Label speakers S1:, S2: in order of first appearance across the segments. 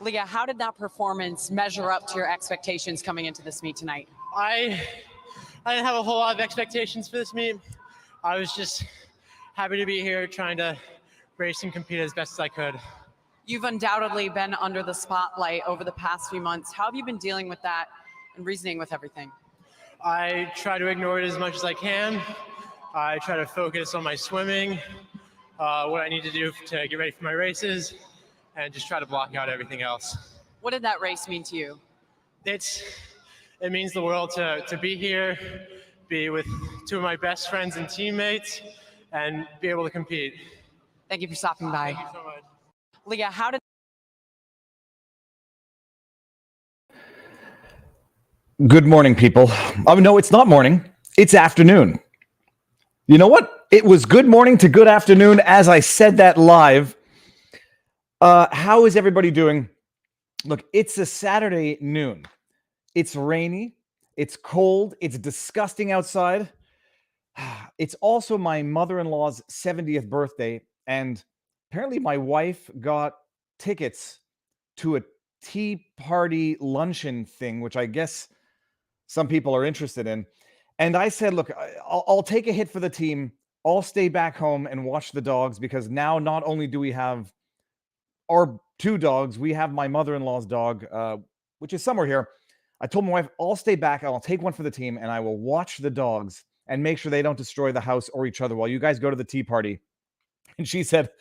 S1: Lia, how did that performance measure up to your expectations coming into this meet tonight?
S2: I didn't have a whole lot of expectations for this meet. I was just happy to be here, trying to race and compete as best as I could.
S1: You've undoubtedly been under the spotlight over the past few months. How have you been dealing with that and reasoning with everything?
S2: I try to ignore it as much as I can. I try to focus on my swimming, what I need to do to get ready for my races, and just try to block out everything else.
S1: What did that race mean to you?
S2: It means the world to be here, be with two of my best friends and teammates, and be able to compete.
S1: Thank you for stopping by.
S2: Thank you so much.
S1: Lia, how did...
S3: Good morning, people. No, it's not morning. It's afternoon. You know what? It was good morning to good afternoon as I said that live. How is everybody doing? Look, it's a Saturday noon. It's rainy. It's cold. It's disgusting outside. It's also my mother-in-law's 70th birthday, and apparently my wife got tickets to a tea party luncheon thing, which I guess some people are interested in. And I said, look, I'll take a hit for the team. I'll stay back home and watch the dogs, because now not only do we have our two dogs, we have my mother-in-law's dog, which is somewhere here. I told my wife, I'll stay back. I'll take one for the team, and I will watch the dogs and make sure they don't destroy the house or each other while you guys go to the tea party. And she said,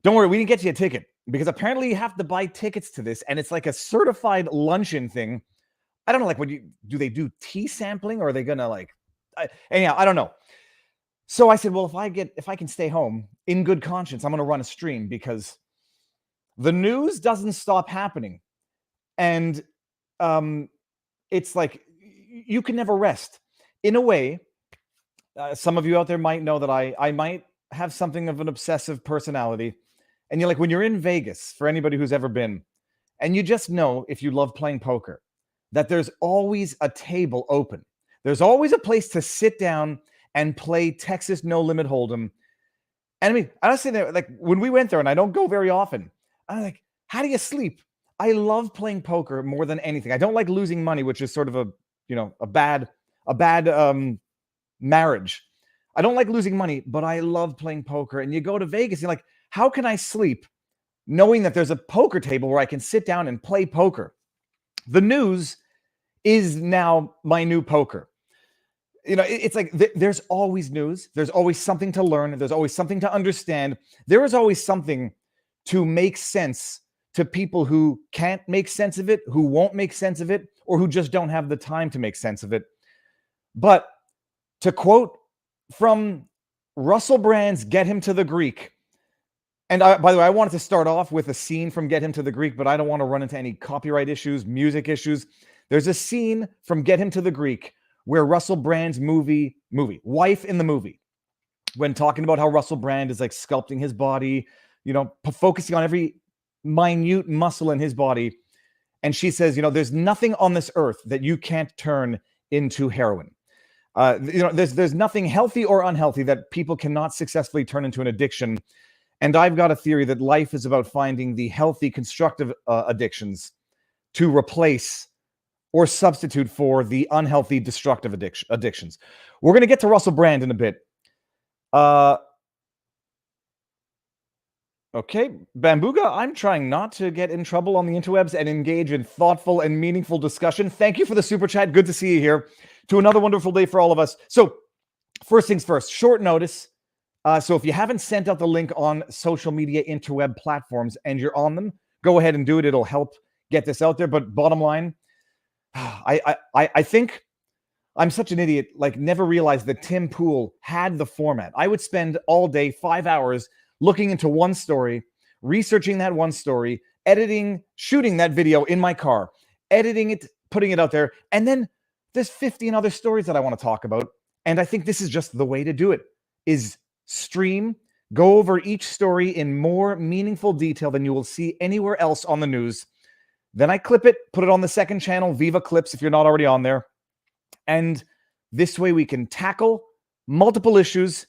S3: don't worry, we didn't get you a ticket, because apparently you have to buy tickets to this, and it's like a certified luncheon thing. I don't know, like, do they do tea sampling, or are they gonna anyhow, I don't know. So I said, well, if I can stay home in good conscience, I'm gonna run a stream, because the news doesn't stop happening, and it's like you can never rest. In a way, some of you out there might know that I might have something of an obsessive personality, and you're like, when you're in Vegas, for anybody who's ever been, and you just know, if you love playing poker, that there's always a table open. There's always a place to sit down and play Texas No Limit Hold'em. And I mean, I was sitting there, like, when we went there, and I don't go very often, I'm like, how do you sleep? I love playing poker more than anything. I don't like losing money, which is sort of a bad marriage. I don't like losing money, but I love playing poker. And you go to Vegas, you're like, how can I sleep knowing that there's a poker table where I can sit down and play poker? The news is now my new poker. You know, it's like there's always news. There's always something to learn. There's always something to understand. There is always something to make sense to people who can't make sense of it, who won't make sense of it, or who just don't have the time to make sense of it. But to quote from Russell Brand's Get Him to the Greek, and by the way, I wanted to start off with a scene from Get Him to the Greek, but I don't want to run into any copyright issues, music issues. There's a scene from Get Him to the Greek where Russell Brand's wife in the movie, when talking about how Russell Brand is like sculpting his body, focusing on every minute muscle in his body. And she says, there's nothing on this earth that you can't turn into heroin. There's nothing healthy or unhealthy that people cannot successfully turn into an addiction. And I've got a theory that life is about finding the healthy, constructive addictions to replace or substitute for the unhealthy, destructive addictions. We're going to get to Russell Brand in a bit. Okay, Bambuga, I'm trying not to get in trouble on the interwebs and engage in thoughtful and meaningful discussion. Thank you for the super chat. Good to see you here. To another wonderful day for all of us. So, first things first, short notice. So if you haven't sent out the link on social media interweb platforms and you're on them, go ahead and do it. It'll help get this out there. But bottom line, I think I'm such an idiot, like never realized that Tim Pool had the format. I would spend all day, 5 hours, looking into one story, researching that one story, editing, shooting that video in my car, editing it, putting it out there. And then there's 15 other stories that I want to talk about. And I think this is just the way to do it, is stream, go over each story in more meaningful detail than you will see anywhere else on the news. Then I clip it, put it on the second channel, Viva Clips, if you're not already on there. And this way we can tackle multiple issues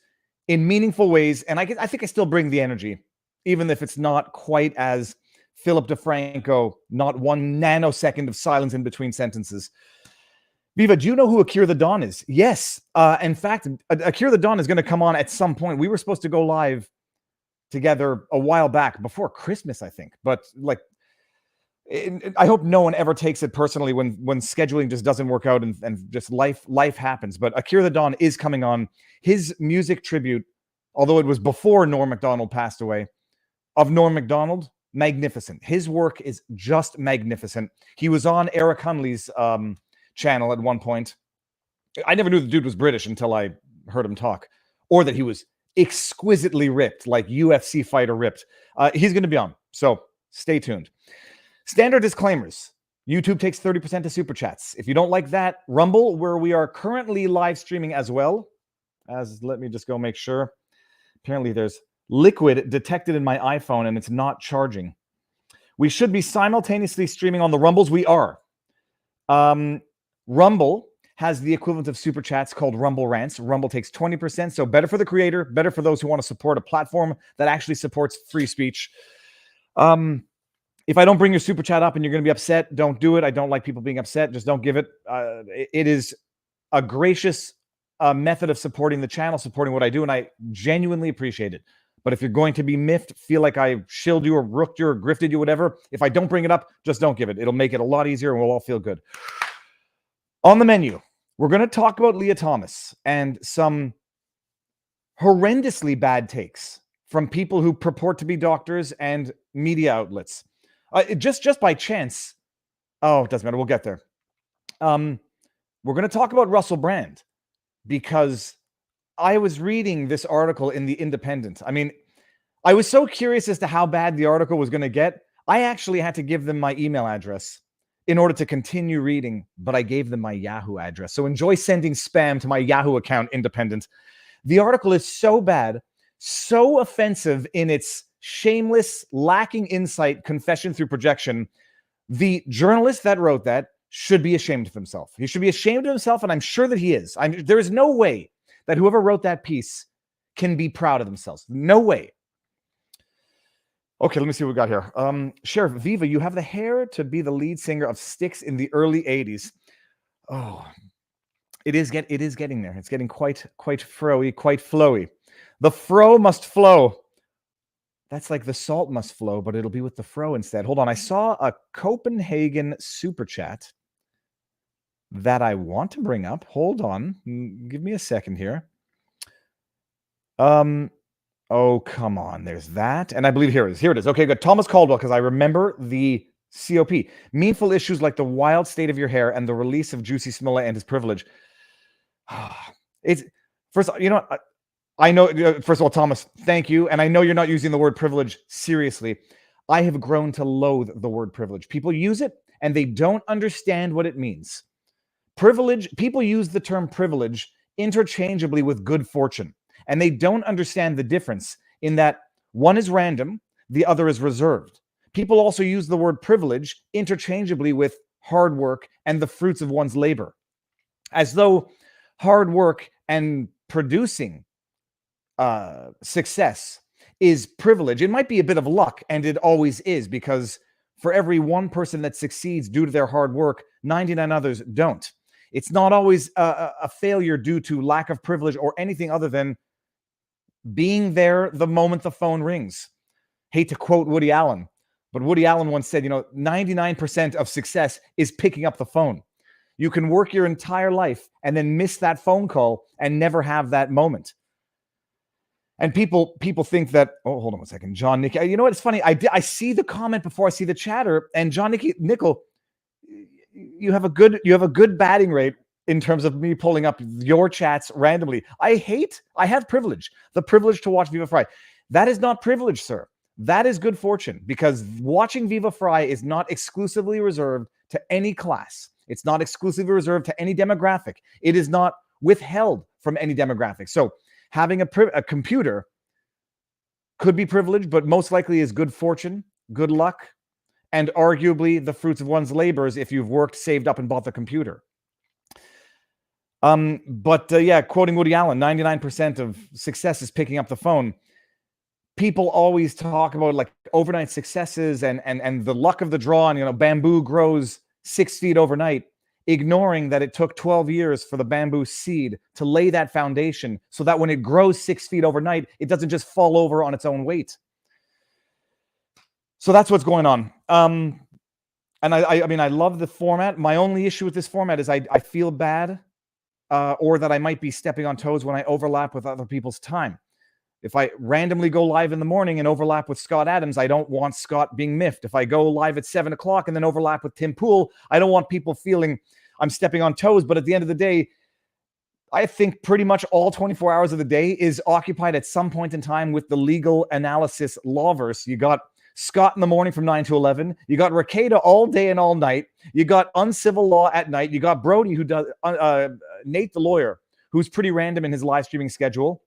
S3: in meaningful ways. And I think I still bring the energy, even if it's not quite as Philip DeFranco, not one nanosecond of silence in between sentences. Viva, do you know who Akira the Don is? Yes. In fact, Akira the Don is going to come on at some point. We were supposed to go live together a while back, before Christmas, I think. But like, I hope no one ever takes it personally when scheduling just doesn't work out and just life happens. But Akira the Don is coming on. His music tribute, although it was before Norm Macdonald passed away, of Norm Macdonald, magnificent. His work is just magnificent. He was on Eric Hunley's channel at one point. I never knew the dude was British until I heard him talk, or that he was exquisitely ripped, like UFC fighter ripped. He's going to be on, so stay tuned. Standard disclaimers. YouTube takes 30% to super chats. If you don't like that, Rumble, where we are currently live streaming as well, let me just go make sure. Apparently there's liquid detected in my iPhone and it's not charging. We should be simultaneously streaming on the Rumbles. We are. Rumble has the equivalent of super chats called Rumble Rants. Rumble takes 20%, so better for the creator, better for those who want to support a platform that actually supports free speech. If I don't bring your super chat up and you're going to be upset, don't do it. I don't like people being upset. Just don't give it. It is a gracious method of supporting the channel, supporting what I do, and I genuinely appreciate it. But if you're going to be miffed, feel like I shilled you or rooked you or grifted you, whatever, if I don't bring it up, just don't give it. It'll make it a lot easier and we'll all feel good. On the menu, we're going to talk about Lia Thomas and some horrendously bad takes from people who purport to be doctors and media outlets. Just by chance. Oh, it doesn't matter. We'll get there. We're going to talk about Russel Brand because I was reading this article in The Independent. I mean, I was so curious as to how bad the article was going to get. I actually had to give them my email address in order to continue reading, but I gave them my Yahoo address. So enjoy sending spam to my Yahoo account, Independent. The article is so bad, so offensive in its shameless, lacking insight, confession through projection. The journalist that wrote that should be ashamed of himself. He should be ashamed of himself, and I'm sure that he is. There is no way that whoever wrote that piece can be proud of themselves. No way. Okay, let me see what we got here. Sheriff Viva, you have the hair to be the lead singer of Styx in the early 80s. Oh, it is getting there. It's getting quite froey, quite flowy. The fro must flow. That's like the salt must flow, but it'll be with the fro instead. Hold on. I saw a Copenhagen super chat that I want to bring up. Hold on. Give me a second here. Oh, come on. There's that. And I believe here it is. Okay, good. Thomas Caldwell, because I remember the COP. Meaningful issues like the wild state of your hair and the release of Juicy Smollett and his privilege. It's first, you know, I know, first of all, Thomas, thank you. And I know you're not using the word privilege seriously. I have grown to loathe the word privilege. People use it and they don't understand what it means. Privilege, people use the term privilege interchangeably with good fortune. And they don't understand the difference in that one is random, the other is reserved. People also use the word privilege interchangeably with hard work and the fruits of one's labor, as though hard work and producing success is privilege. It might be a bit of luck, and it always is, because for every one person that succeeds due to their hard work, 99 others don't. It's not always a failure due to lack of privilege or anything other than being there the moment the phone rings. Hate to quote Woody Allen, but Woody Allen once said, 99% of success is picking up the phone. You can work your entire life and then miss that phone call and never have that moment. And people think that, oh, hold on one second. John Nicky, you know what? It's funny. I see the comment before I see the chatter, and John Nickel, you have a good batting rate in terms of me pulling up your chats randomly. I have privilege, the privilege to watch Viva Fry. That is not privilege, sir. That is good fortune, because watching Viva Fry is not exclusively reserved to any class. It's not exclusively reserved to any demographic. It is not withheld from any demographic. So having a computer could be privilege, but most likely is good fortune, good luck, and arguably the fruits of one's labors if you've worked, saved up, and bought the computer. Quoting Woody Allen, 99% of success is picking up the phone. people always talk about like overnight successes and the luck of the draw, and bamboo grows 6 feet overnight, ignoring that it took 12 years for the bamboo seed to lay that foundation so that when it grows 6 feet overnight, it doesn't just fall over on its own weight. So that's what's going on. And I mean, I love the format. My only issue with this format is I feel bad or that I might be stepping on toes when I overlap with other people's time. If I randomly go live in the morning and overlap with Scott Adams, I don't want Scott being miffed. If I go live at 7 o'clock and then overlap with Tim Pool, I don't want people feeling I'm stepping on toes. But at the end of the day, I think pretty much all 24 hours of the day is occupied at some point in time with the legal analysis lawverse. You got Scott in the morning from 9 to 11. You got Rekieta all day and all night. You got uncivil law at night. You got Brody, who does Nate the lawyer, who's pretty random in his live streaming schedule.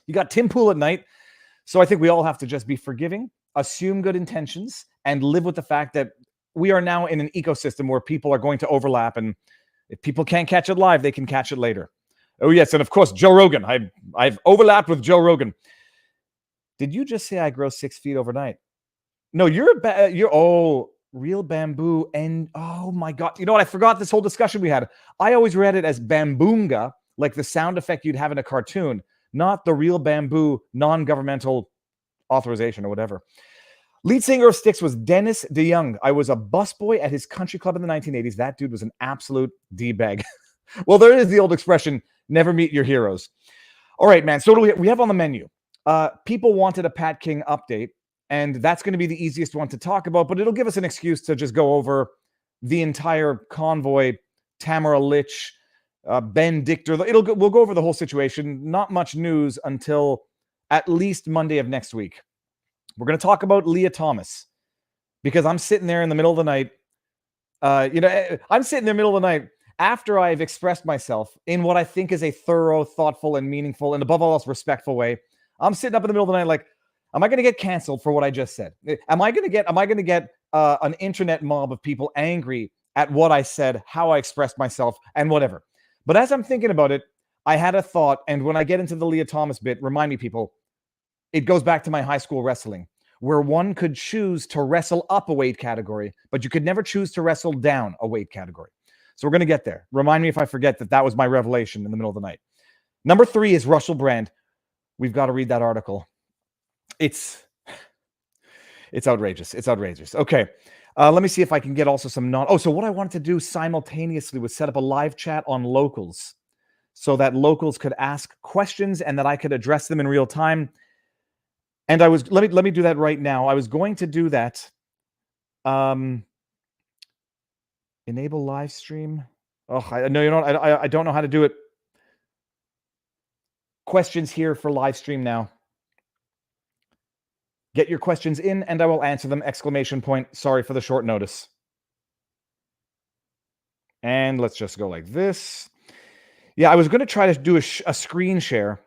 S3: You got Tim Pool at night. So I think we all have to just be forgiving, assume good intentions, and live with the fact that we are now in an ecosystem where people are going to overlap. And if people can't catch it live, they can catch it later. Oh, yes. And of course, Joe Rogan. I've overlapped with Joe Rogan. Did you just say I grow 6 feet overnight? No, you're real bamboo. And oh my God. You know what? I forgot this whole discussion we had. I always read it as bamboonga, like the sound effect you'd have in a cartoon, not the real bamboo non-governmental authorization or whatever. Lead singer of Styx was Dennis DeYoung. I was a busboy at his country club in the 1980s. That dude was an absolute D-bag. Well, there is the old expression, never meet your heroes. All right, man. So what do we have on the menu? People wanted a Pat King update, and that's going to be the easiest one to talk about, but it'll give us an excuse to just go over the entire convoy, Tamara Litch, Ben Dichter. We'll go over the whole situation. Not much news until at least Monday of next week. We're going to talk about Lia Thomas because I'm sitting there in the middle of the night. I'm sitting there in the middle of the night after I've expressed myself in what I think is a thorough, thoughtful, and meaningful, and above all else, respectful way. I'm sitting up in the middle of the night like, am I going to get canceled for what I just said? Am I going to get an internet mob of people angry at what I said, how I expressed myself, and whatever? But as I'm thinking about it, I had a thought, and when I get into the Lia Thomas bit, remind me, people, it goes back to my high school wrestling, where one could choose to wrestle up a weight category, but you could never choose to wrestle down a weight category. So we're going to get there. Remind me if I forget that was my revelation in the middle of the night. Number 3 is Russel Brand. We've got to read that article. It's outrageous. It's outrageous. Okay. Let me see if I can get also some so what I wanted to do simultaneously was set up a live chat on Locals so that Locals could ask questions and that I could address them in real time. And let me do that right now. I was going to do that. Enable live stream. Oh, I don't know how to do it. Questions here for live stream now. Get your questions in and I will answer them! ! Sorry for the short notice. And let's just go like this. Yeah, I was going to try to do a screen share,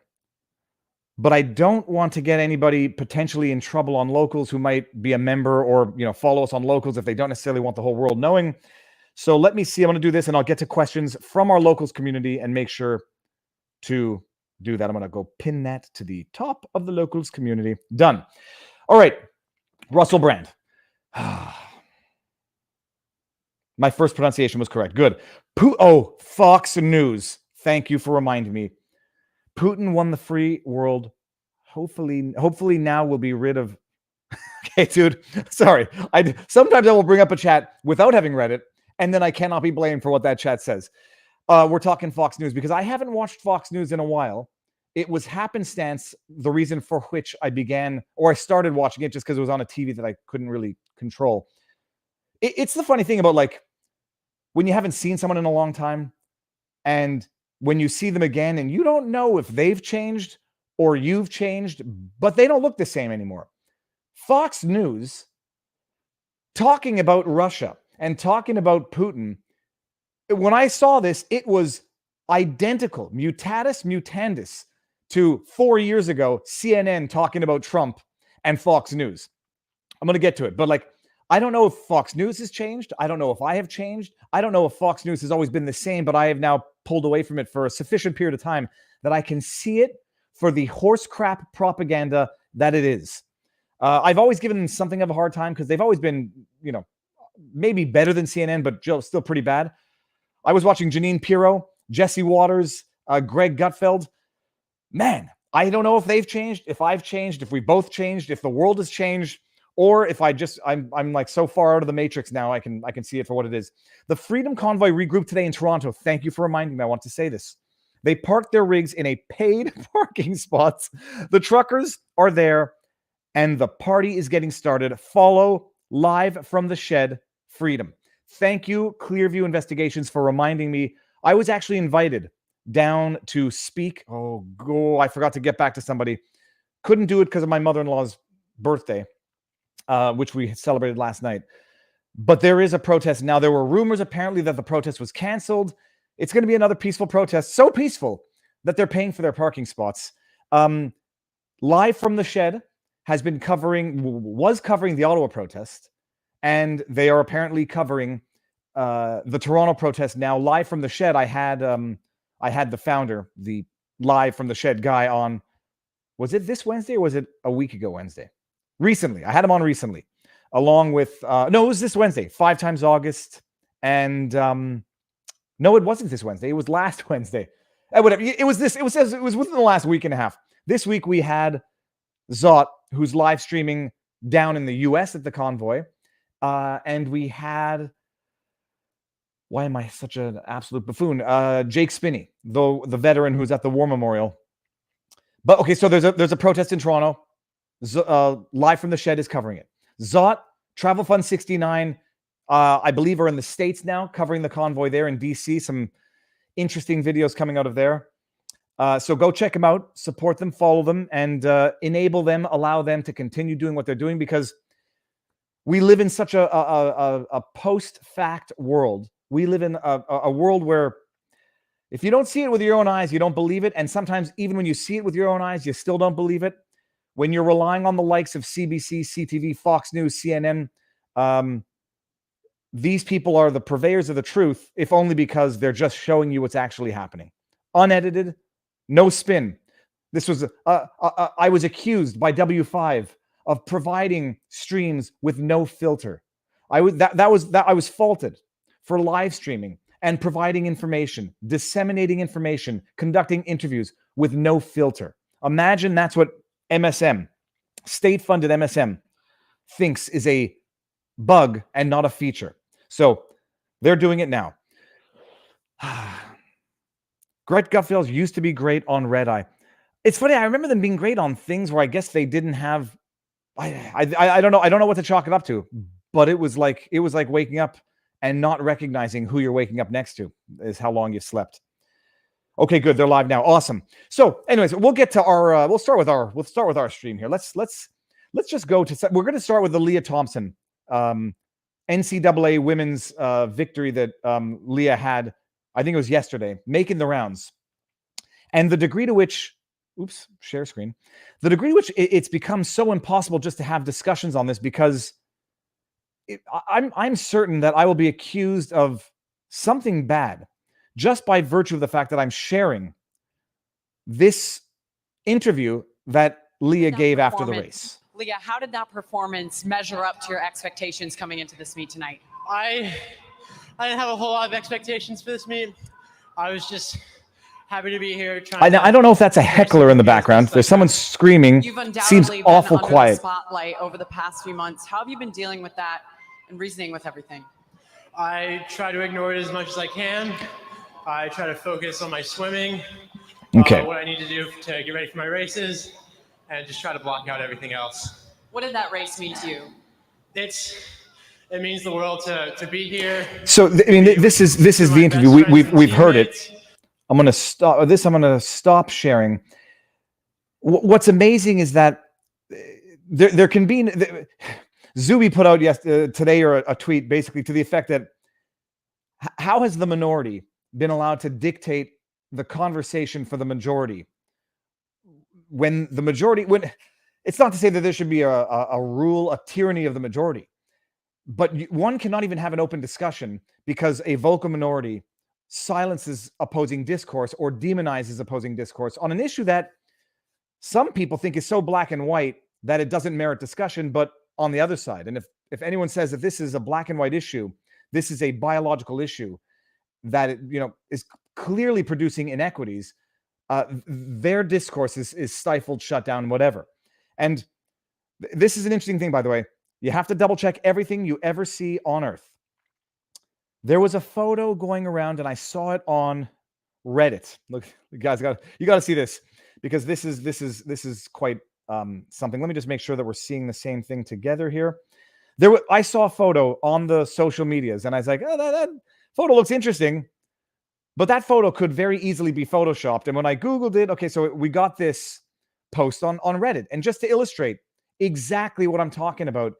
S3: but I don't want to get anybody potentially in trouble on Locals who might be a member or, follow us on Locals if they don't necessarily want the whole world knowing. So let me see. I'm going to do this and I'll get to questions from our Locals community and make sure to do that. I'm going to go pin that to the top of the Locals community. Done. All right. Russel Brand. My first pronunciation was correct. Good. Fox News. Thank you for reminding me. Putin won the free world. Hopefully now we'll be rid of... Okay, dude. Sorry. Sometimes I will bring up a chat without having read it, and then I cannot be blamed for what that chat says. We're talking Fox News because I haven't watched Fox News in a while. It was happenstance, the reason for which I started watching it just because it was on a TV that I couldn't really control. It's the funny thing about when you haven't seen someone in a long time and when you see them again and you don't know if they've changed or you've changed, but they don't look the same anymore. Fox News talking about Russia and talking about Putin. When I saw this, it was identical, mutatis mutandis, to 4 years ago, CNN talking about Trump and Fox News. I'm going to get to it, but I don't know if Fox News has changed. I don't know if I have changed. I don't know if Fox News has always been the same, but I have now pulled away from it for a sufficient period of time that I can see it for the horse crap propaganda that it is. I've always given them something of a hard time because they've always been, maybe better than CNN, but still pretty bad. I was watching Janine Pirro, Jesse Waters, Greg Gutfeld. Man, I don't know if they've changed, if I've changed, if we both changed, if the world has changed, or if I'm like so far out of the matrix now, I can see it for what it is. The Freedom Convoy regrouped today in Toronto. Thank you for reminding me. I want to say this. They parked their rigs in a paid parking spots. The truckers are there, and the party is getting started. Follow live from the shed, Freedom. Thank you, Clearview Investigations, for reminding me. I was actually invited down to speak. I forgot to get back to somebody. Couldn't do it because of my mother-in-law's birthday, which we celebrated last night. But there is a protest now. There were rumors apparently that the protest was canceled. It's going to be another peaceful protest, so peaceful that they're paying for their parking spots. Live from the Shed was covering the Ottawa protest, and they are apparently covering the Toronto protest now. Live from the Shed, I had the founder, the Live from the Shed guy on. Was it this Wednesday or was it a week ago Wednesday? Recently. I had him on recently, along with it was this Wednesday, 5 times August, and no, it wasn't this Wednesday. It was last Wednesday. Whatever. It was within the last week and a half. This week we had Zot, who's live streaming down in the US at the convoy. And we had, why am I such an absolute buffoon? Jake Spinney, the veteran who's at the War Memorial. But okay, so there's a protest in Toronto. Live from the Shed is covering it. Zot, Travel Fund 69, I believe are in the States now, covering the convoy there in DC. Some interesting videos coming out of there. So go check them out, support them, follow them, and enable them, allow them to continue doing what they're doing, because we live in such a post-fact world. We live in a world where if you don't see it with your own eyes, you don't believe it. And sometimes even when you see it with your own eyes, you still don't believe it. When you're relying on the likes of CBC, CTV, Fox News, CNN, these people are the purveyors of the truth, if only because they're just showing you what's actually happening. Unedited, no spin. This was I was accused by W5 of providing streams with no filter. I was faulted for live streaming and providing information, disseminating information, conducting interviews with no filter. Imagine that's what MSM, state-funded MSM, thinks is a bug and not a feature. So they're doing it now. Greg Gutfeld used to be great on Red Eye. It's funny, I remember them being great on things where I guess they didn't have. I don't know. I don't know what to chalk it up to, but it was like waking up and not recognizing who you're waking up next to is how long you've slept. Okay, good. They're live now. Awesome. So, anyways, we'll get to our. We'll start with our stream here. Let's just go to. We're going to start with the Lia Thompson NCAA women's victory that Lia had. I think it was yesterday, making the rounds, and the degree to which. Oops, share screen. The degree to which it's become so impossible just to have discussions on this, because I'm certain that I will be accused of something bad just by virtue of the fact that I'm sharing this interview that Lia gave after the race.
S1: Lia, how did that performance measure up to your expectations coming into this meet tonight?
S2: I didn't have a whole lot of expectations for this meet. I was just happy to be here.
S3: I don't know if that's a heckler in the background. There's someone screaming.
S1: You've undoubtedly
S3: Seems
S1: been
S3: awful
S1: under
S3: quiet.
S1: the spotlight over the past few months. How have you been dealing with that and reasoning with everything?
S2: I try to ignore it as much as I can. I try to focus on my swimming,
S3: Okay.
S2: what I need to do to get ready for my races, and just try to block out everything else.
S1: What did that race mean to you?
S2: It means the world to be here.
S3: So this is the interview. We've heard it. I'm going to stop this. I'm going to stop sharing. What's amazing is that there can be. Zuby put out today a tweet basically to the effect that how has the minority been allowed to dictate the conversation for the majority when it's not to say that there should be a rule, a tyranny of the majority, but one cannot even have an open discussion because a vocal minority silences opposing discourse or demonizes opposing discourse on an issue that some people think is so black and white that it doesn't merit discussion. But on the other side, and if anyone says that this is a black and white issue, this is a biological issue that it, is clearly producing inequities, their discourse is stifled, shut down, whatever. And this is an interesting thing, by the way. You have to double check everything you ever see on Earth. There was a photo going around, and I saw it on Reddit. Look, you guys got to see this, because this is quite something. Let me just make sure that we're seeing the same thing together here. I saw a photo on the social medias, and I was like, oh, that photo looks interesting, but that photo could very easily be photoshopped. And when I Googled it, okay, so we got this post on Reddit, and just to illustrate exactly what I'm talking about,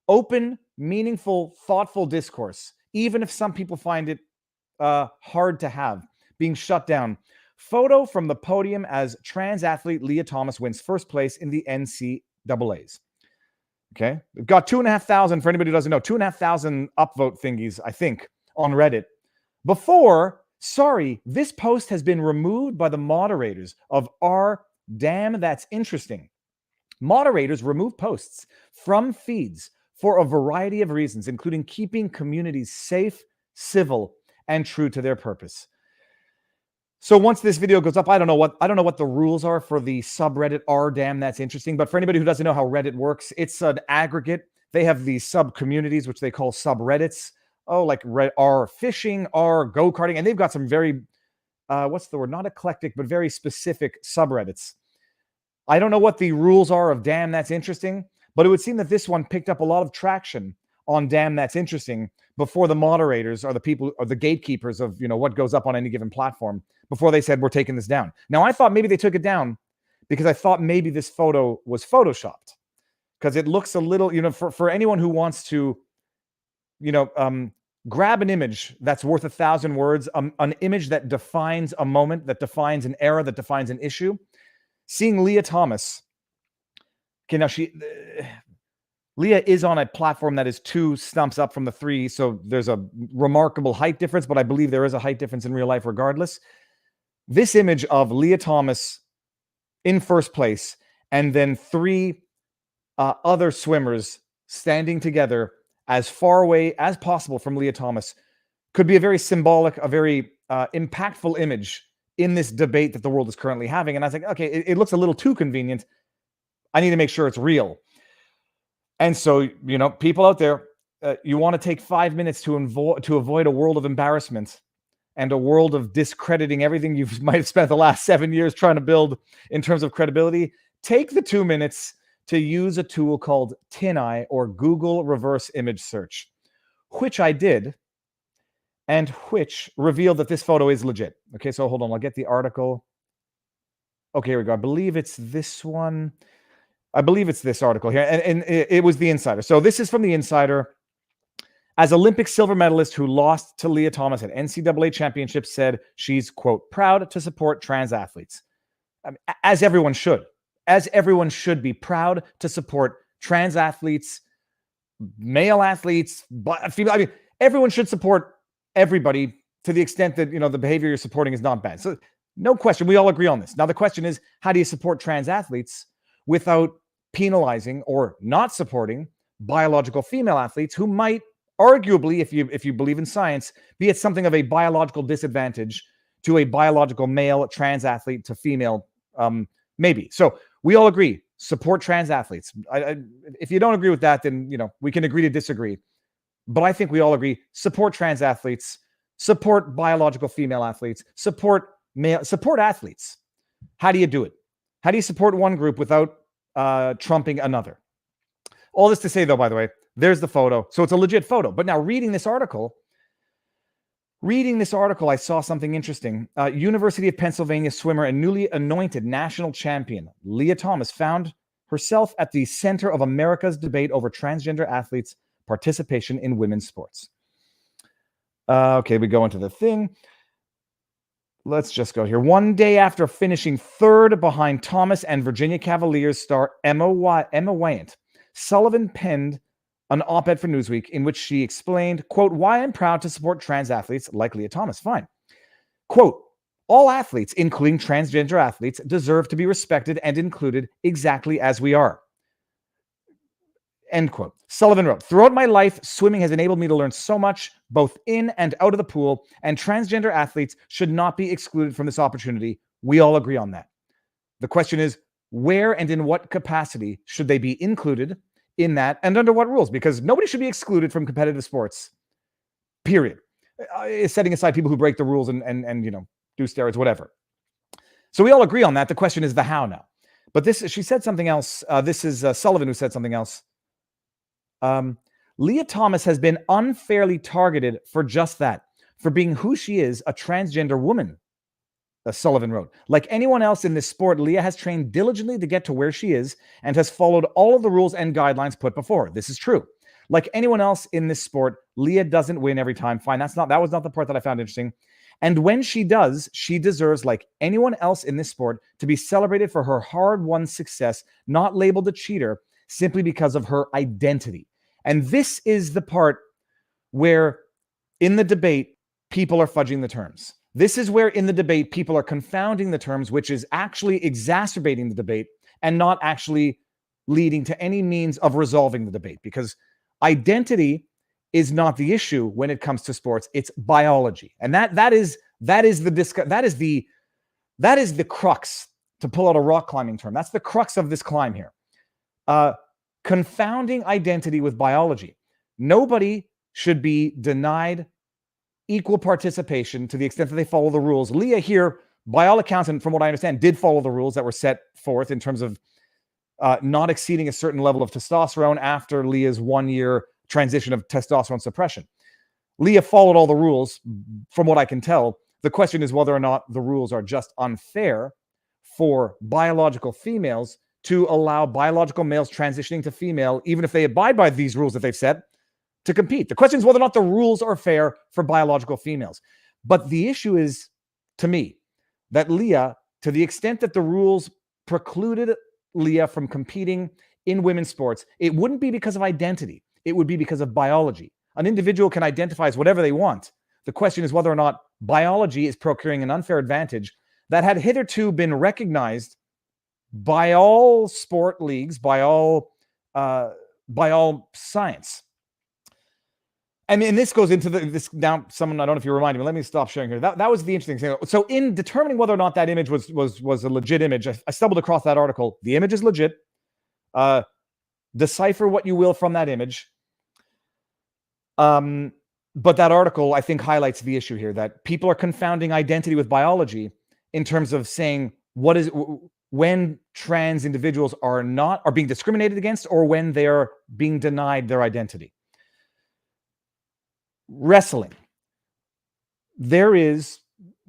S3: open, meaningful, thoughtful discourse, even if some people find it hard to have, being shut down. Photo from the podium as trans athlete Lia Thomas wins first place in the NCAAs. Okay, we've got 2,500, for anybody who doesn't know, 2,500 upvote thingies, I think, on Reddit. This post has been removed by the moderators of Damn That's Interesting. Moderators remove posts from feeds for a variety of reasons, including keeping communities safe, civil, and true to their purpose. So once this video goes up, I don't know what the rules are for the subreddit Damn That's Interesting. But for anybody who doesn't know how Reddit works, it's an aggregate. They have these sub communities, which they call subreddits. Oh, like R fishing, R go-karting, and they've got some very what's the word? Not eclectic, but very specific subreddits. I don't know what the rules are of Damn That's Interesting, but it would seem that this one picked up a lot of traction on Damn That's Interesting before the moderators or the people or the gatekeepers of what goes up on any given platform, before they said we're taking this down. Now I thought maybe they took it down because I thought maybe this photo was photoshopped, because it looks a little, for anyone who wants to grab an image that's worth 1,000 words, an image that defines a moment, that defines an era, that defines an issue. Seeing Lia Thomas, okay, now Lia is on a platform that is 2 stumps up from the 3, so there's a remarkable height difference, but I believe there is a height difference in real life regardless. This image of Lia Thomas in first place, and then 3 other swimmers standing together as far away as possible from Lia Thomas, could be a very symbolic, a very impactful image in this debate that the world is currently having. And I was like, okay, it looks a little too convenient. I need to make sure it's real. And so, people out there, you want to take 5 minutes to avoid a world of embarrassment and a world of discrediting everything you might have spent the last 7 years trying to build in terms of credibility. Take the 2 minutes to use a tool called TinEye, or Google Reverse Image Search, which I did, and which revealed that this photo is legit. Okay, so hold on, I'll get the article. Okay, here we go. I believe it's this one. I believe it's this article here, and it was the Insider. So this is from the Insider. As Olympic silver medalist who lost to Lia Thomas at NCAA championships, said she's, quote, proud to support trans athletes. As everyone should. As everyone should be proud to support trans athletes, male athletes, female. Everyone should support everybody to the extent that, the behavior you're supporting is not bad. So no question, we all agree on this. Now the question is, how do you support trans athletes without penalizing or not supporting biological female athletes who might arguably, if you believe in science, be at something of a biological disadvantage to a biological male trans athlete to female, maybe. So we all agree, support trans athletes. If you don't agree with that, then we can agree to disagree. But I think we all agree, support trans athletes, support biological female athletes, support athletes. How do you do it? How do you support one group without trumping another? All this to say, though, by the way, there's the photo. So it's a legit photo. But now reading this article, I saw something interesting. University of Pennsylvania swimmer and newly anointed national champion Lia Thomas found herself at the center of America's debate over transgender athletes' participation in women's sports. Okay, we go into the thing. Let's just go here. One day after finishing 3rd behind Thomas and Virginia Cavaliers star Emma Wyant, Sullivan penned an op-ed for Newsweek in which she explained, quote, why I'm proud to support trans athletes like Lia Thomas. Fine. Quote, all athletes, including transgender athletes, deserve to be respected and included exactly as we are. End quote. Sullivan wrote, throughout my life, swimming has enabled me to learn so much, both in and out of the pool, and transgender athletes should not be excluded from this opportunity. We all agree on that. The question is, where and in what capacity should they be included in that, and under what rules? Because nobody should be excluded from competitive sports, period. Setting aside people who break the rules and do steroids, whatever. So we all agree on that. The question is the how now. But she said something else. This is Sullivan who said something else. Lia Thomas has been unfairly targeted for just that, for being who she is, a transgender woman, Sullivan wrote. Like anyone else in this sport, Lia has trained diligently to get to where she is and has followed all of the rules and guidelines put before. This is true. Like anyone else in this sport, Lia doesn't win every time. Fine, that was not the part that I found interesting. And when she does, she deserves, like anyone else in this sport, to be celebrated for her hard-won success, not labeled a cheater simply because of her identity. And this is the part where, in the debate, people are fudging the terms. This is where, in the debate, people are confounding the terms, which is actually exacerbating the debate and not actually leading to any means of resolving the debate. Because identity is not the issue when it comes to sports. It's biology. And that is the crux, to pull out a rock climbing term. That's the crux of this climb here. Confounding identity with biology. Nobody should be denied equal participation to the extent that they follow the rules. Lia here, by all accounts, and from what I understand, did follow the rules that were set forth in terms of not exceeding a certain level of testosterone after Lia's 1 year transition of testosterone suppression. Lia followed all the rules, from what I can tell. The question is whether or not the rules are just unfair for biological females to allow biological males transitioning to female, even if they abide by these rules that they've set, to compete. The question is whether or not the rules are fair for biological females. But the issue is, to me, that Lia, to the extent that the rules precluded Lia from competing in women's sports, it wouldn't be because of identity. It would be because of biology. An individual can identify as whatever they want. The question is whether or not biology is procuring an unfair advantage that had hitherto been recognized by all sport leagues, by all science. And this goes into this now. Someone, I don't know if you reminded me. Let me stop sharing here. That was the interesting thing. So in determining whether or not that image was a legit image, I stumbled across that article. The image is legit. Decipher what you will from that image. But that article, I think, highlights the issue here, that people are confounding identity with biology in terms of saying when trans individuals are being discriminated against, or when they're being denied their identity. Wrestling. There's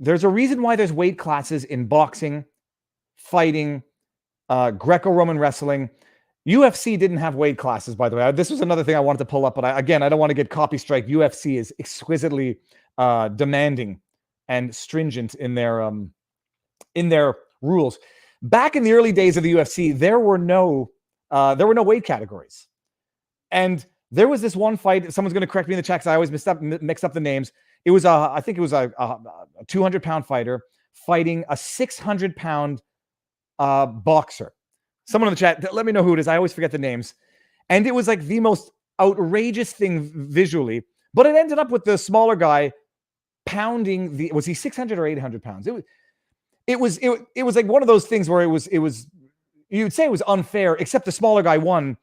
S3: a reason why there's weight classes in boxing, fighting, Greco-Roman wrestling. UFC didn't have weight classes, by the way. This was another thing I wanted to pull up, but I don't want to get copy strike. UFC is exquisitely demanding and stringent in their rules. Back in the early days of the UFC, there were no weight categories, and there was this one fight. Someone's going to correct me in the chat because I always mix up the names. It was I think it was a 200-pound fighter fighting a 600-pound boxer. Someone in the chat, let me know who it is. I always forget the names. And it was like the most outrageous thing visually. But it ended up with the smaller guy pounding was he 600 or 800 pounds? It was like one of those things where it was you'd say it was unfair, except the smaller guy won.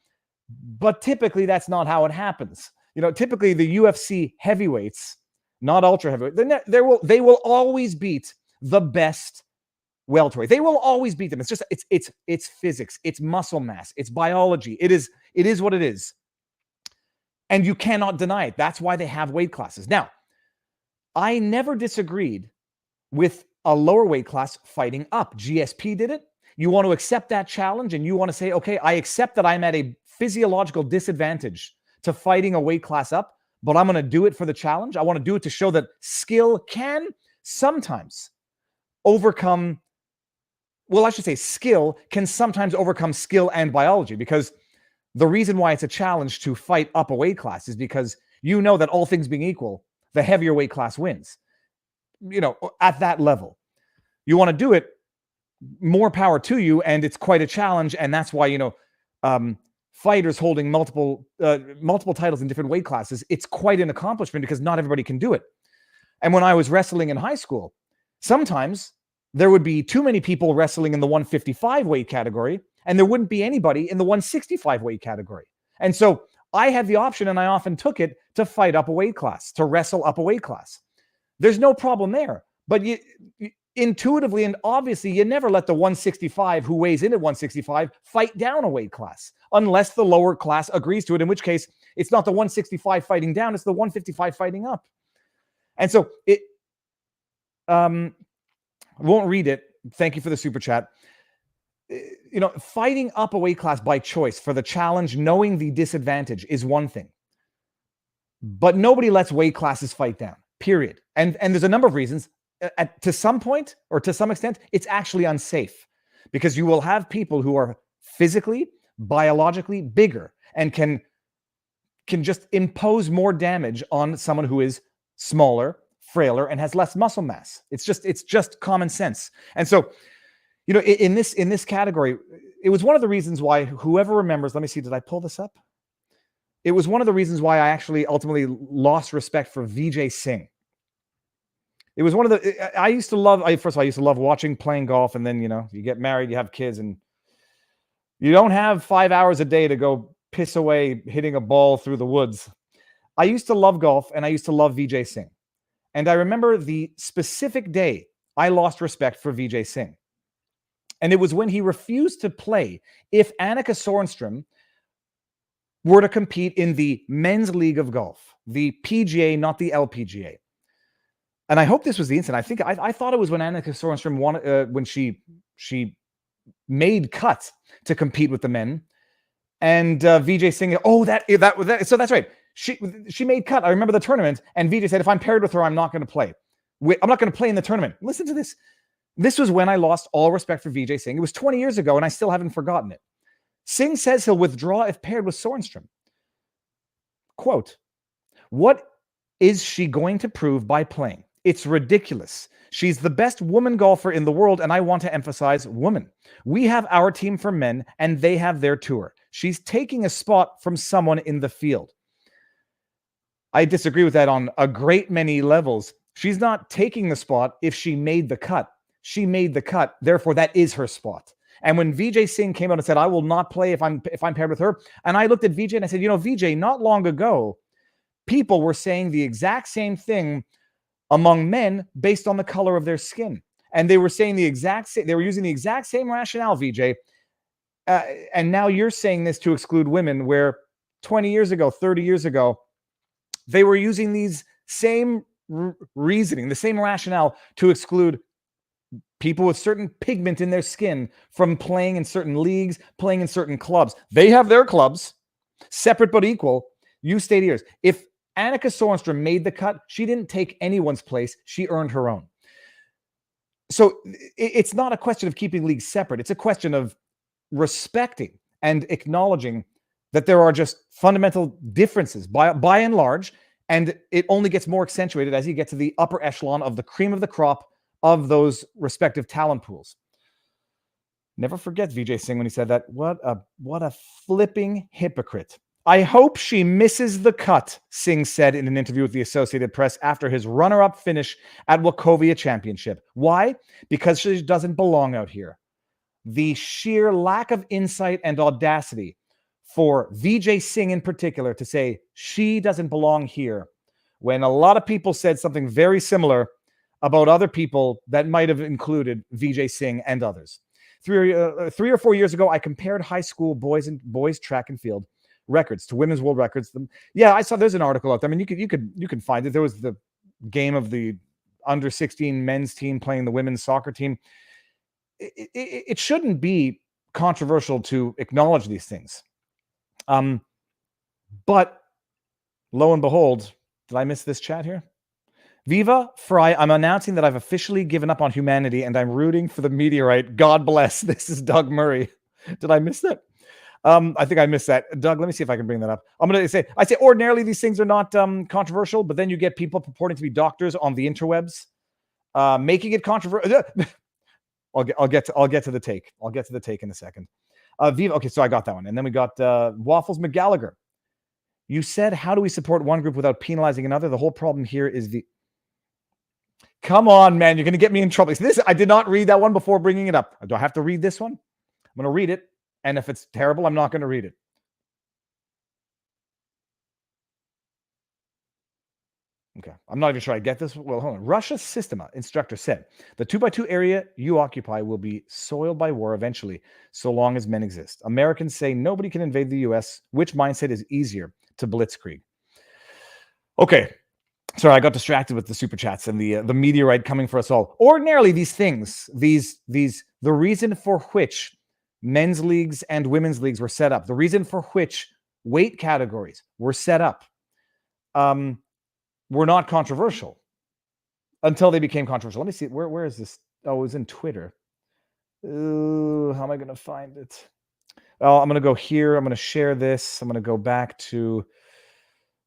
S3: But typically that's not how it happens. Typically the UFC heavyweights, not ultra heavyweight, they will always beat the best welterweight. They will always beat them. It's just it's physics, it's muscle mass, it's biology. It is what it is. And you cannot deny it. That's why they have weight classes. Now, I never disagreed with a lower weight class fighting up. GSP did it. You want to accept that challenge and you want to say, okay, I accept that I'm at a physiological disadvantage to fighting a weight class up, but I'm going to do it for the challenge. I want to do it to show that skill can sometimes overcome. Well, I should say skill can sometimes overcome skill and biology, because the reason why it's a challenge to fight up a weight class is because you know that all things being equal, the heavier weight class wins. At that level, you want to do it, more power to you. And it's quite a challenge. And that's why, fighters holding multiple titles in different weight classes, it's quite an accomplishment because not everybody can do it. And when I was wrestling in high school, sometimes there would be too many people wrestling in the 155 weight category, and there wouldn't be anybody in the 165 weight category. And so I had the option, and I often took it, to fight up a weight class, to wrestle up a weight class. There's no problem there. But you intuitively and obviously, you never let the 165 who weighs in at 165 fight down a weight class unless the lower class agrees to it, in which case it's not the 165 fighting down, it's the 155 fighting up. And so it won't read it. Thank you for the super chat. Fighting up a weight class by choice for the challenge, knowing the disadvantage, is one thing. But nobody lets weight classes fight down, period. And there's a number of reasons. To some point, or to some extent, it's actually unsafe because you will have people who are physically, biologically bigger and can just impose more damage on someone who is smaller, frailer, and has less muscle mass. It's just common sense. And so, in this category, it was one of the reasons why, whoever remembers, let me see, did I pull this up? It was one of the reasons why I actually ultimately lost respect for Vijay Singh. It was one of the, I used to love watching, playing golf, and then, you get married, you have kids, and you don't have 5 hours a day to go piss away hitting a ball through the woods. I used to love golf, and I used to love Vijay Singh. And I remember the specific day I lost respect for Vijay Singh. And it was when he refused to play if Annika Sorenstam were to compete in the men's league of golf, the PGA, not the LPGA. And I hope this was the incident. I thought it was when Annika Sorenstam wanted, when she made cut to compete with the men, and Vijay Singh. Oh, that. So that's right. She made cut. I remember the tournament, and Vijay said, "If I'm paired with her, I'm not going to play. I'm not going to play in the tournament." Listen to this. This was when I lost all respect for Vijay Singh. It was 20 years ago, and I still haven't forgotten it. Singh says he'll withdraw if paired with Sorenstam. Quote: "What is she going to prove by playing? It's ridiculous. She's the best woman golfer in the world, and I want to emphasize woman. We have our team for men, and they have their tour. She's taking a spot from someone in the field." I disagree with that on a great many levels. She's not taking the spot if she made the cut. She made the cut, therefore that is her spot. And when Vijay Singh came out and said, "I will not play if I'm paired with her," and I looked at Vijay and I said, Vijay, not long ago, people were saying the exact same thing among men based on the color of their skin. And they were saying they were using the exact same rationale, Vijay. And now you're saying this to exclude women, where 20 years ago, 30 years ago, they were using these same reasoning, the same rationale to exclude people with certain pigment in their skin from playing in certain leagues, playing in certain clubs. They have their clubs, separate but equal. You stayed yours. If Annika Sorenstam made the cut, she didn't take anyone's place. She earned her own. So it's not a question of keeping leagues separate. It's a question of respecting and acknowledging that there are just fundamental differences by and large, and it only gets more accentuated as you get to the upper echelon of the cream of the crop of those respective talent pools. Never forget Vijay Singh when he said that. What a flipping hypocrite. "I hope she misses the cut," Singh said in an interview with the Associated Press after his runner-up finish at Wachovia Championship. Why? Because she doesn't belong out here. The sheer lack of insight and audacity for Vijay Singh in particular to say she doesn't belong here, when a lot of people said something very similar about other people that might have included Vijay Singh and others. 3 or 4 years ago, I compared high school boys track and field records to women's world records. Yeah, I saw there's an article out there. I mean, you can find it. There was the game of the under 16 men's team playing the women's soccer team. It shouldn't be controversial to acknowledge these things. But lo and behold, did I miss this chat here? Viva, Fry, I'm announcing that I've officially given up on humanity and I'm rooting for the meteorite. God bless. This is Doug Murray. Did I miss that? I think I missed that. Doug, let me see if I can bring that up. I say ordinarily these things are not controversial, but then you get people purporting to be doctors on the interwebs, making it controversial. I'll get to the take. I'll get to the take in a second. Viva. Okay, so I got that one. And then we got Waffles McGallagher. You said, how do we support one group without penalizing another? The whole problem here is the... Come on, man. You're going to get me in trouble. I did not read that one before bringing it up. Do I have to read this one? I'm going to read it. And if it's terrible, I'm not going to read it. Okay. I'm not even sure I get this. Well, hold on. Russia's Systema instructor said, the 2x2 area you occupy will be soiled by war eventually, so long as men exist. Americans say nobody can invade the U.S. Which mindset is easier to blitzkrieg? Okay. Sorry, I got distracted with the super chats and the meteorite coming for us all. Ordinarily, these things, the reason for which men's leagues and women's leagues were set up, the reason for which weight categories were set up, were not controversial until they became controversial. Let me see. Where is this? Oh, it was in Twitter. How am I going to find it? Oh, I'm going to go here. I'm going to share this. I'm going to go back to...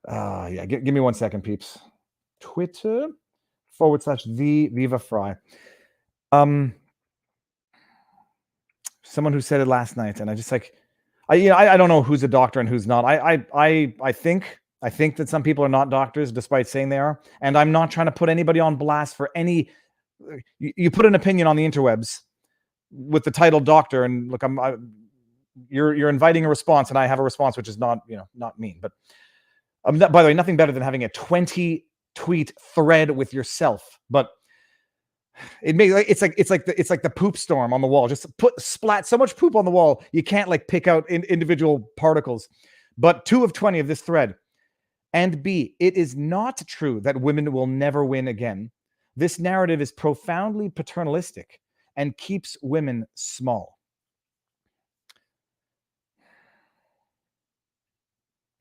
S3: yeah, give me 1 second, peeps. Twitter /the Viva Fry. Someone who said it last night, and I just like, I don't know who's a doctor and who's not. I think that some people are not doctors, despite saying they are, and I'm not trying to put anybody on blast for any. You put an opinion on the interwebs with the title doctor, and look, you're inviting a response, and I have a response which is not mean, but by the way, nothing better than having a 20 tweet thread with yourself, but it's like the poop storm on the wall. Just splat so much poop on the wall you can't like pick out individual particles. But 2 of 20 of this thread. And B, it is not true that women will never win again. This narrative is profoundly paternalistic and keeps women small.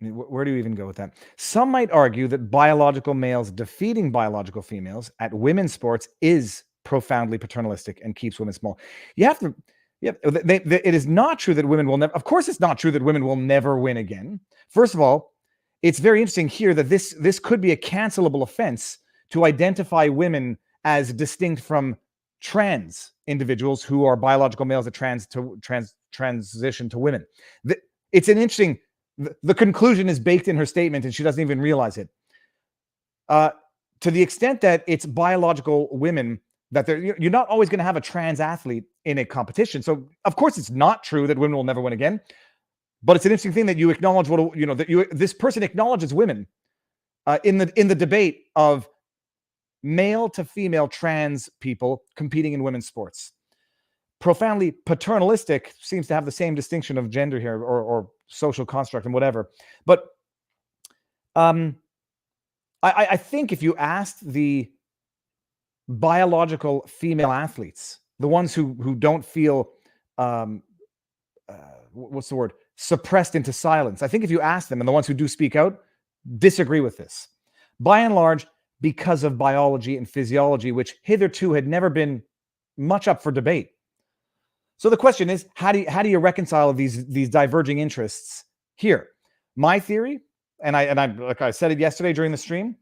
S3: Where do you even go with that? Some might argue that biological males defeating biological females at women's sports is profoundly paternalistic and keeps women small. It is not true that women will never... Of course, it's not true that women will never win again. First of all, it's very interesting here that this could be a cancelable offense to identify women as distinct from trans individuals who are biological males that transition to women. It's an interesting... The conclusion is baked in her statement, and she doesn't even realize it. To the extent that it's biological women, that you're not always going to have a trans athlete in a competition. So, of course, it's not true that women will never win again. But it's an interesting thing that you acknowledge this person acknowledges women in the debate of male to female trans people competing in women's sports. Profoundly paternalistic seems to have the same distinction of gender here, or social construct and whatever. But I think if you asked the biological female athletes, the ones who don't feel what's the word, suppressed into silence, I think if you ask them, and the ones who do speak out disagree with this, by and large, because of biology and physiology, which hitherto had never been much up for debate. So the question is, how do you reconcile these diverging interests here? My theory, and I like I said it yesterday during the stream,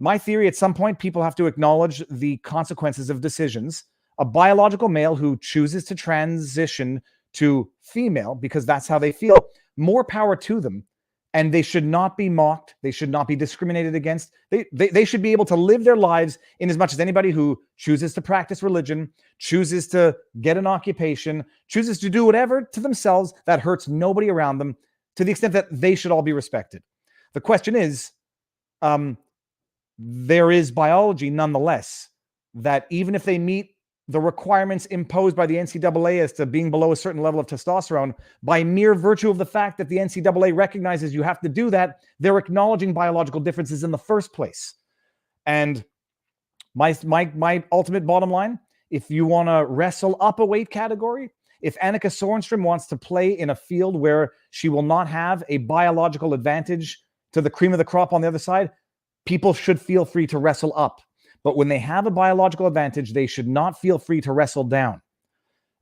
S3: my theory, at some point, people have to acknowledge the consequences of decisions. A biological male who chooses to transition to female because that's how they feel, more power to them. And they should not be mocked. They should not be discriminated against. They should be able to live their lives in as much as anybody who chooses to practice religion, chooses to get an occupation, chooses to do whatever to themselves that hurts nobody around them, to the extent that they should all be respected. The question is, there is biology nonetheless that even if they meet the requirements imposed by the NCAA as to being below a certain level of testosterone, by mere virtue of the fact that the NCAA recognizes you have to do that, they're acknowledging biological differences in the first place. And my ultimate bottom line, if you want to wrestle up a weight category, if Annika Sorenstrom wants to play in a field where she will not have a biological advantage to the cream of the crop on the other side, people should feel free to wrestle up. But when they have a biological advantage, they should not feel free to wrestle down.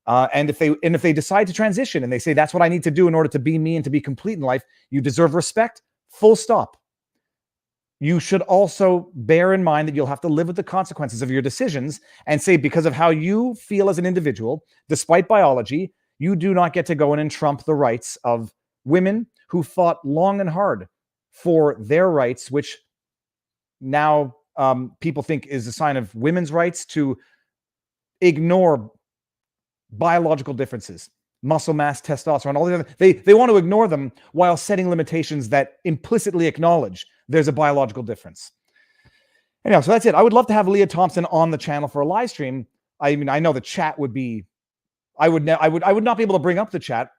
S3: And if they decide to transition and they say, that's what I need to do in order to be me and to be complete in life, you deserve respect, full stop. You should also bear in mind that you'll have to live with the consequences of your decisions and say, because of how you feel as an individual, despite biology, You do not get to go in and trump the rights of women who fought long and hard for their rights, which now people think is a sign of women's rights to ignore biological differences, muscle mass, testosterone, all the other. They want to ignore them while setting limitations that implicitly acknowledge there's a biological difference. Anyhow, so that's it. I would love to have Lia Thompson on the channel for a live stream. I mean, I know the chat would be, I would not be able to bring up the chat.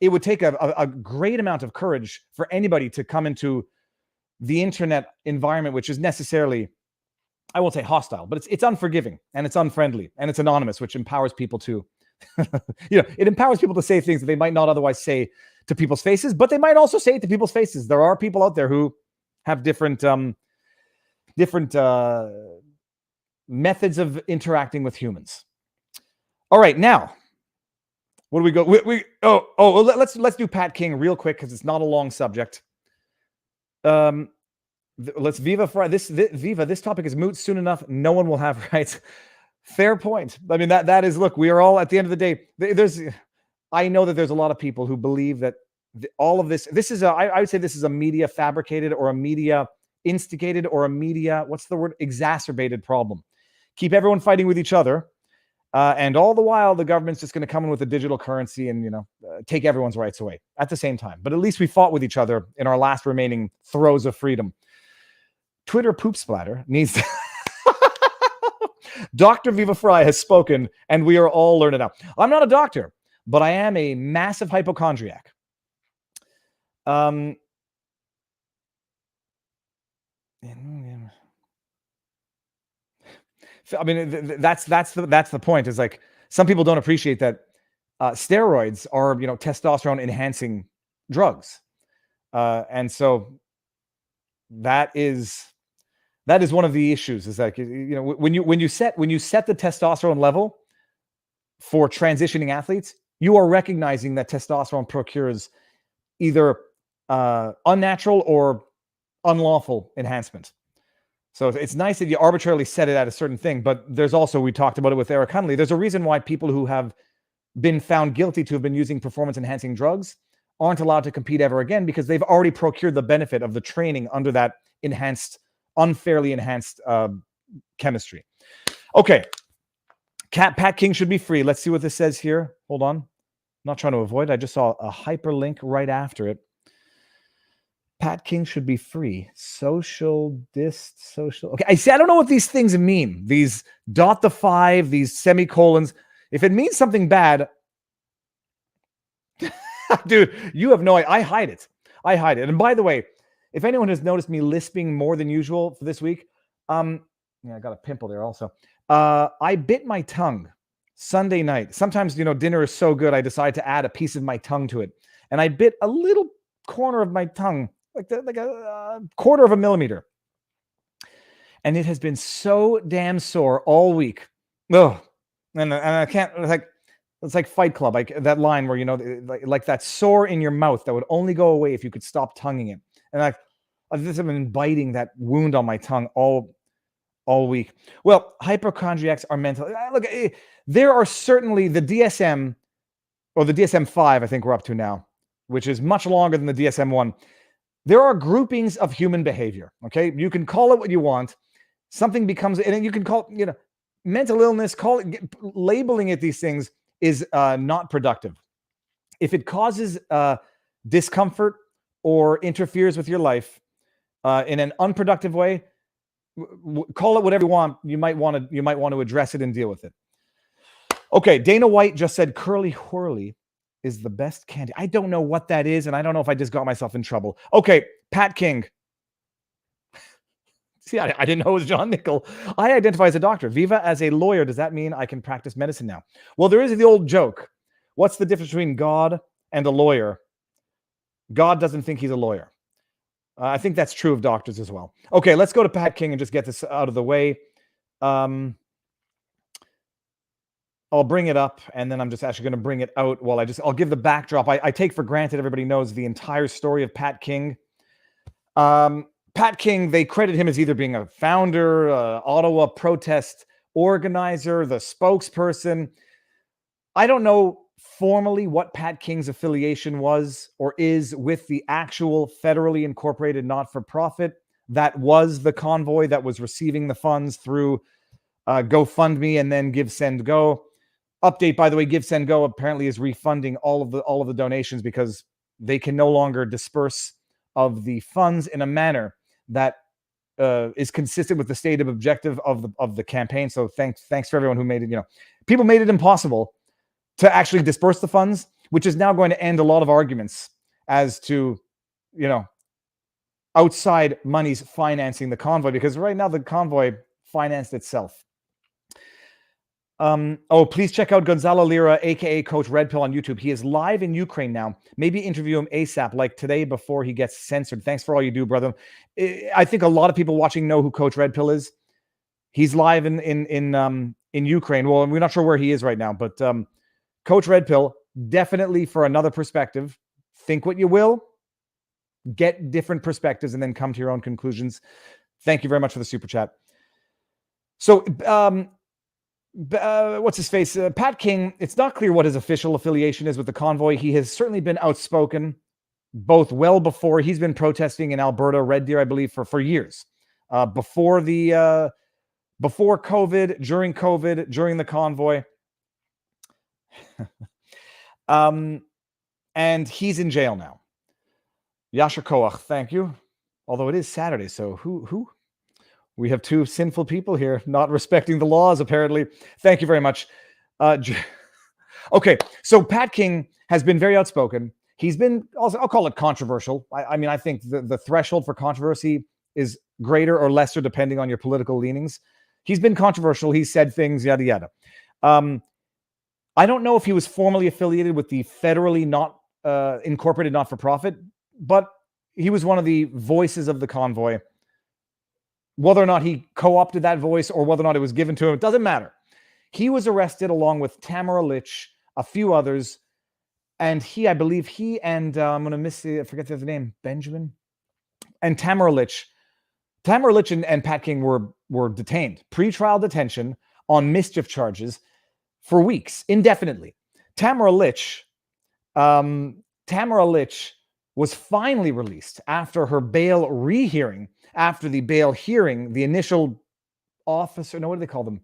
S3: It would take a great amount of courage for anybody to come into the internet environment, which is necessarily, I won't say hostile, but it's unforgiving and it's unfriendly and it's anonymous, which empowers people to, it empowers people to say things that they might not otherwise say to people's faces, but they might also say it to people's faces. There are people out there who have different methods of interacting with humans. All right, now, what do we go? Let's do Pat King real quick because it's not a long subject. Let's Viva Fry. This topic is moot soon enough. No one will have rights. Fair point. I mean, that is, look, we are all, at the end of the day, I know that there's a lot of people who believe that all of this is I would say this is a media fabricated or a media instigated or a media, what's the word? Exacerbated problem. Keep everyone fighting with each other. And all the while, the government's just going to come in with a digital currency and, take everyone's rights away at the same time. But at least we fought with each other in our last remaining throes of freedom. Twitter poop splatter needs to... Dr. Viva Fry has spoken, and we are all learning now. I'm not a doctor, but I am a massive hypochondriac. I mean, that's the point. Is like some people don't appreciate that steroids are testosterone enhancing drugs, and so that is one of the issues. Is like when you set the testosterone level for transitioning athletes, you are recognizing that testosterone procures either unnatural or unlawful enhancement. So it's nice that you arbitrarily set it at a certain thing, but there's also, we talked about it with Eric Hunley, there's a reason why people who have been found guilty to have been using performance-enhancing drugs aren't allowed to compete ever again, because they've already procured the benefit of the training under that unfairly enhanced chemistry. Okay. Pat King should be free. Let's see what this says here. Hold on. I'm not trying to avoid. I just saw a hyperlink right after it. Pat King should be free. Social. Okay. I don't know what these things mean. These .5, these semicolons. If it means something bad, dude, you have no idea. I hide it. And by the way, if anyone has noticed me lisping more than usual for this week, I got a pimple there also. I bit my tongue Sunday night. Sometimes, dinner is so good, I decide to add a piece of my tongue to it. And I bit a little corner of my tongue, like a quarter of a millimeter. And it has been so damn sore all week. Oh, and I can't, it's like Fight Club, like that line where, like that sore in your mouth that would only go away if you could stop tonguing it. And I've just been biting that wound on my tongue all week. Well, hypochondriacs are mental. Look, there are certainly the DSM, or the DSM-5, I think we're up to now, which is much longer than the DSM-1. There are groupings of human behavior, okay? You can call it what you want. Something becomes, and you can call, mental illness, labeling it these things is not productive. If it causes discomfort or interferes with your life in an unproductive way, call it whatever you want. You might want to address it and deal with it. Okay, Dana White just said curly whirly is the best candy. I don't know what that is, and I don't know if I just got myself in trouble. Okay, Pat King. See, I didn't know it was John Nickel. I identify as a doctor. Viva, as a lawyer, does that mean I can practice medicine now? Well, there is the old joke. What's the difference between God and a lawyer? God doesn't think he's a lawyer. I think that's true of doctors as well. Okay, let's go to Pat King and just get this out of the way. I'll bring it up, and then I'm just actually going to bring it out while I'll give the backdrop. I take for granted everybody knows the entire story of Pat King. Pat King, they credit him as either being a founder, Ottawa protest organizer, the spokesperson. I don't know formally what Pat King's affiliation was or is with the actual federally incorporated not-for-profit that was the convoy that was receiving the funds through GoFundMe and then Give Send Go. Update, by the way, Give Send Go apparently is refunding all of the donations because they can no longer disperse of the funds in a manner that is consistent with the stated objective of the campaign. So thanks for everyone who made it. People made it impossible to actually disperse the funds, which is now going to end a lot of arguments as to, outside monies financing the convoy, because right now the convoy financed itself. Please check out Gonzalo Lira, aka Coach Red Pill, on YouTube. He is live in Ukraine now. Maybe interview him ASAP, like today, before he gets censored. Thanks for all you do, brother. I think a lot of people watching know who Coach Red Pill is. He's live in Ukraine. Well, we're not sure where he is right now, but Coach Red Pill, definitely for another perspective. Think what you will, get different perspectives, and then come to your own conclusions. Thank you very much for the super chat. So, what's his face? Pat King, it's not clear what his official affiliation is with the convoy. He has certainly been outspoken, both well before. He's been protesting in Alberta, Red Deer, I believe, for years. Before COVID, during COVID, during the convoy. And he's in jail now. Yasher Koach, thank you. Although it is Saturday, so who? We have two sinful people here not respecting the laws, apparently. Thank you very much. Okay, so Pat King has been very outspoken. He's been, also, I'll call it controversial. I think the threshold for controversy is greater or lesser depending on your political leanings. He's been controversial. He's said things, yada, yada. I don't know if he was formally affiliated with the federally not incorporated not-for-profit, but he was one of the voices of the convoy. Whether or not he co-opted that voice or whether or not it was given to him, it doesn't matter. He was arrested along with Tamara Litch, a few others, and I believe he and I'm going to forget the other name, Benjamin, and Tamara Litch. Tamara Litch and Pat King were detained, pre-trial detention on mischief charges for weeks, indefinitely. Tamara Litch was finally released after her bail rehearing. After the bail hearing, the initial officer, what do they call them?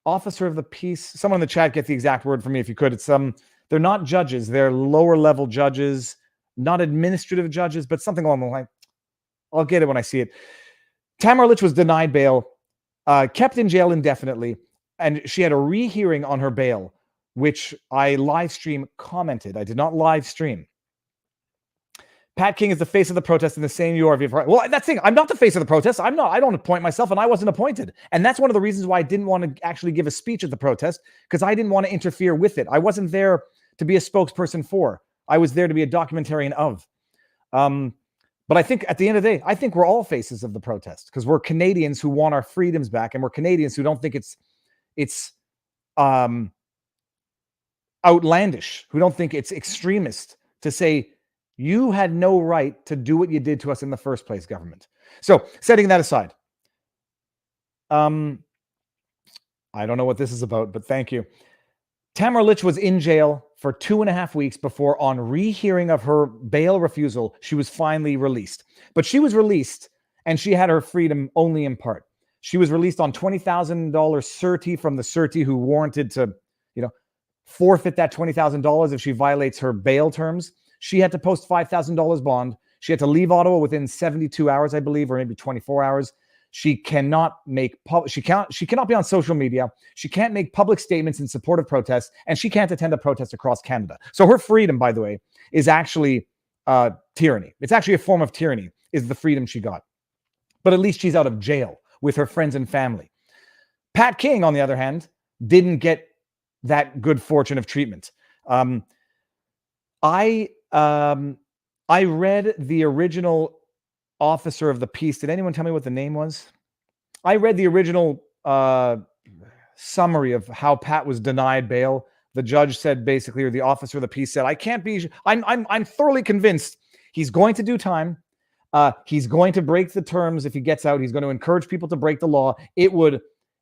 S3: Officer of the peace. Someone in the chat get the exact word for me if you could. It's they're not judges, they're lower level judges, not administrative judges, but something along the line. I'll get it when I see it. Tamara Litch was denied bail, kept in jail indefinitely, and she had a rehearing on her bail, which I live stream commented. I did not live stream. Pat King is the face of the protest in the same URV. Well, that's the thing. I'm not the face of the protest. I don't appoint myself, and I wasn't appointed. And that's one of the reasons why I didn't want to actually give a speech at the protest, because I didn't want to interfere with it. I wasn't there to be a spokesperson for. I was there to be a documentarian of. But I think at the end of the day, I think we're all faces of the protest, because we're Canadians who want our freedoms back, and we're Canadians who don't think it's outlandish, who don't think it's extremist to say, you had no right to do what you did to us in the first place, government. So, setting that aside, I don't know what this is about, but thank you. Tamara Litch was in jail for 2.5 weeks before, on rehearing of her bail refusal, she was finally released. But she was released, and she had her freedom only in part. She was released on $20,000 surety from the surety who warranted to, forfeit that $20,000 if she violates her bail terms. She had to post $5,000 bond. She had to leave Ottawa within 72 hours, I believe, or maybe 24 hours. She cannot she cannot be on social media. She can't make public statements in support of protests, and she can't attend a protest across Canada. So her freedom, by the way, is actually tyranny. It's actually a form of tyranny, is the freedom she got. But at least she's out of jail with her friends and family. Pat King, on the other hand, didn't get that good fortune of treatment. I read the original officer of the peace. Did anyone tell me what the name was? I read the original summary of how Pat was denied bail. The judge said basically, or the officer of the peace said, I'm thoroughly convinced he's going to do time. He's going to break the terms if he gets out. He's going to encourage people to break the law. It would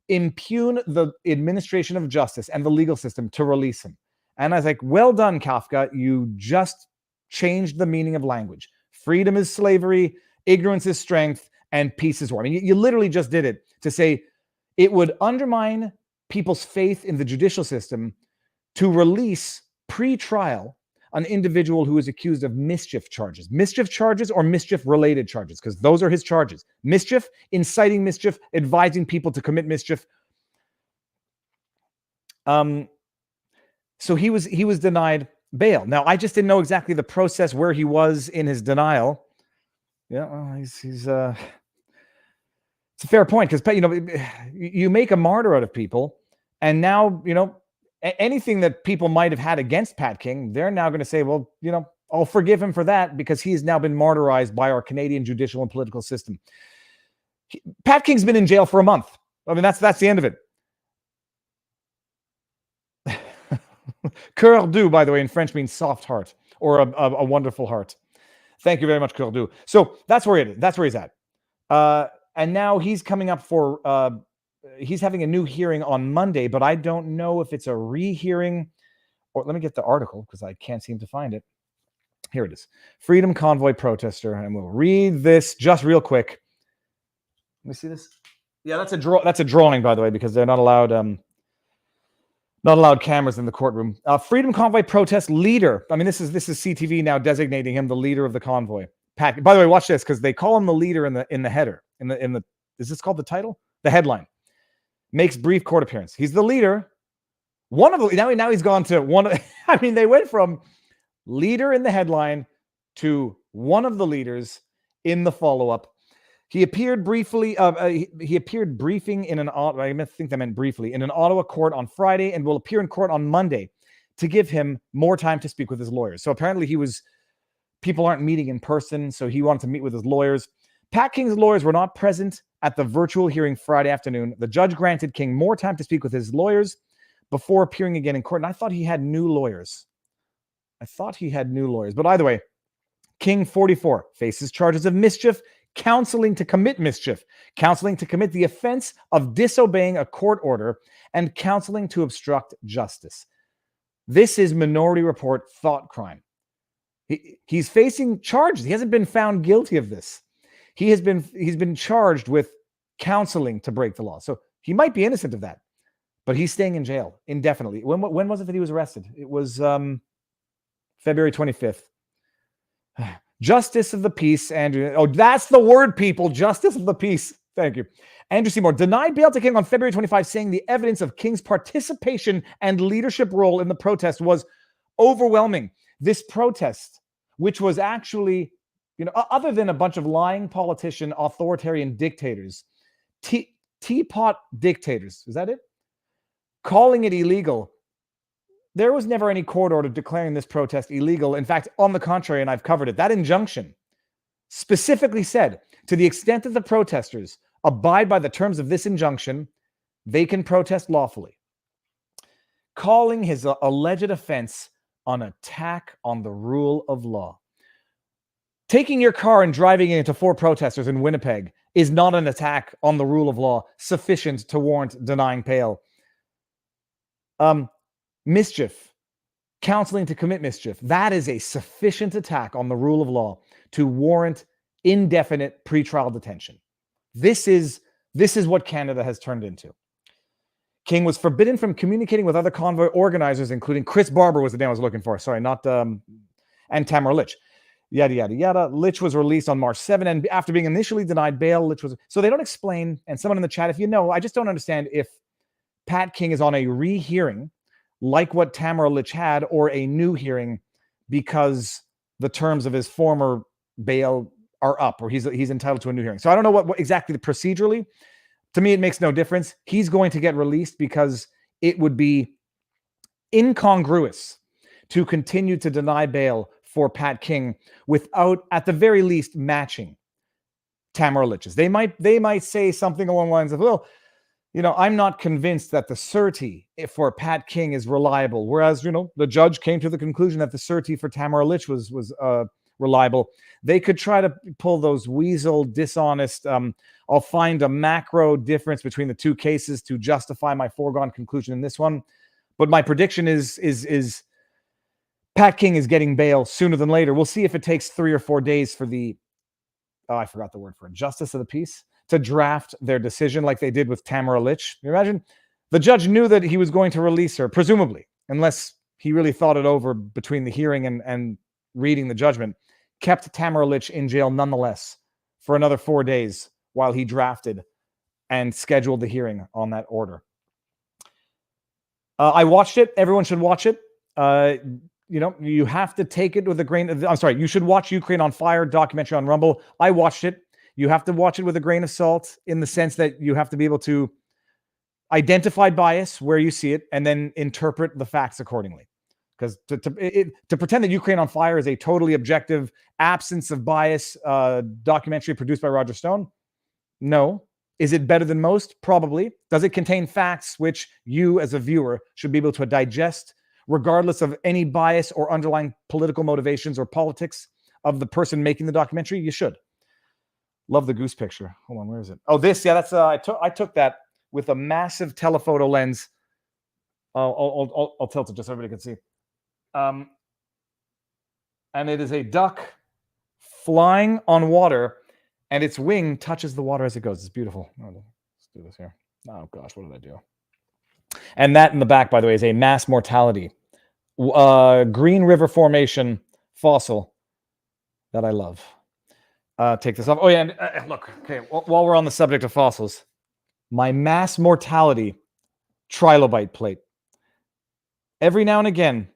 S3: impugn the administration of justice and the legal system to release him. And I was like, well done, Kafka. You just changed the meaning of language. Freedom is slavery, ignorance is strength, and peace is war. I mean, you literally just did it to say it would undermine people's faith in the judicial system to release pre-trial an individual who is accused of mischief charges or mischief-related charges, because those are his charges. Mischief, inciting mischief, advising people to commit mischief. So he was denied bail. Now, I just didn't know exactly the process where he was in his denial. Yeah, well, he's it's a fair point, because you make a martyr out of people, and now anything that people might have had against Pat King, they're now going to say, well, I'll forgive him for that because he has now been martyrized by our Canadian judicial and political system. Pat King's been in jail for a month. I mean, that's the end of it. Cœur doux, by the way, in French means soft heart, or a wonderful heart. Thank you very much, Cœur doux. So that's where he's at. And now he's coming up for, he's having a new hearing on Monday, but I don't know if it's a rehearing, or let me get the article because I can't seem to find it. Here it is. Freedom Convoy protester, and we'll read this just real quick. Let me see this. Yeah, that's a drawing, by the way, because they're not allowed cameras in the courtroom. Freedom Convoy protest leader. I mean, this is CTV now designating him the leader of the convoy. By the way, watch this, because they call him the leader in the header. In the is this called the title? The headline. Makes brief court appearance. He's the leader. One of the now he's gone to one. I mean, they went from leader in the headline to one of the leaders in the follow-up. He appeared briefly. He appeared briefing in an. I think they meant briefly in an Ottawa court on Friday, and will appear in court on Monday to give him more time to speak with his lawyers. So apparently, people aren't meeting in person, so he wanted to meet with his lawyers. Pat King's lawyers were not present at the virtual hearing Friday afternoon. The judge granted King more time to speak with his lawyers before appearing again in court. And I thought he had new lawyers. But either way, King, 44, faces charges of mischief, counseling to commit mischief, counseling to commit the offense of disobeying a court order, and counseling to obstruct justice. This is Minority Report thought crime. He's facing charges. He hasn't been found guilty of this. He's been charged with counseling to break the law. So he might be innocent of that, but he's staying in jail indefinitely. When was it that he was arrested? It was February 25th. Justice of the peace, Andrew. Oh, that's the word, people. Justice of the peace. Thank you. Andrew Seymour denied bail to King on February 25, saying the evidence of King's participation and leadership role in the protest was overwhelming. This protest, which was actually, other than a bunch of lying politician, authoritarian dictators, teapot dictators, is that it? Calling it illegal. There was never any court order declaring this protest illegal. In fact, on the contrary, and I've covered it, that injunction specifically said, to the extent that the protesters abide by the terms of this injunction, they can protest lawfully. Calling his alleged offense an attack on the rule of law. Taking your car and driving it into 4 protesters in Winnipeg is not an attack on the rule of law sufficient to warrant denying bail. Mischief, counseling to commit mischief, that is a sufficient attack on the rule of law to warrant indefinite pretrial detention. This is what Canada has turned into. King was forbidden from communicating with other convoy organizers, including Chris Barber was the name I was looking for. Sorry, not and Tamara Litch. Yada, yada, yada. Litch was released on March 7, and after being initially denied bail, Litch was... So they don't explain, and someone in the chat, if you know, I just don't understand if Pat King is on a rehearing, like what Tamara Litch had, or a new hearing because the terms of his former bail are up, or he's entitled to a new hearing. So I don't know what exactly procedurally. To me, it makes no difference. He's going to get released because it would be incongruous to continue to deny bail for Pat King without, at the very least, matching Tamara Litch's. They might say something along the lines of, well, I'm not convinced that the certi for Pat King is reliable, whereas, the judge came to the conclusion that the certi for Tamara Litch was reliable. They could try to pull those weasel, dishonest, I'll find a macro difference between the two cases to justify my foregone conclusion in this one. But my prediction is Pat King is getting bail sooner than later. We'll see if it takes 3 or 4 days for the I forgot the word for it, justice of the peace, to draft their decision like they did with Tamara Litch. You imagine? The judge knew that he was going to release her, presumably, unless he really thought it over between the hearing and reading the judgment, kept Tamara Litch in jail nonetheless for another 4 days while he drafted and scheduled the hearing on that order. I watched it. Everyone should watch it. You have to take it with a grain of, I'm sorry, you should watch Ukraine on Fire documentary on Rumble. I watched it. You have to watch it with a grain of salt in the sense that you have to be able to identify bias where you see it and then interpret the facts accordingly. Because to pretend that Ukraine on Fire is a totally objective, absence of bias documentary produced by Roger Stone, no. Is it better than most? Probably. Does it contain facts which you as a viewer should be able to digest regardless of any bias or underlying political motivations or politics of the person making the documentary? You should. Love the goose picture. Hold on, where is it? Oh, this. Yeah, that's I took that with a massive telephoto lens. I'll tilt it just so everybody can see. And it is a duck flying on water, and its wing touches the water as it goes. It's beautiful. Oh, let's do this here. Oh gosh, what did I do? And that in the back, by the way, is a mass mortality Green River Formation fossil that I love. Take this off. Oh yeah, and look. Okay, while we're on the subject of fossils, my mass mortality trilobite plate. Every now and again,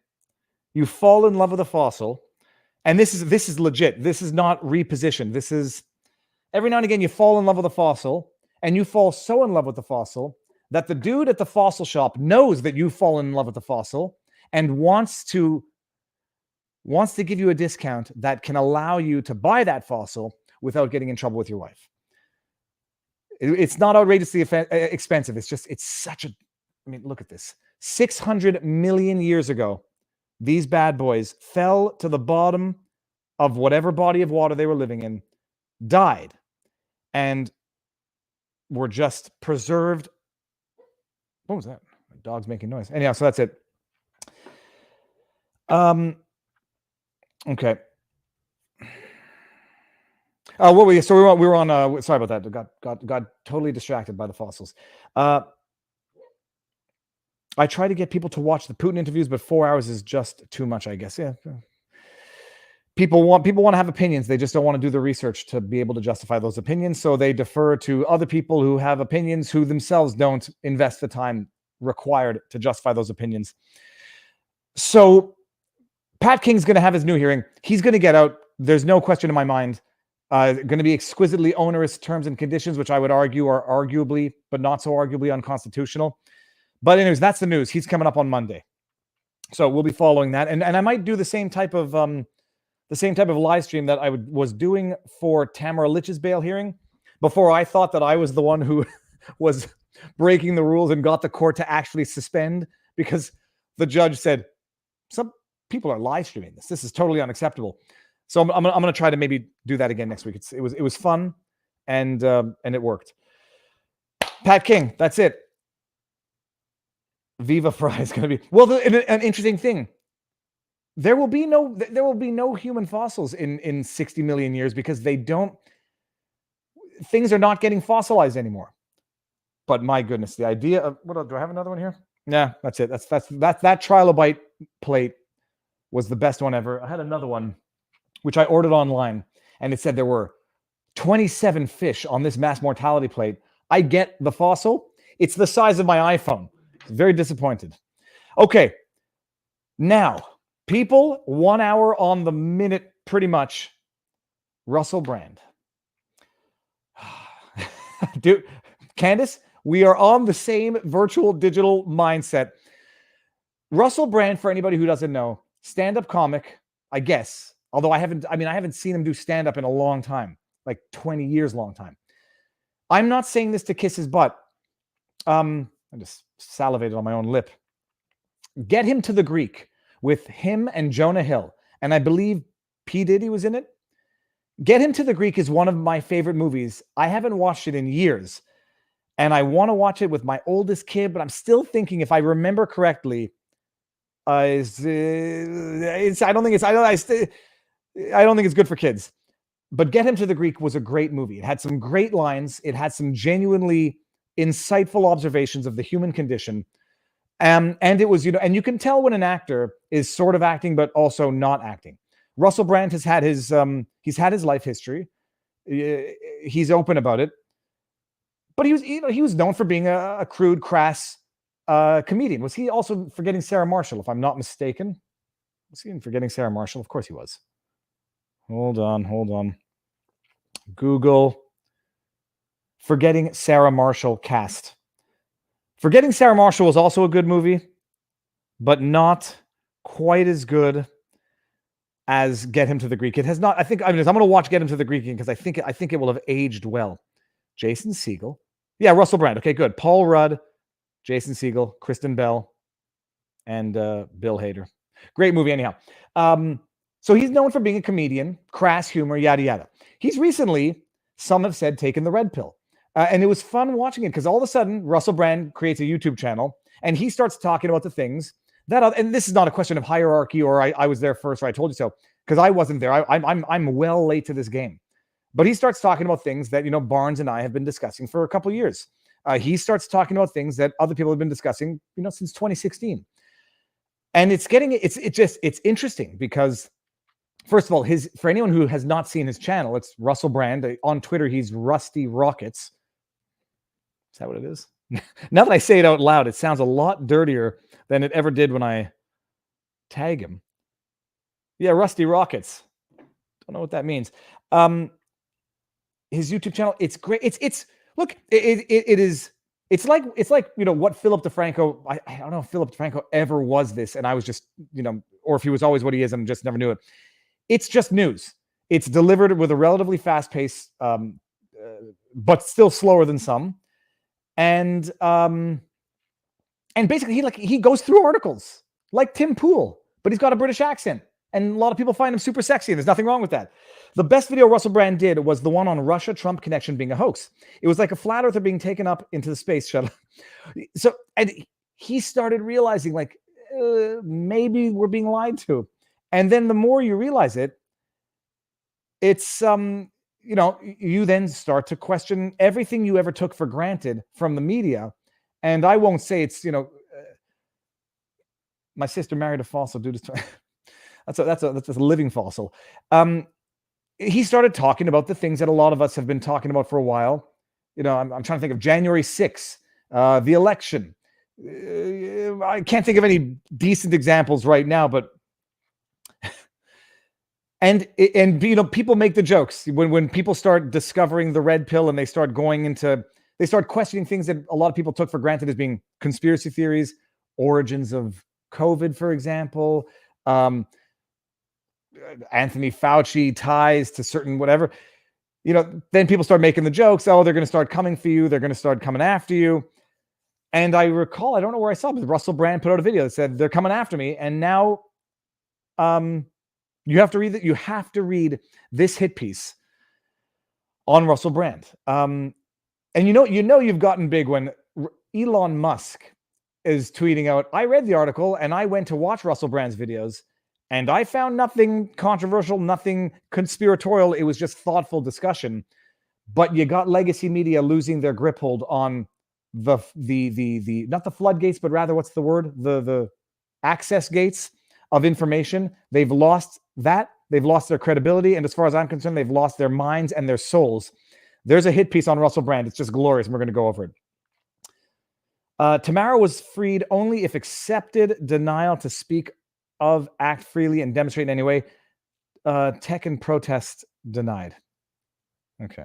S3: you fall in love with a fossil, and this is legit. This is not repositioned. This is every now and again you fall in love with a fossil, and you fall so in love with the fossil that the dude at the fossil shop knows that you've fallen in love with the fossil and wants to give you a discount that can allow you to buy that fossil without getting in trouble with your wife. It's not outrageously expensive. It's such a, I mean, look at this. 600 million years ago, these bad boys fell to the bottom of whatever body of water they were living in, died, and were just preserved. What was that? My dog's making noise. Anyhow, so that's it. Okay. What were we? So we were on. Sorry about that. Got totally distracted by the fossils. I try to get people to watch the Putin interviews, but 4 hours is just too much, I guess. Yeah. People want to have opinions. They just don't want to do the research to be able to justify those opinions. So they defer to other people who have opinions who themselves don't invest the time required to justify those opinions. So Pat King's going to have his new hearing. He's going to get out. There's no question in my mind. Going to be exquisitely onerous terms and conditions, which I would argue are arguably, but not so arguably, unconstitutional. But anyways, that's the news. He's coming up on Monday. So we'll be following that. And I might do the same type of live stream that I was doing for Tamara Litch's bail hearing before I thought that I was the one who was breaking the rules and got the court to actually suspend, because the judge said, some people are live streaming this. This is totally unacceptable. So I'm going to try to maybe do that again next week. It was fun, and it worked. Pat King, that's it. Viva Fry is going to be an interesting thing. There will be no human fossils in 60 million years because things are not getting fossilized anymore. But my goodness, the idea of do I have another one here? Yeah, that's it. That trilobite plate was the best one ever. I had another one which I ordered online, and it said there were 27 fish on this mass mortality plate. I get the fossil. It's the size of my iPhone. Very disappointed. Okay. Now, people, 1 hour on the minute, pretty much. Russell Brand. Dude, Candace, we are on the same virtual digital mindset. Russell Brand, for anybody who doesn't know, stand-up comic, I guess. Although I haven't seen him do stand-up in a long time, like 20 years long time. I'm not saying this to kiss his butt. I just salivated on my own lip. Get him to the Greek with him and Jonah Hill. And I believe P. Diddy was in it. Get Him to the Greek is one of my favorite movies. I haven't watched it in years. and I want to watch it with my oldest kid, but I'm still thinking, if I remember correctly, I don't think it's good for kids. But Get Him to the Greek was a great movie. It had some great lines. It had some genuinely insightful observations of the human condition. And it was, and you can tell when an actor is sort of acting, but also not acting. Russell Brand has had his life history. He's open about it. But he was known for being a crude, crass comedian. Was he also Forgetting Sarah Marshall, if I'm not mistaken? Was he in Forgetting Sarah Marshall? Of course he was. Hold on. Google Forgetting Sarah Marshall cast. Forgetting Sarah Marshall was also a good movie, but not quite as good as Get Him to the Greek. It has not. I'm going to watch Get Him to the Greek because I think it will have aged well. Jason Segel. Yeah, Russell Brand. Okay, good. Paul Rudd, Jason Segel, Kristen Bell, and Bill Hader. Great movie anyhow. So he's known for being a comedian, crass humor, yada, yada. He's recently, some have said, taken the red pill. And it was fun watching it because all of a sudden, Russell Brand creates a YouTube channel and he starts talking about the things that, and this is not a question of hierarchy or I was there first or I told you so, because I wasn't there. I'm well late to this game. But he starts talking about things that, Barnes and I have been discussing for a couple of years. He starts talking about things that other people have been discussing, since 2016. And it's interesting because, first of all, for anyone who has not seen his channel, it's Russell Brand. On Twitter, he's Rusty Rockets. Is that what it is? Now that I say it out loud, it sounds a lot dirtier than it ever did when I tag him. Yeah, Rusty Rockets. Don't know what that means. His YouTube channel, it's great. It's like what Philip DeFranco. I don't know if Philip DeFranco ever was this, and I was just or if he was always what he is and just never knew it. It's just news. It's delivered with a relatively fast pace, but still slower than some. And basically he goes through articles like Tim Pool, but he's got a British accent. And a lot of people find him super sexy, and there's nothing wrong with that. The best video Russell Brand did was the one on Russia-Trump connection being a hoax. It was like a flat earther being taken up into the space shuttle. So, and he started realizing maybe we're being lied to. And then the more you realize it, it's, you then start to question everything you ever took for granted from the media. And I won't say it's, my sister married a fossil due to... That's a living fossil. He started talking about the things that a lot of us have been talking about for a while. I'm trying to think of January 6th, the election. I can't think of any decent examples right now, but and people make the jokes when people start discovering the red pill and they start questioning things that a lot of people took for granted as being conspiracy theories, origins of COVID, for example. Anthony Fauci ties to certain whatever, then people start making the jokes. Oh, they're going to start coming for you. They're going to start coming after you. And I recall, I don't know where I saw it, but Russell Brand put out a video that said they're coming after me. And now you have to read that. You have to read this hit piece on Russell Brand. And you've gotten big when Elon Musk is tweeting out, I read the article and I went to watch Russell Brand's videos. And I found nothing controversial, nothing conspiratorial. It was just thoughtful discussion. But you got legacy media losing their grip hold on the not the floodgates, but rather what's the word? The access gates of information. They've lost that. They've lost their credibility. And as far as I'm concerned, they've lost their minds and their souls. There's a hit piece on Russell Brand. It's just glorious. And we're going to go over it. Tamara was freed only if accepted denial to speak of, act freely, and demonstrate in any way. Tech and protest denied. Okay.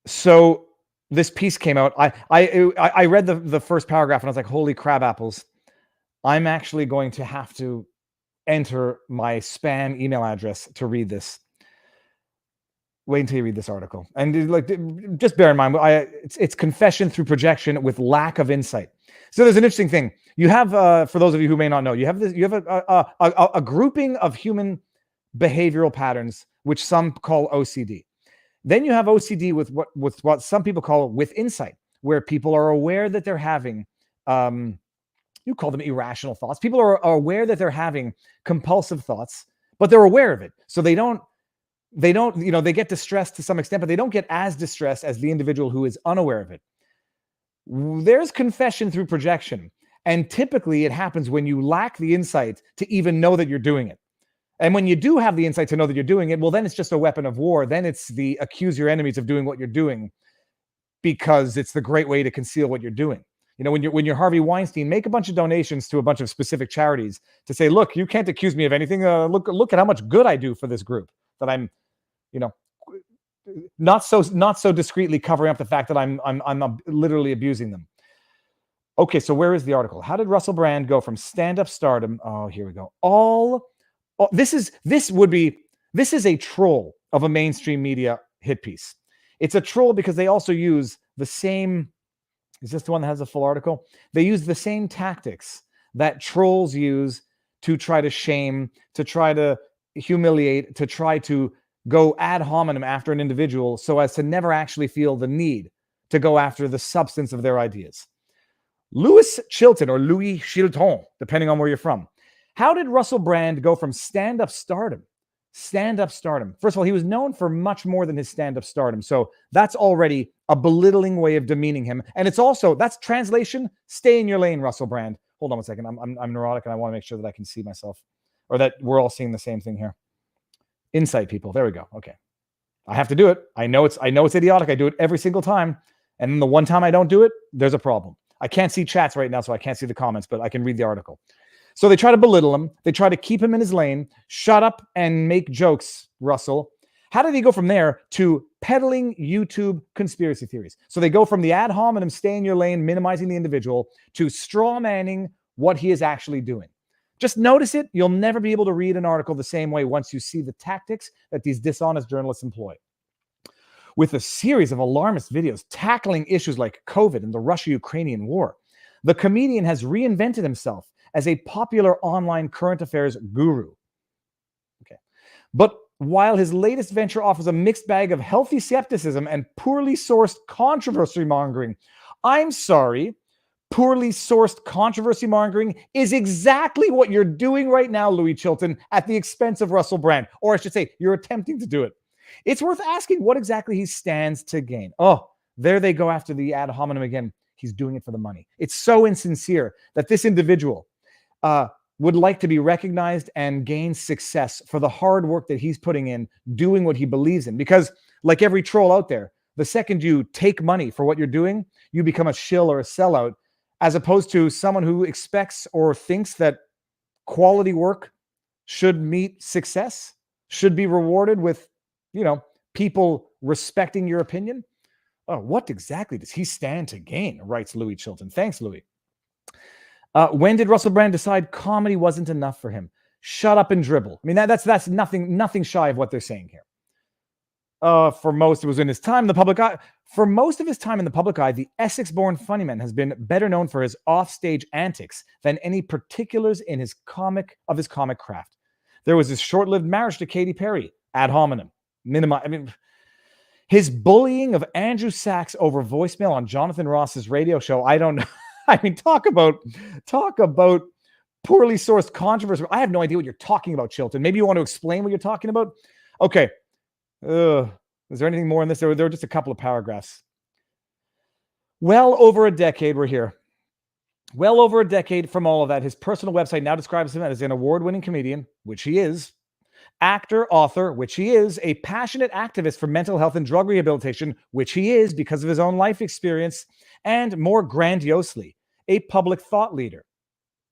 S3: So this piece came out. I read the first paragraph and I was like, holy crab apples. I'm actually going to have to enter my spam email address to read this. Wait until you read this article. And just bear in mind, it's confession through projection with lack of insight. So there's an interesting thing. You have, for those of you who may not know, you have a grouping of human behavioral patterns, which some call OCD. Then you have OCD with what some people call with insight, where people are aware that they're having, you call them irrational thoughts. People are aware that they're having compulsive thoughts, but they're aware of it. So they don't, they get distressed to some extent, but they don't get as distressed as the individual who is unaware of it. There's confession through projection. And typically it happens when you lack the insight to even know that you're doing it. And when you do have the insight to know that you're doing it, well, then it's just a weapon of war. Then it's the accuse your enemies of doing what you're doing, because it's the great way to conceal what you're doing. When you're Harvey Weinstein, make a bunch of donations to a bunch of specific charities to say, look, you can't accuse me of anything. Look at how much good I do for this group, that I'm, not so discreetly covering up the fact that I'm literally abusing them. Okay, so where is the article? How did Russell Brand go from stand-up stardom? Oh, here we go. This is a troll of a mainstream media hit piece. It's a troll because they also use the same. Is this the one that has a full article? They use the same tactics that trolls use to try to shame, to try to humiliate, to try to go ad hominem after an individual so as to never actually feel the need to go after the substance of their ideas. Louis Chilton, depending on where you're from. How did Russell Brand go from stand-up stardom? Stand-up stardom. First of all, he was known for much more than his stand-up stardom. So that's already a belittling way of demeaning him. And it's also, that's translation, stay in your lane, Russell Brand. Hold on one second. I'm neurotic and I want to make sure that I can see myself, or that we're all seeing the same thing here. Insight, people. There we go. Okay. I have to do it. I know it's idiotic. I do it every single time. And then the one time I don't do it, there's a problem. I can't see chats right now, so I can't see the comments, but I can read the article. So they try to belittle him. They try to keep him in his lane. Shut up and make jokes, Russell. How did he go from there to peddling YouTube conspiracy theories? So they go from the ad hominem, stay in your lane, minimizing the individual, to straw manning what he is actually doing. Just notice it. You'll never be able to read an article the same way once you see the tactics that these dishonest journalists employ. With a series of alarmist videos tackling issues like COVID and the Russia-Ukrainian war, the comedian has reinvented himself as a popular online current affairs guru. Okay. But while his latest venture offers a mixed bag of healthy skepticism and poorly sourced controversy mongering, I'm sorry, poorly sourced controversy mongering is exactly what you're doing right now, Louis Chilton, at the expense of Russell Brand. Or I should say, you're attempting to do it. It's worth asking what exactly he stands to gain. Oh, there they go after the ad hominem again. He's doing it for the money. It's so insincere that this individual would like to be recognized and gain success for the hard work that he's putting in, doing what he believes in. Because like every troll out there, the second you take money for what you're doing, you become a shill or a sellout, as opposed to someone who expects or thinks that quality work should meet success, should be rewarded with, people respecting your opinion. Oh, what exactly does he stand to gain? Writes Louis Chilton. Thanks, Louis. When did Russell Brand decide comedy wasn't enough for him? Shut up and dribble. I mean, that's nothing shy of what they're saying here. For most, it was in his time in the public eye. For most of his time in the public eye, the Essex-born funnyman has been better known for his offstage antics than any particulars in his comic craft. There was his short-lived marriage to Katy Perry, ad hominem. His bullying of Andrew Sachs over voicemail on Jonathan Ross's radio show. I don't know. I mean, talk about poorly sourced controversy. I have no idea what you're talking about, Chilton. Maybe you want to explain what you're talking about? Okay. Is there anything more in this? There were just a couple of paragraphs. Well over a decade, we're here. Well over a decade from all of that, his personal website now describes him as an award-winning comedian, which he is, actor, author, which he is, a passionate activist for mental health and drug rehabilitation, which he is because of his own life experience, and more grandiosely, a public thought leader,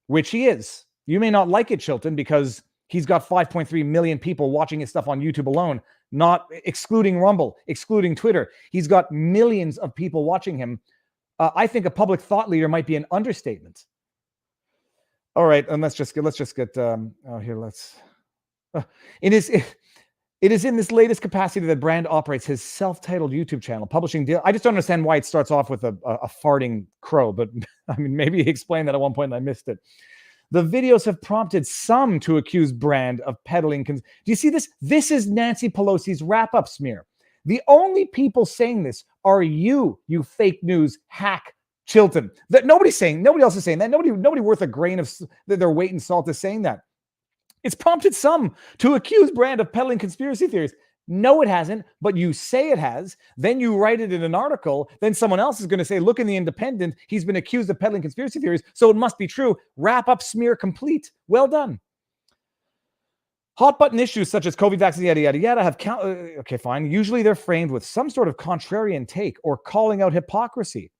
S3: which he is. You may not like it, Chilton, because he's got 5.3 million people watching his stuff on YouTube alone, not excluding Rumble, excluding Twitter. He's got millions of people watching him. I think a public thought leader might be an understatement. All right, and let's just get here. It is in this latest capacity that Brand operates his self-titled YouTube channel, publishing deal. I just don't understand why it starts off with a farting crow, but I mean, maybe he explained that at one point and I missed it. The videos have prompted some to accuse Brand of peddling. Do you see this? This is Nancy Pelosi's wrap-up smear. The only people saying this are you fake news hack Chilton. That nobody else is saying that. Nobody worth a grain of their weight in salt is saying that. It's prompted some to accuse Brand of peddling conspiracy theories. No, it hasn't, but you say it has. Then you write it in an article. Then someone else is going to say, look in the Independent, he's been accused of peddling conspiracy theories, so it must be true. Wrap up, smear complete. Well done. Hot button issues such as COVID vaccine, yada, yada, yada, have okay, fine. Usually they're framed with some sort of contrarian take or calling out hypocrisy.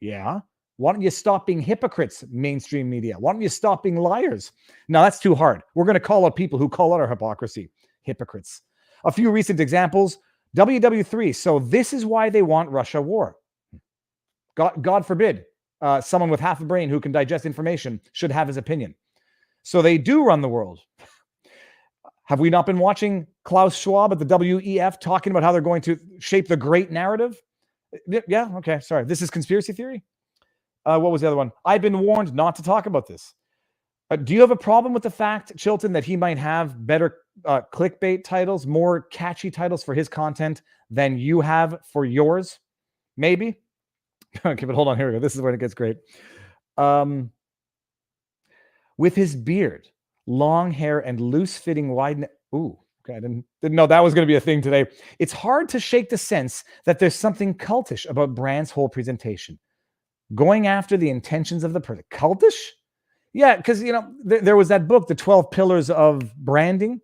S3: Yeah. Why don't you stop being hypocrites, mainstream media? Why don't you stop being liars? No, that's too hard. We're going to call out people who call out our hypocrisy. Hypocrites. A few recent examples. WW3. So this is why they want Russia war. God forbid someone with half a brain who can digest information should have his opinion. So they do run the world. Have we not been watching Klaus Schwab at the WEF talking about how they're going to shape the great narrative? Yeah, okay, sorry. This is conspiracy theory? What was the other one? I've been warned not to talk about this. Do you have a problem with the fact, Chilton, that he might have better clickbait titles, more catchy titles for his content than you have for yours? Maybe. Okay, but hold on. Here we go. This is where it gets great. With his beard, long hair, and loose-fitting wide... Ooh, okay, I didn't know that was going to be a thing today. It's hard to shake the sense that there's something cultish about Brand's whole presentation. Going after the intentions of the person. Cultish? Yeah, because, there was that book, The 12 Pillars of Branding.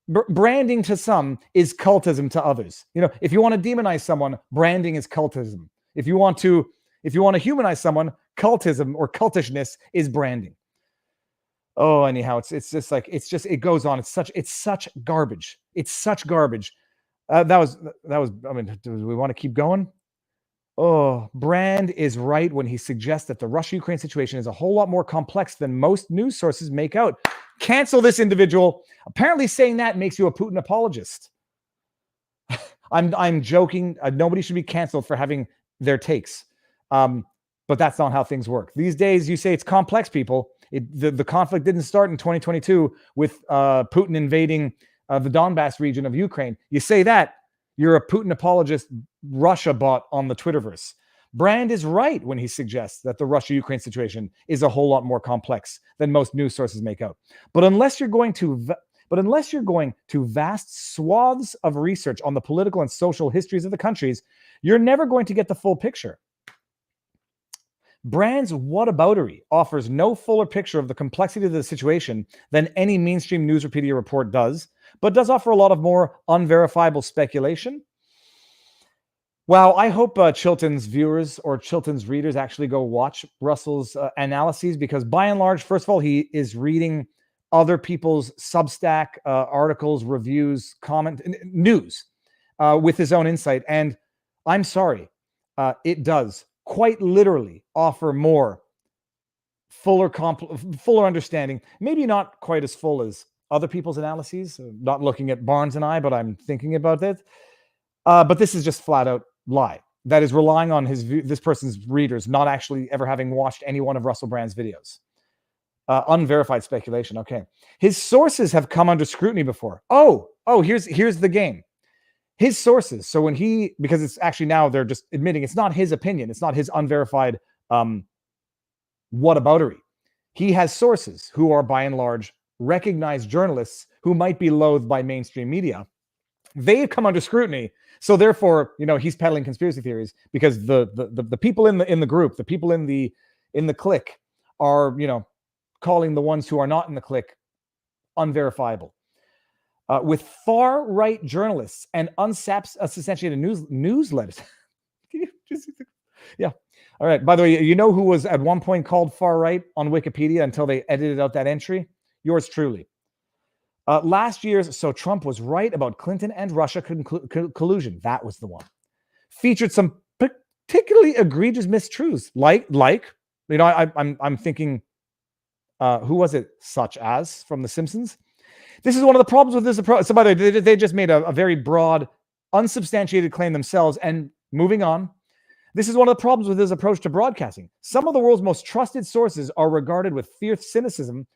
S3: Branding to some is cultism to others. If you want to demonize someone, branding is cultism. If you want to humanize someone, cultism or cultishness is branding. Oh, anyhow, it goes on. It's such garbage. It's such garbage. That was, I mean, do we want to keep going? Oh, Brand is right when he suggests that the Russia-Ukraine situation is a whole lot more complex than most news sources make out. Cancel this individual. Apparently saying that makes you a Putin apologist. I'm joking. Nobody should be canceled for having their takes. But that's not how things work. These days, you say it's complex, people. The conflict didn't start in 2022 with Putin invading the Donbass region of Ukraine. You say that, you're a Putin apologist Russia bot on the Twitterverse. Brand is right when he suggests that the Russia-Ukraine situation is a whole lot more complex than most news sources make out. But unless you're going to vast swaths of research on the political and social histories of the countries, you're never going to get the full picture. Brand's whataboutery offers no fuller picture of the complexity of the situation than any mainstream Newsrepedia report does, but does offer a lot of more unverifiable speculation. Wow, I hope Chilton's viewers or Chilton's readers actually go watch Russel's analyses, because by and large, first of all, he is reading other people's Substack articles, reviews, news with his own insight. And I'm sorry, it does quite literally offer more fuller understanding, maybe not quite as full as other people's analyses. Not looking at Barnes and I, but I'm thinking about it. But this is just flat out lie. That is relying on this person's readers not actually ever having watched any one of Russell Brand's videos. Unverified speculation. Okay. His sources have come under scrutiny before. Oh, here's the game. His sources. So because it's actually now they're just admitting it's not his opinion. It's not his unverified whataboutery. He has sources who are by and large recognized journalists who might be loathed by mainstream media. They've come under scrutiny. So therefore, he's peddling conspiracy theories because the people in the group, the people in the clique are, calling the ones who are not in the clique unverifiable. With far-right journalists and unsubstantiated newsletters. Yeah. All right. By the way, who was at one point called far-right on Wikipedia until they edited out that entry? Yours truly. Last year's So Trump was right about Clinton and Russia collusion. That was the one. Featured some particularly egregious mistruths, I'm thinking, who was it? Such as from The Simpsons. This is one of the problems with this approach. So by the way, they just made a very broad, unsubstantiated claim themselves. And moving on, this is one of the problems with this approach to broadcasting. Some of the world's most trusted sources are regarded with fierce cynicism.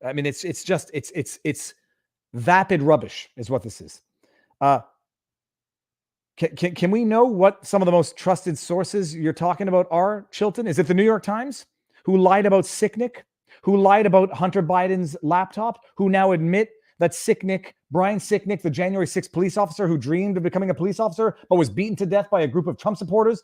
S3: I mean, it's vapid rubbish is what this is. Can we know what some of the most trusted sources you're talking about are, Chilton? Is it the New York Times, who lied about Sicknick, who lied about Hunter Biden's laptop, who now admit that Sicknick, Brian Sicknick, the January 6th police officer who dreamed of becoming a police officer but was beaten to death by a group of Trump supporters?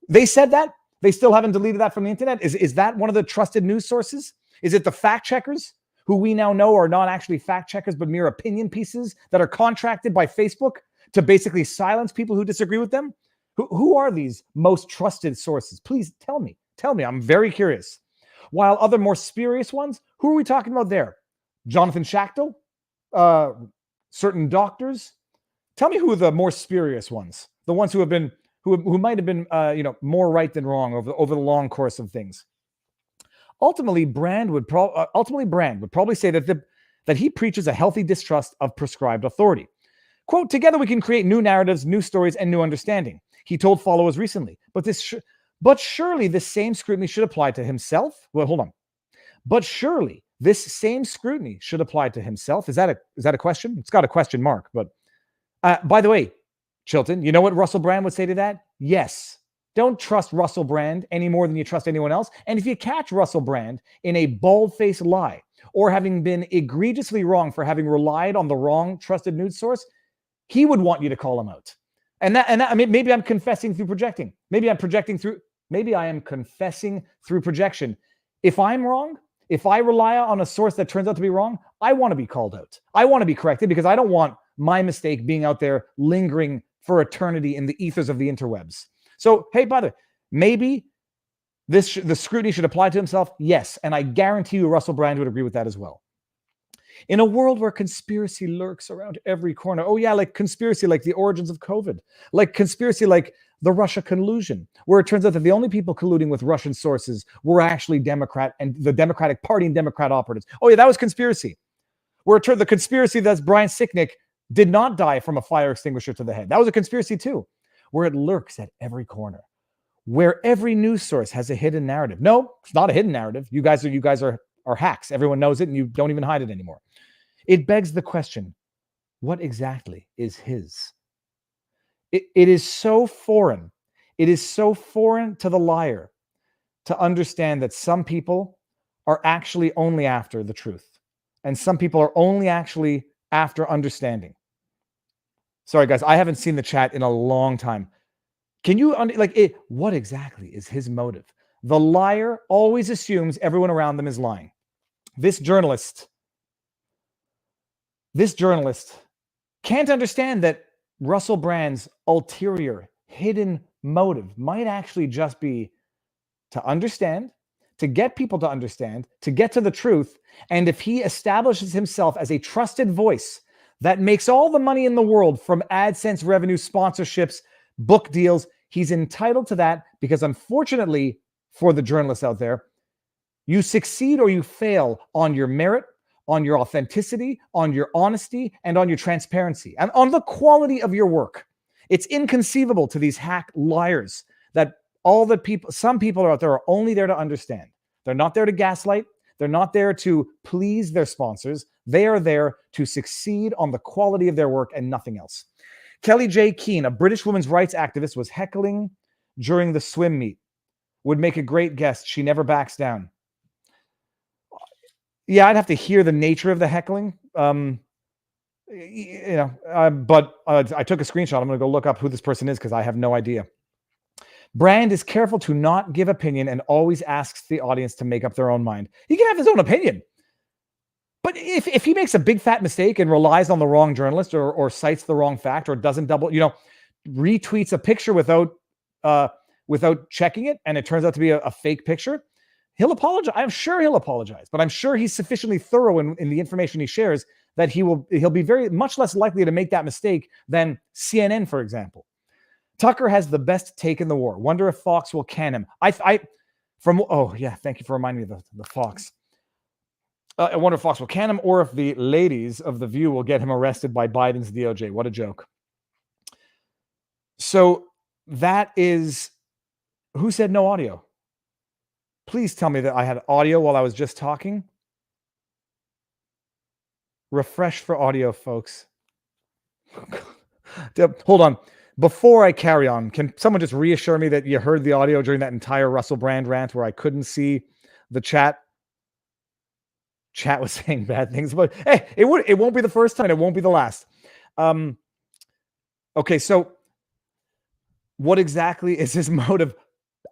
S3: They said that? They still haven't deleted that from the internet? Is that one of the trusted news sources? Is it the fact checkers, who we now know are not actually fact checkers but mere opinion pieces that are contracted by Facebook to basically silence people who disagree with them? Who are these most trusted sources? Please tell me. Tell me. I'm very curious. While other more spurious ones, who are we talking about there? Jonathan Schachtel? Certain doctors? Tell me who are the more spurious ones. The ones who have been, who might have been, more right than wrong over the long course of things. Ultimately, Brand would probably say that he preaches a healthy distrust of prescribed authority. Quote, together we can create new narratives, new stories, and new understanding, he told followers recently. But surely this same scrutiny should apply to himself? Well, hold on. But surely this same scrutiny should apply to himself? Is that a question? It's got a question mark. But by the way, Chilton, you know what Russell Brand would say to that? Yes. Don't trust Russell Brand any more than you trust anyone else. And if you catch Russell Brand in a bald-faced lie or having been egregiously wrong for having relied on the wrong trusted news source, he would want you to call him out. And that, I mean, maybe I'm confessing through projecting. Maybe I am confessing through projection. If I'm wrong, if I rely on a source that turns out to be wrong, I want to be called out. I want to be corrected because I don't want my mistake being out there lingering for eternity in the ethers of the interwebs. So, hey, by the way, maybe the scrutiny should apply to himself. Yes. And I guarantee you Russell Brand would agree with that as well. In a world where conspiracy lurks around every corner. Oh yeah, like conspiracy, like the origins of COVID, like conspiracy, like the Russia collusion, where it turns out that the only people colluding with Russian sources were actually Democrat and the Democratic Party and Democrat operatives. Oh yeah, that was conspiracy. Where it turned the conspiracy that Brian Sicknick did not die from a fire extinguisher to the head. That was a conspiracy too. Where it lurks at every corner, where every news source has a hidden narrative. No, it's not a hidden narrative. You guys are hacks. Everyone knows it and you don't even hide it anymore. It begs the question, what exactly is his? It is so foreign. It is so foreign to the liar to understand that some people are actually only after the truth. And some people are only actually after understanding. Sorry, guys, I haven't seen the chat in a long time. Can you, what exactly is his motive? The liar always assumes everyone around them is lying. This journalist can't understand that Russell Brand's ulterior, hidden motive might actually just be to understand, to get people to understand, to get to the truth. And if he establishes himself as a trusted voice that makes all the money in the world from AdSense revenue, sponsorships, book deals, he's entitled to that because unfortunately for the journalists out there, you succeed or you fail on your merit, on your authenticity, on your honesty, and on your transparency, and on the quality of your work. It's inconceivable to these hack liars that some people are out there are only there to understand. They're not there to gaslight. They're not there to please their sponsors. They are there to succeed on the quality of their work and nothing else. Kelly J. Keane, a British women's rights activist, was heckling during the swim meet. Would make a great guest. She never backs down. Yeah, I'd have to hear the nature of the heckling. But I took a screenshot. I'm going to go look up who this person is because I have no idea. Brand is careful to not give opinion and always asks the audience to make up their own mind. He can have his own opinion. But if he makes a big fat mistake and relies on the wrong journalist or cites the wrong fact or doesn't retweets a picture without checking it and it turns out to be a fake picture, he'll apologize. I'm sure he'll apologize, but I'm sure he's sufficiently thorough in the information he shares that he'll be very much less likely to make that mistake than CNN, for example. Tucker has the best take in the war. Wonder if Fox will can him. Thank you for reminding me of the Fox. I wonder if Fox will can him or if the ladies of The View will get him arrested by Biden's DOJ. What a joke. So that is, who said no audio? Please tell me that I had audio while I was just talking. Refresh for audio, folks. Hold on. Before I carry on, can someone just reassure me that you heard the audio during that entire Russell Brand rant where I couldn't see the chat? Chat was saying bad things, but hey, it won't be the first time. It won't be the last. Okay, so what exactly is his motive?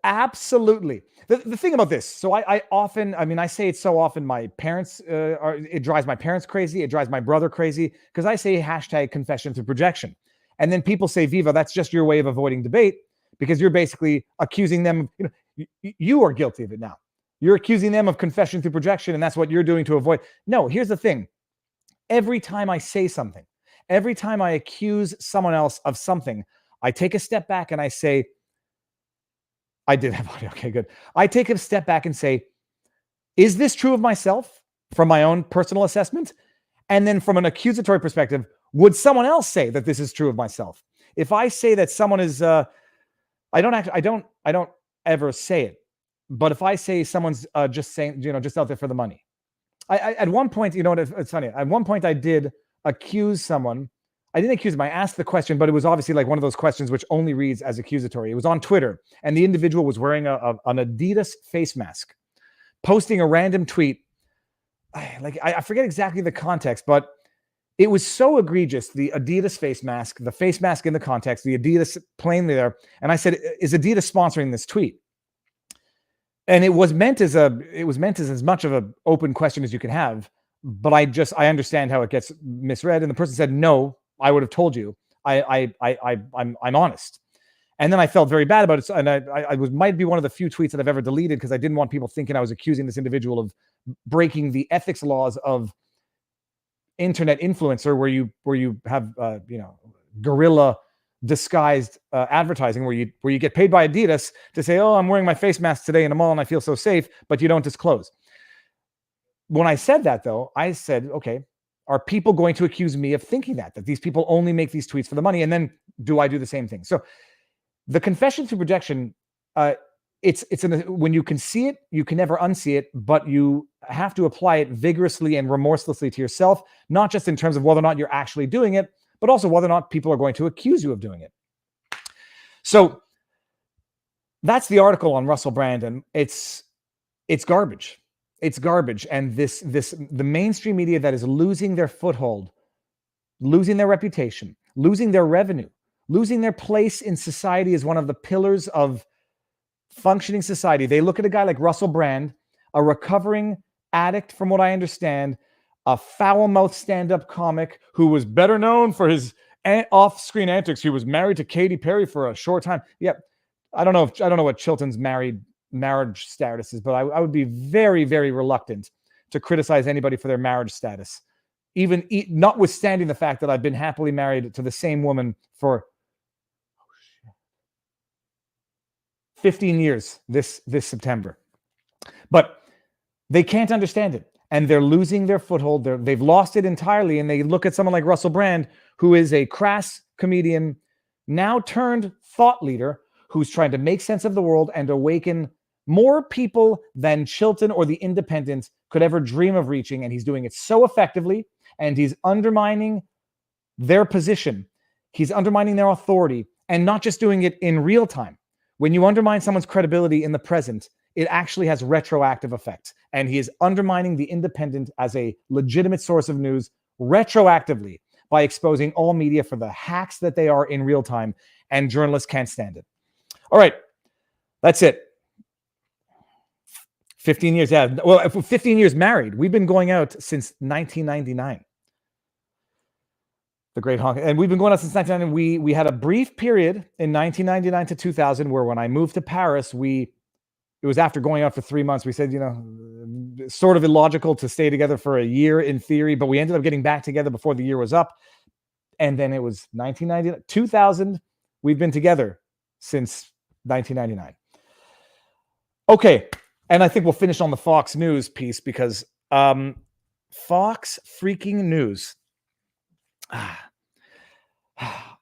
S3: Absolutely. The thing about this, so I often, I say it so often, my parents, it drives my parents crazy. It drives my brother crazy because I say hashtag confession through projection. And then people say, Viva, that's just your way of avoiding debate because you're basically accusing them. You are guilty of it now. You're accusing them of confession through projection, and that's what you're doing to avoid. No, here's the thing. Every time I say something, every time I accuse someone else of something, I take a step back and I say, I did have audio. Okay, good. I take a step back and say, is this true of myself from my own personal assessment? And then from an accusatory perspective, would someone else say that this is true of myself? If I say that someone is, I don't ever say it. But if I say someone's just saying, just out there for the money. At one point, it's funny. At one point I did accuse someone. I didn't accuse him. I asked the question, but it was obviously like one of those questions which only reads as accusatory. It was on Twitter, and the individual was wearing an Adidas face mask, posting a random tweet. I forget exactly the context, but it was so egregious. The Adidas face mask, the face mask in the context, the Adidas plainly there. And I said, is Adidas sponsoring this tweet? And it was meant as as much of an open question as you can have. But I understand how it gets misread. And the person said, no, I would have told you. I'm honest. And then I felt very bad about it. And I might be one of the few tweets that I've ever deleted because I didn't want people thinking I was accusing this individual of breaking the ethics laws of internet influencer, where you have guerrilla disguised advertising, where you get paid by Adidas to say, oh, I'm wearing my face mask today in a mall and I feel so safe, but you don't disclose. When I said that, though, I said, okay, are people going to accuse me of thinking that these people only make these tweets for the money? And then do I do the same thing? So the confession through projection, when you can see it, you can never unsee it, but you have to apply it vigorously and remorselessly to yourself, not just in terms of whether or not you're actually doing it, but also whether or not people are going to accuse you of doing it. So that's the article on Russell Brand, and it's garbage. It's garbage. And the mainstream media that is losing their foothold, losing their reputation, losing their revenue, losing their place in society as one of the pillars of functioning society. They look at a guy like Russell Brand, a recovering addict, from what I understand, a foul-mouthed stand-up comic who was better known for his off-screen antics. He was married to Katy Perry for a short time. Yeah, I don't know what Chilton's marriage status is, but I would be very, very reluctant to criticize anybody for their marriage status, even notwithstanding the fact that I've been happily married to the same woman for 15 years this September. But they can't understand it, and they're losing their foothold. They've lost it entirely, and they look at someone like Russell Brand, who is a crass comedian, now turned thought leader, who's trying to make sense of the world and awaken more people than Chilton or The Independent could ever dream of reaching. And he's doing it so effectively, and he's undermining their position. He's undermining their authority, and not just doing it in real time. When you undermine someone's credibility in the present, it actually has retroactive effect. And he is undermining The Independent as a legitimate source of news retroactively by exposing all media for the hacks that they are in real time, and journalists can't stand it. All right, that's it. 15 years, yeah. Well, 15 years married. We've been going out since 1999. The great honk. And we've been going out since 1999. We had a brief period in 1999 to 2000 where when I moved to Paris, it was after going out for 3 months. We said, sort of illogical to stay together for a year in theory, but we ended up getting back together before the year was up. And then it was 1999, 2000. We've been together since 1999. Okay. And I think we'll finish on the Fox News piece because Fox freaking News.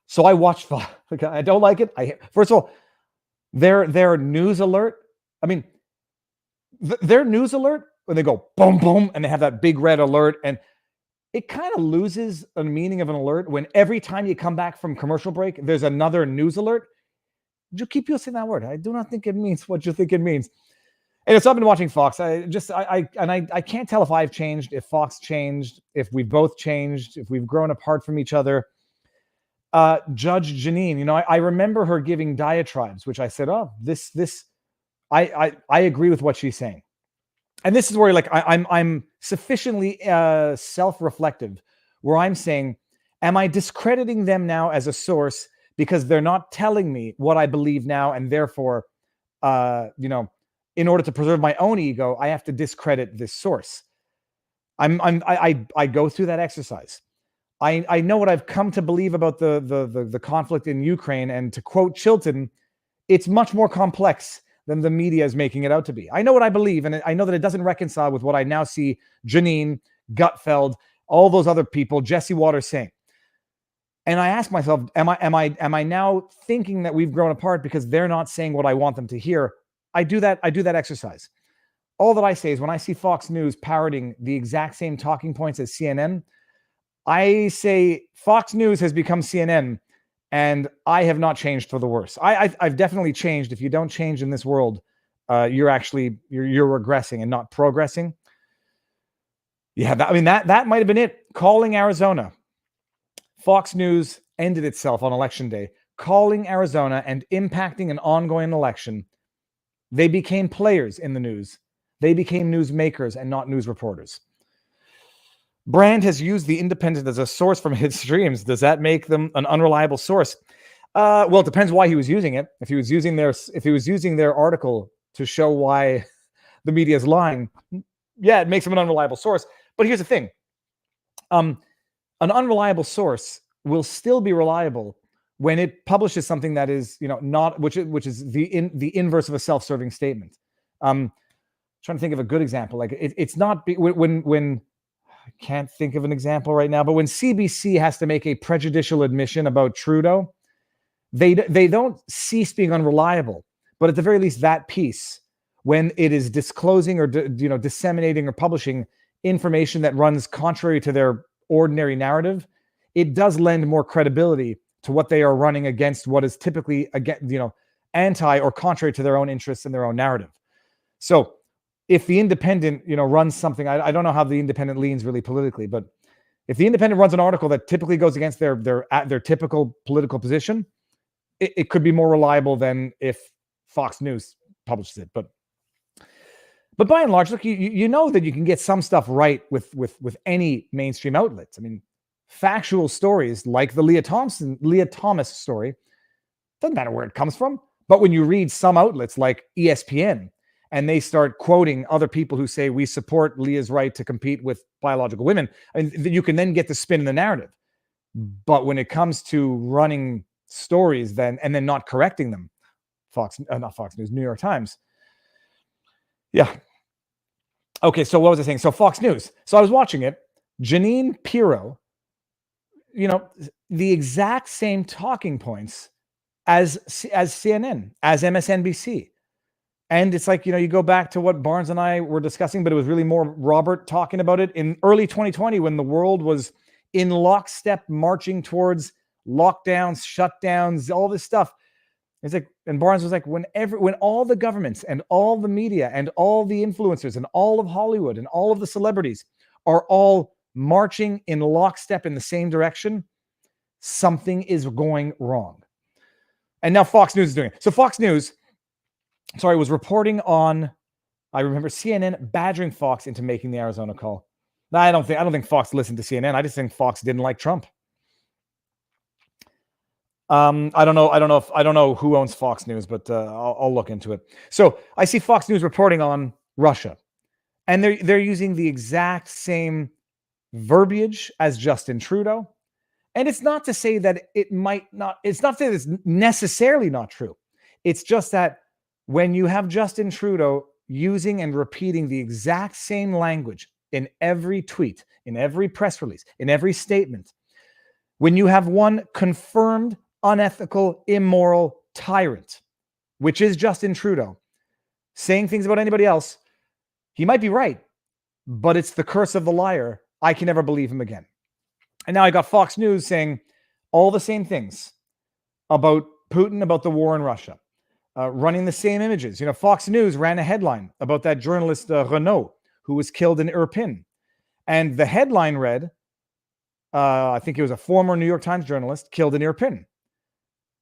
S3: So I watched Fox. I don't like it. First of all, their news alert. I mean, their news alert, when they go boom, boom, and they have that big red alert, and it kind of loses a meaning of an alert when every time you come back from commercial break, there's another news alert. You keep using that word. I do not think it means what you think it means. And so I've been watching Fox. I can't tell if I've changed, if Fox changed, if we've both changed, if we've grown apart from each other. Judge Janine, I remember her giving diatribes, which I said, oh, I agree with what she's saying. And this is where I'm sufficiently self-reflective, where I'm saying, am I discrediting them now as a source because they're not telling me what I believe now, and therefore, in order to preserve my own ego, I have to discredit this source. I go through that exercise. I know what I've come to believe about the conflict in Ukraine, and to quote Chilton, it's much more complex than the media is making it out to be. I know what I believe, and I know that it doesn't reconcile with what I now see Janine, Gutfeld, all those other people, Jesse Waters saying. And I ask myself, am I now thinking that we've grown apart because they're not saying what I want them to hear? I do that exercise. All that I say is, when I see Fox News parroting the exact same talking points as CNN, I say Fox News has become CNN, and I have not changed for the worse. I've definitely changed. If you don't change in this world, you're regressing and not progressing. Yeah, that might have been it. Calling Arizona. Fox News ended itself on election day, calling Arizona and impacting an ongoing election. They became players in the news. They became newsmakers and not news reporters. Brand has used the Independent as a source from his streams. Does that make them an unreliable source? Well, it depends why he was using it. If he was using their article to show why the media is lying, yeah, it makes them an unreliable source. But here's the thing: an unreliable source will still be reliable when it publishes something that is, not which is the inverse of a self-serving statement. Trying to think of a good example. Like it's not when I can't think of an example right now, but when CBC has to make a prejudicial admission about Trudeau, they don't cease being unreliable, but at the very least, that piece, when it is disclosing or disseminating or publishing information that runs contrary to their ordinary narrative, it does lend more credibility to what they are running against, what is typically anti or contrary to their own interests and their own narrative. So if the Independent, runs something, I don't know how the Independent leans really politically, but if the Independent runs an article that typically goes against their typical political position, it could be more reliable than if Fox News publishes it. But by and large, look, you know that you can get some stuff right with any mainstream outlets. I mean, factual stories like the Lia Thomas story, doesn't matter where it comes from. But when you read some outlets like ESPN, and they start quoting other people who say we support Leah's right to compete with biological women, and you can then get the spin in the narrative. But when it comes to running stories and then not correcting them, not Fox News, New York Times. Yeah. Okay, so what was I saying? So Fox News. So I was watching it. Janine Pirro, the exact same talking points as CNN, as MSNBC. And it's like, you go back to what Barnes and I were discussing, but it was really more Robert talking about it in early 2020 when the world was in lockstep marching towards lockdowns, shutdowns, all this stuff. It's like, and Barnes was like, when all the governments and all the media and all the influencers and all of Hollywood and all of the celebrities are all marching in lockstep in the same direction, something is going wrong. And now Fox News is doing it. So Fox News, was reporting on, I remember CNN badgering Fox into making the Arizona call. No, I don't think Fox listened to CNN. I just think Fox didn't like Trump. I don't know who owns Fox News, but I'll look into it. So I see Fox News reporting on Russia, and they're using the exact same verbiage as Justin Trudeau. And it's not to say that it's not that it's necessarily not true. It's just that when you have Justin Trudeau using and repeating the exact same language in every tweet, in every press release, in every statement, when you have one confirmed unethical, immoral tyrant, which is Justin Trudeau, saying things about anybody else, he might be right, but it's the curse of the liar. I can never believe him again. And now I got Fox News saying all the same things about Putin, about the war in Russia, running the same images. Fox News ran a headline about that journalist Renaud, who was killed in Irpin. And the headline read, I think it was a former New York Times journalist killed in Irpin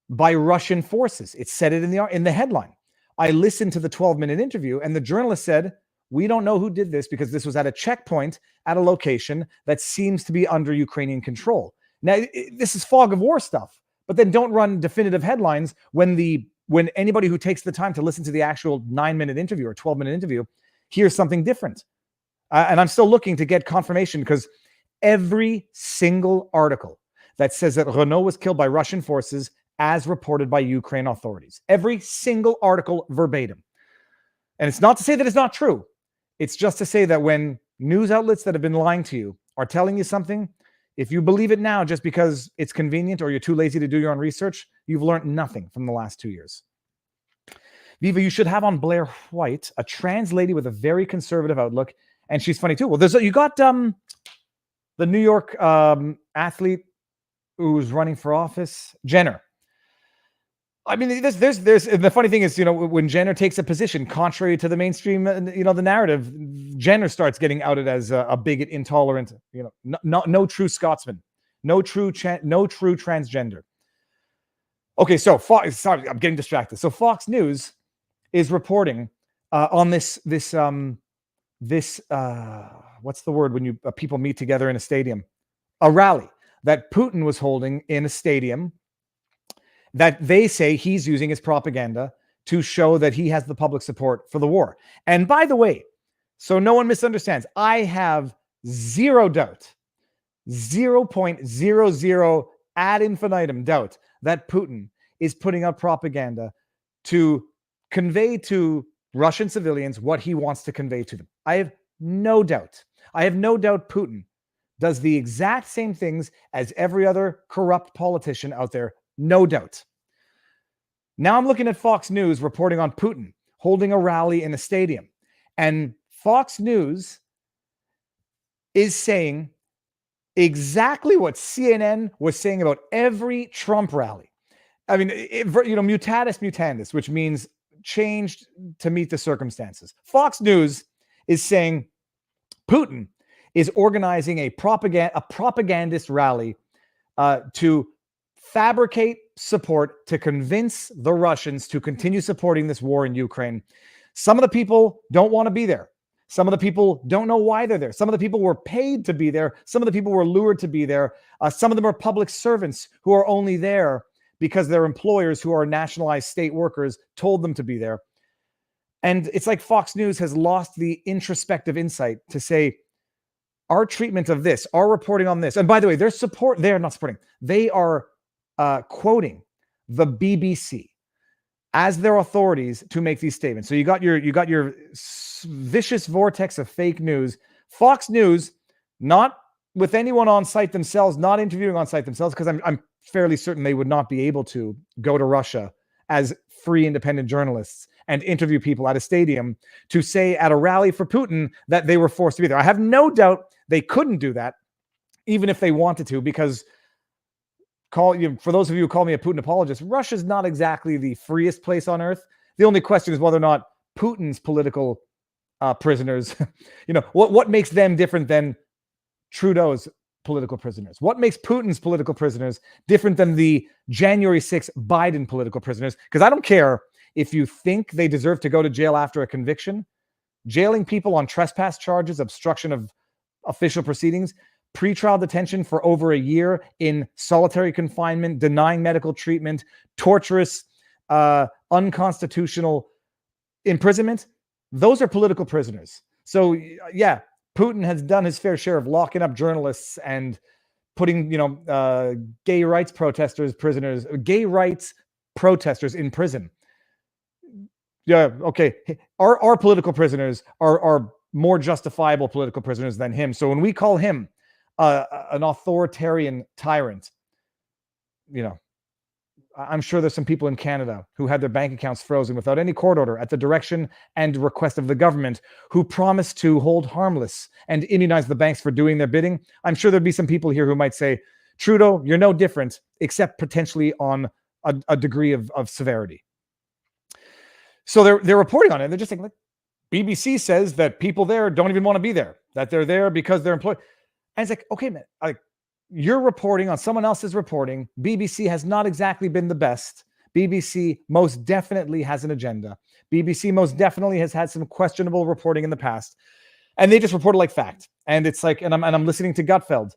S3: by Russian forces. It said it in the headline. I listened to the 12-minute interview, and the journalist said, we don't know who did this because this was at a checkpoint at a location that seems to be under Ukrainian control. Now, this is fog of war stuff, but then don't run definitive headlines when anybody who takes the time to listen to the actual 9-minute interview or 12-minute interview hears something different. And I'm still looking to get confirmation, because every single article that says that Renaud was killed by Russian forces as reported by Ukraine authorities, every single article verbatim. And it's not to say that it's not true. It's just to say that when news outlets that have been lying to you are telling you something, if you believe it now just because it's convenient or you're too lazy to do your own research, you've learned nothing from the last 2 years. Viva, you should have on Blair White, a trans lady with a very conservative outlook, and she's funny too. Well, you got the New York athlete who's running for office, Jenner. I mean, there's the funny thing is, when Jenner takes a position contrary to the mainstream, the narrative, Jenner starts getting outed as a bigot, intolerant, no true Scotsman, no true transgender. Okay, so sorry, I'm getting distracted. So Fox News is reporting on this what's the word when people meet together in a stadium? A rally that Putin was holding in a stadium that they say he's using as propaganda to show that he has the public support for the war. And by the way, so no one misunderstands, I have zero doubt, 0.00 ad infinitum doubt that Putin is putting out propaganda to convey to Russian civilians what he wants to convey to them. I have no doubt. I have no doubt Putin does the exact same things as every other corrupt politician out there. No doubt. Now I'm looking at Fox News reporting on Putin holding a rally in a stadium. And Fox News is saying exactly what CNN was saying about every Trump rally. I mean, mutatis mutandis, which means changed to meet the circumstances. Fox News is saying Putin is organizing a propagandist rally to fabricate support to convince the Russians to continue supporting this war in Ukraine. Some of the people don't want to be there. Some of the people don't know why they're there. Some of the people were paid to be there. Some of the people were lured to be there. Some of them are public servants who are only there because their employers, who are nationalized state workers, told them to be there. And it's like Fox News has lost the introspective insight to say, our treatment of this, our reporting on this, and by the way, they're not supporting, they are quoting the BBC as their authorities to make these statements. So you got your vicious vortex of fake news. Fox News, not with anyone on site themselves, not interviewing on site themselves, because I'm fairly certain they would not be able to go to Russia as free independent journalists and interview people at a stadium to say at a rally for Putin that they were forced to be there. I have no doubt they couldn't do that, even if they wanted to, because for those of you who call me a Putin apologist, Russia's not exactly the freest place on earth. The only question is whether or not Putin's political prisoners, what makes them different than Trudeau's political prisoners? What makes Putin's political prisoners different than the January 6th Biden political prisoners? Because I don't care if you think they deserve to go to jail after a conviction. Jailing people on trespass charges, obstruction of official proceedings, pretrial detention for over a year in solitary confinement, denying medical treatment, torturous, unconstitutional imprisonment. Those are political prisoners. So yeah, Putin has done his fair share of locking up journalists and putting, gay rights protesters in prison. Yeah, okay. Our political prisoners are more justifiable political prisoners than him. So when we call him an authoritarian tyrant, I'm sure there's some people in Canada who had their bank accounts frozen without any court order at the direction and request of the government, who promised to hold harmless and immunize the banks for doing their bidding. I'm sure there'd be some people here who might say, Trudeau, you're no different, except potentially on a degree of severity. So they're reporting on it. They're just saying, like, BBC says that people there don't even want to be there, that they're there because they're employed. And it's like, okay, man, like, you're reporting on someone else's reporting. BBC has not exactly been the best. BBC most definitely has an agenda. BBC most definitely has had some questionable reporting in the past. And they just reported like fact. And it's like, and I'm listening to Gutfeld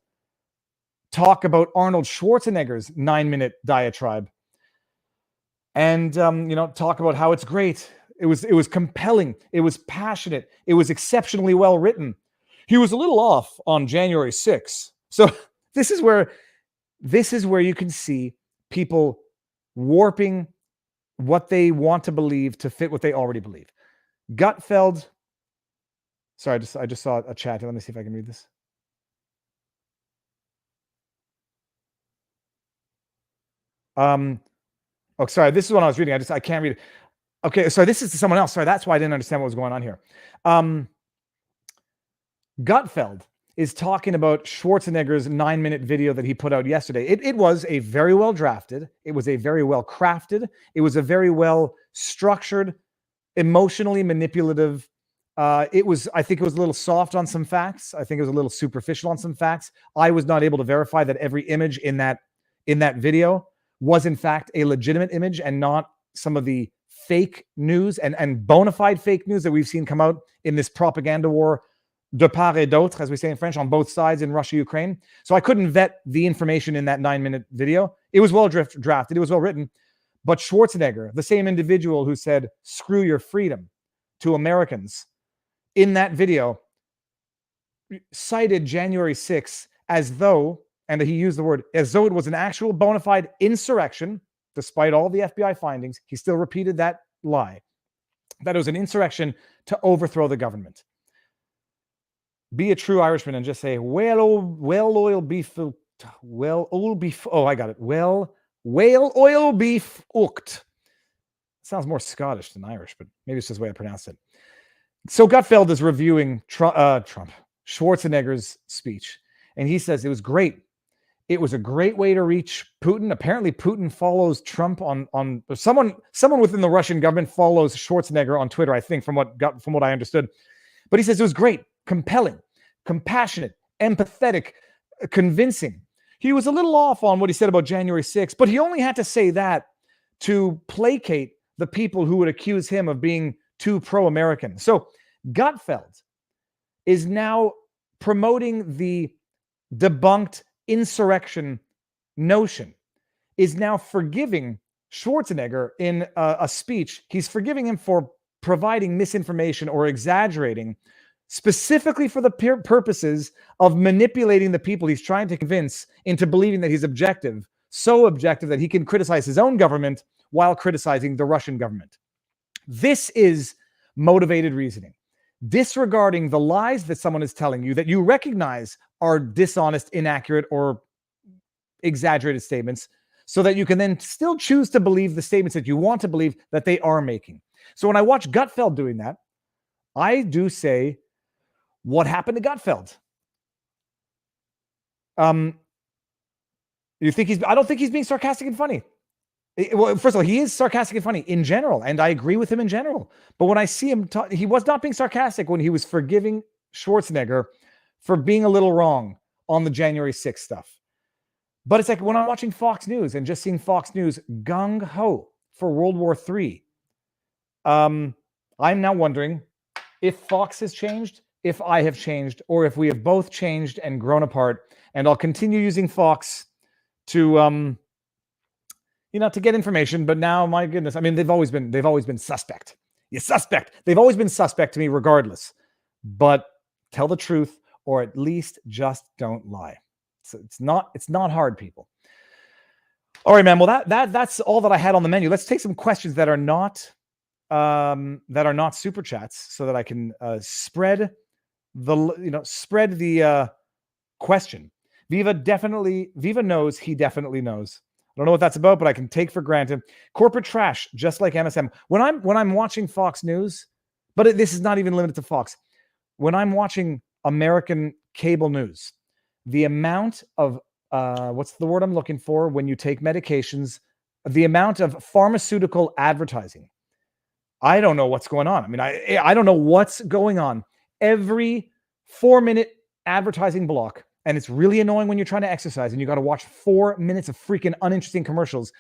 S3: talk about Arnold Schwarzenegger's 9-minute diatribe. And talk about how it's great. It was compelling. It was passionate. It was exceptionally well written. He was a little off on January 6th. So this is where you can see people warping what they want to believe to fit what they already believe. Gutfeld. Sorry, I just saw a chat. Let me see if I can read this. Oh, sorry. This is what I was reading. I can't read it. Okay, sorry. This is to someone else. Sorry, that's why I didn't understand what was going on here. Gutfeld is talking about Schwarzenegger's 9-minute video that he put out yesterday. It was a very well drafted. It was a very well crafted. It was a very well structured, emotionally manipulative. I think it was a little soft on some facts. I think it was a little superficial on some facts. I was not able to verify that every image in that video was in fact a legitimate image and not some of the fake news and bona fide fake news that we've seen come out in this propaganda war de part et d'autre, as we say in French, on both sides in Russia, Ukraine. So I couldn't vet the information in that 9-minute video. It was well drafted. It was well written. But Schwarzenegger, the same individual who said, screw your freedom to Americans, in that video, cited January 6th as though, and he used the word, as though it was an actual bona fide insurrection, despite all the FBI findings. He still repeated that lie, that it was an insurrection to overthrow the government. Be a true Irishman and just say, well, oil beef, oh, I got it. Well, whale oil beef ooked. Sounds more Scottish than Irish, but maybe it's just the way I pronounce it. So Gutfeld is reviewing Schwarzenegger's speech, and he says it was great. It was a great way to reach Putin. Apparently, Putin follows Trump on someone within the Russian government follows Schwarzenegger on Twitter, I think, from what I understood. But he says it was great, compelling, compassionate, empathetic, convincing. He was a little off on what he said about January 6th, but he only had to say that to placate the people who would accuse him of being too pro-American. So Gutfeld is now promoting the debunked insurrection notion, is now forgiving Schwarzenegger in a speech. He's forgiving him for providing misinformation or exaggerating, specifically for the purposes of manipulating the people he's trying to convince into believing that he's objective, so objective that he can criticize his own government while criticizing the Russian government. This is motivated reasoning, disregarding the lies that someone is telling you that you recognize are dishonest, inaccurate, or exaggerated statements, so that you can then still choose to believe the statements that you want to believe that they are making. So when I watch Gutfeld doing that, I do say, what happened to Gutfeld? You think I don't think he's being sarcastic and funny. Well, first of all, he is sarcastic and funny in general, and I agree with him in general. But when I see him talk, he was not being sarcastic when he was forgiving Schwarzenegger for being a little wrong on the January 6th stuff. But it's like when I'm watching Fox News and just seeing Fox News gung-ho for World War III, I'm now wondering if Fox has changed, if I have changed, or if we have both changed and grown apart. And I'll continue using Fox to to get information. But now, my goodness, I mean, they've always been suspect. You suspect. They've always been suspect to me regardless. But tell the truth, or at least just don't lie. So it's not hard, people. All right, man. Well, that's all that I had on the menu. Let's take some questions that are not super chats, so that I can spread the question. Viva knows. He definitely knows. don't know what that's about, but I can take for granted. Corporate trash, just like MSM. When I'm watching Fox News, but this is not even limited to Fox. When I'm watching American cable news, the amount of what's the word I'm looking for when you take medications, the amount of pharmaceutical advertising. I don't know what's going on. I mean, I don't know what's going on. Every 4-minute advertising block, and it's really annoying when you're trying to exercise and you got to watch 4 minutes of freaking uninteresting commercials.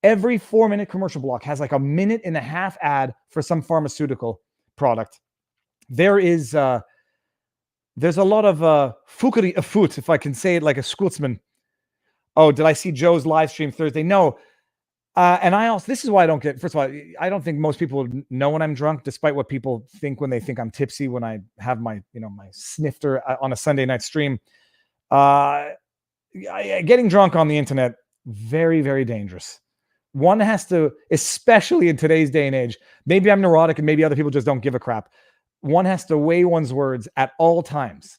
S3: Every 4-minute commercial block has like a 1.5-minute ad for some pharmaceutical product. There's a lot of fuckery afoot, if I can say it like a Scotsman. Oh, did I see Joe's live stream Thursday? No. And I also, this is why I don't get, first of all, I don't think most people know when I'm drunk, despite what people think when they think I'm tipsy, when I have my, my snifter on a Sunday night stream. Getting drunk on the internet, very, very dangerous. One has to, especially in today's day and age, maybe I'm neurotic and maybe other people just don't give a crap. One has to weigh one's words at all times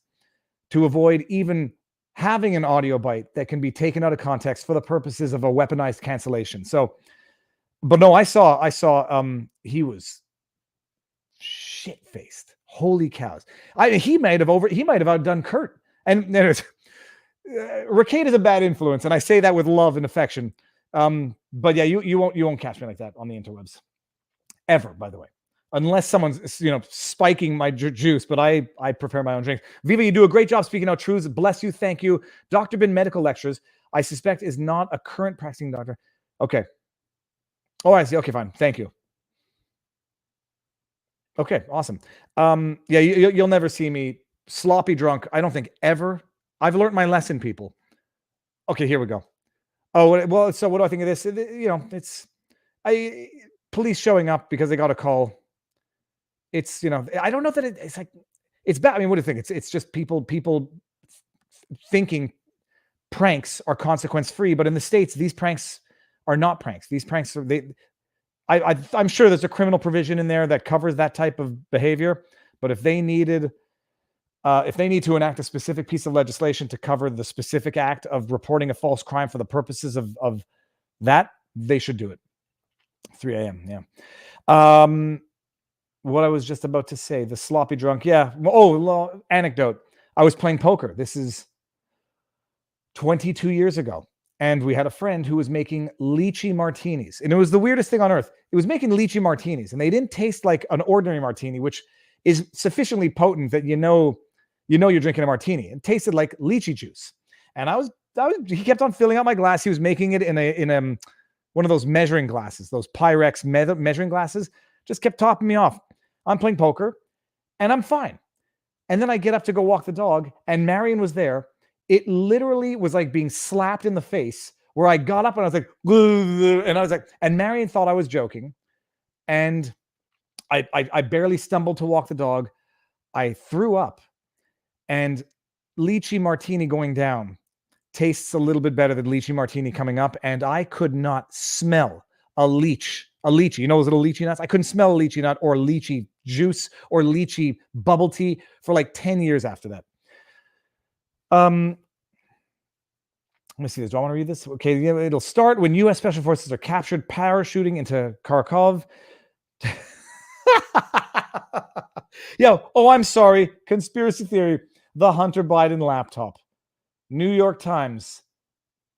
S3: to avoid even having an audio bite that can be taken out of context for the purposes of a weaponized cancellation. So, but no, I saw he was shit-faced. Holy cows. He might have outdone Kurt. And Ricade is a bad influence, and I say that with love and affection. But yeah, you won't catch me like that on the interwebs. Ever, by the way. Unless someone's, spiking my juice, but I prepare my own drinks. Viva, you do a great job speaking out truths. Bless you. Thank you. Dr. Bin Medical Lectures, I suspect is not a current practicing doctor. Okay. Oh, I see. Okay, fine. Thank you. Okay, awesome. Yeah, you'll never see me sloppy drunk. I don't think ever. I've learned my lesson, people. Okay, here we go. Oh, well, so what do I think of this? It's police showing up because they got a call. It's, I don't know that it's like, it's bad. I mean, what do you think? It's just people thinking pranks are consequence free, but in the States, these pranks are not pranks. These pranks are, I'm sure there's a criminal provision in there that covers that type of behavior. But if they need to enact a specific piece of legislation to cover the specific act of reporting a false crime for the purposes of that, they should do it. 3 a.m. Yeah. What I was just about to say, the sloppy drunk. Yeah. Oh, anecdote. I was playing poker. This is 22 years ago. And we had a friend who was making lychee martinis. And it was the weirdest thing on earth. It was making lychee martinis. And they didn't taste like an ordinary martini, which is sufficiently potent that you're drinking a martini. It tasted like lychee juice. And he kept on filling out my glass. He was making it in one of those measuring glasses, those Pyrex measuring glasses. Just kept topping me off. I'm playing poker and I'm fine. And then I get up to go walk the dog and Marion was there. It literally was like being slapped in the face where I got up and I was like, and Marion thought I was joking. And I barely stumbled to walk the dog. I threw up, and lychee martini going down tastes a little bit better than lychee martini coming up. And I could not smell a lychee. Those little lychee nuts? I couldn't smell a lychee nut or lychee juice or lychee bubble tea for like 10 years after that. Let me see this. Do I want to read this? Okay, it'll start when U.S. Special Forces are captured parachuting into Kharkov. I'm sorry. Conspiracy theory. The Hunter Biden laptop. New York Times.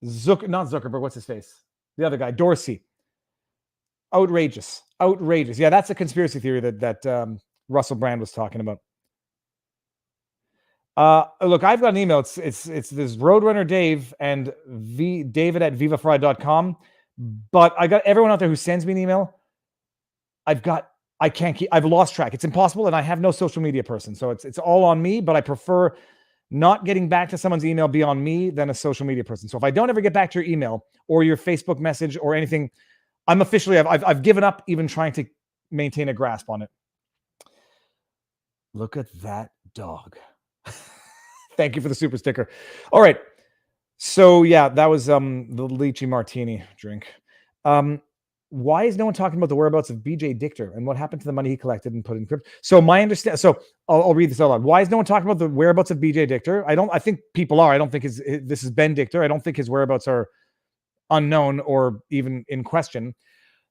S3: Not Zuckerberg. What's his face? The other guy. Dorsey. Outrageous. Yeah, that's a conspiracy theory that Russell Brand was talking about. Look, I've got an email. It's this Roadrunner Dave and David at vivafry.com. But I got everyone out there who sends me an email. I've lost track. It's impossible, and I have no social media person. So it's all on me, but I prefer not getting back to someone's email be on me than a social media person. So if I don't ever get back to your email or your Facebook message or anything, I'm officially, I've given up even trying to maintain a grasp on it. Look at that dog. Thank you for the super sticker. All right. So yeah, that was the lychee martini drink. Why is no one talking about the whereabouts of BJ Dichter and what happened to the money he collected and put in crypto? So my understanding. So I'll read this out loud. Why is no one talking about the whereabouts of BJ Dichter? I think people are. I don't think this is Ben Dichter. I don't think his whereabouts are unknown or even in question.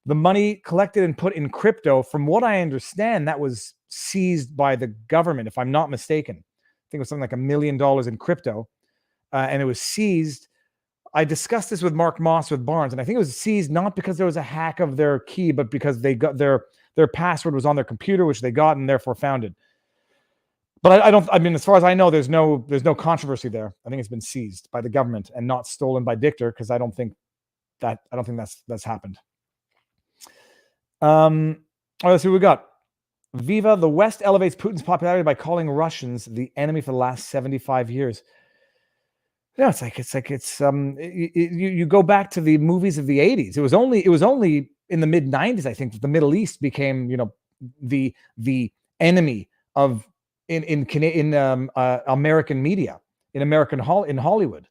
S3: The money collected and put in crypto, from what I understand, that was seized by the government, if I'm not mistaken. I think it was something like $1 million in crypto, and it was seized. I discussed this with Mark Moss with Barnes, and I think it was seized not because there was a hack of their key, but because they got their password was on their computer, which they got and therefore found it. But I mean, as far as I know, there's no controversy there. I think it's been seized by the government and not stolen by Dictor, because I don't think that's happened. All right, let's see what we got. Viva, the West elevates Putin's popularity by calling Russians the enemy for the last 75 years. Yeah, you go back to the movies of the 80s. It was only in the mid 90s, I think, that the Middle East became, the enemy of in American media, in Hollywood.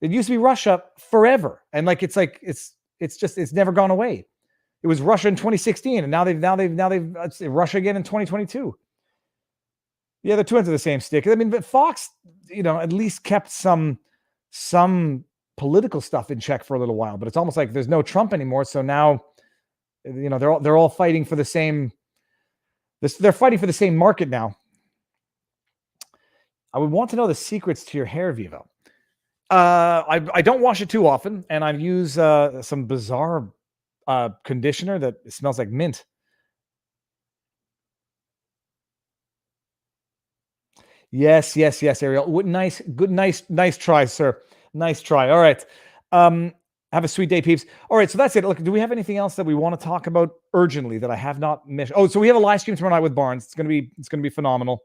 S3: It used to be Russia forever, and it's never gone away. It was Russia in 2016, and now they've it's Russia again in 2022. Yeah, the two ends of the same stick. I mean, but Fox, at least kept some political stuff in check for a little while, but it's almost like there's no Trump anymore. So now, they're all fighting for the same. They're fighting for the same market now. I would want to know the secrets to your hair, Viva. I don't wash it too often, and I use some bizarre conditioner that smells like mint. Yes, Ariel. Nice try, sir. Nice try. All right. Have a sweet day, peeps. All right, so that's it. Look, do we have anything else that we want to talk about urgently that I have not missed? Oh, so we have a live stream tomorrow night with Barnes. It's gonna be phenomenal.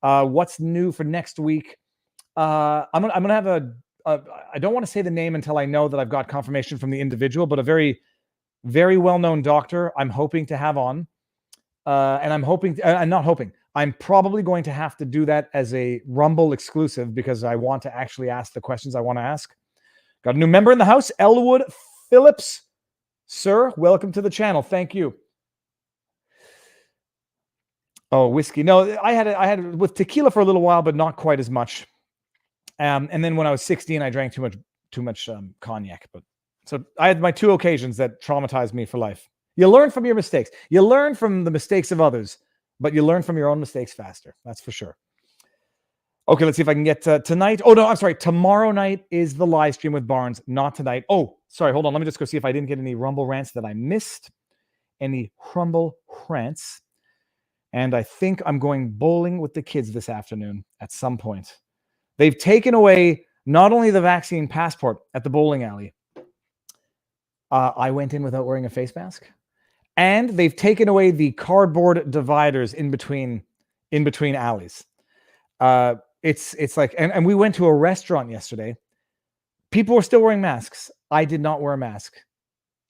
S3: What's new for next week? I'm gonna have I don't want to say the name until I know that I've got confirmation from the individual, but a very, very well-known doctor I'm hoping to have on. And I'm probably going to have to do that as a Rumble exclusive, because I want to actually ask the questions I want to ask. Got a new member in the house, Elwood Phillips. Sir, welcome to the channel. Thank you. Oh, whiskey. No, I had it with tequila for a little while, but not quite as much. And then when I was 16, I drank too much cognac. But so I had my two occasions that traumatized me for life. You learn from your mistakes. You learn from the mistakes of others, but you learn from your own mistakes faster. That's for sure. Okay, let's see if I can get tonight. Oh, no, I'm sorry. Tomorrow night is the live stream with Barnes, not tonight. Oh, sorry. Hold on. Let me just go see if I didn't get any Rumble rants that I missed. Any Rumble rants. And I think I'm going bowling with the kids this afternoon at some point. They've taken away not only the vaccine passport at the bowling alley. I went in without wearing a face mask. And they've taken away the cardboard dividers in between alleys. It's like, and we went to a restaurant yesterday. People were still wearing masks. I did not wear a mask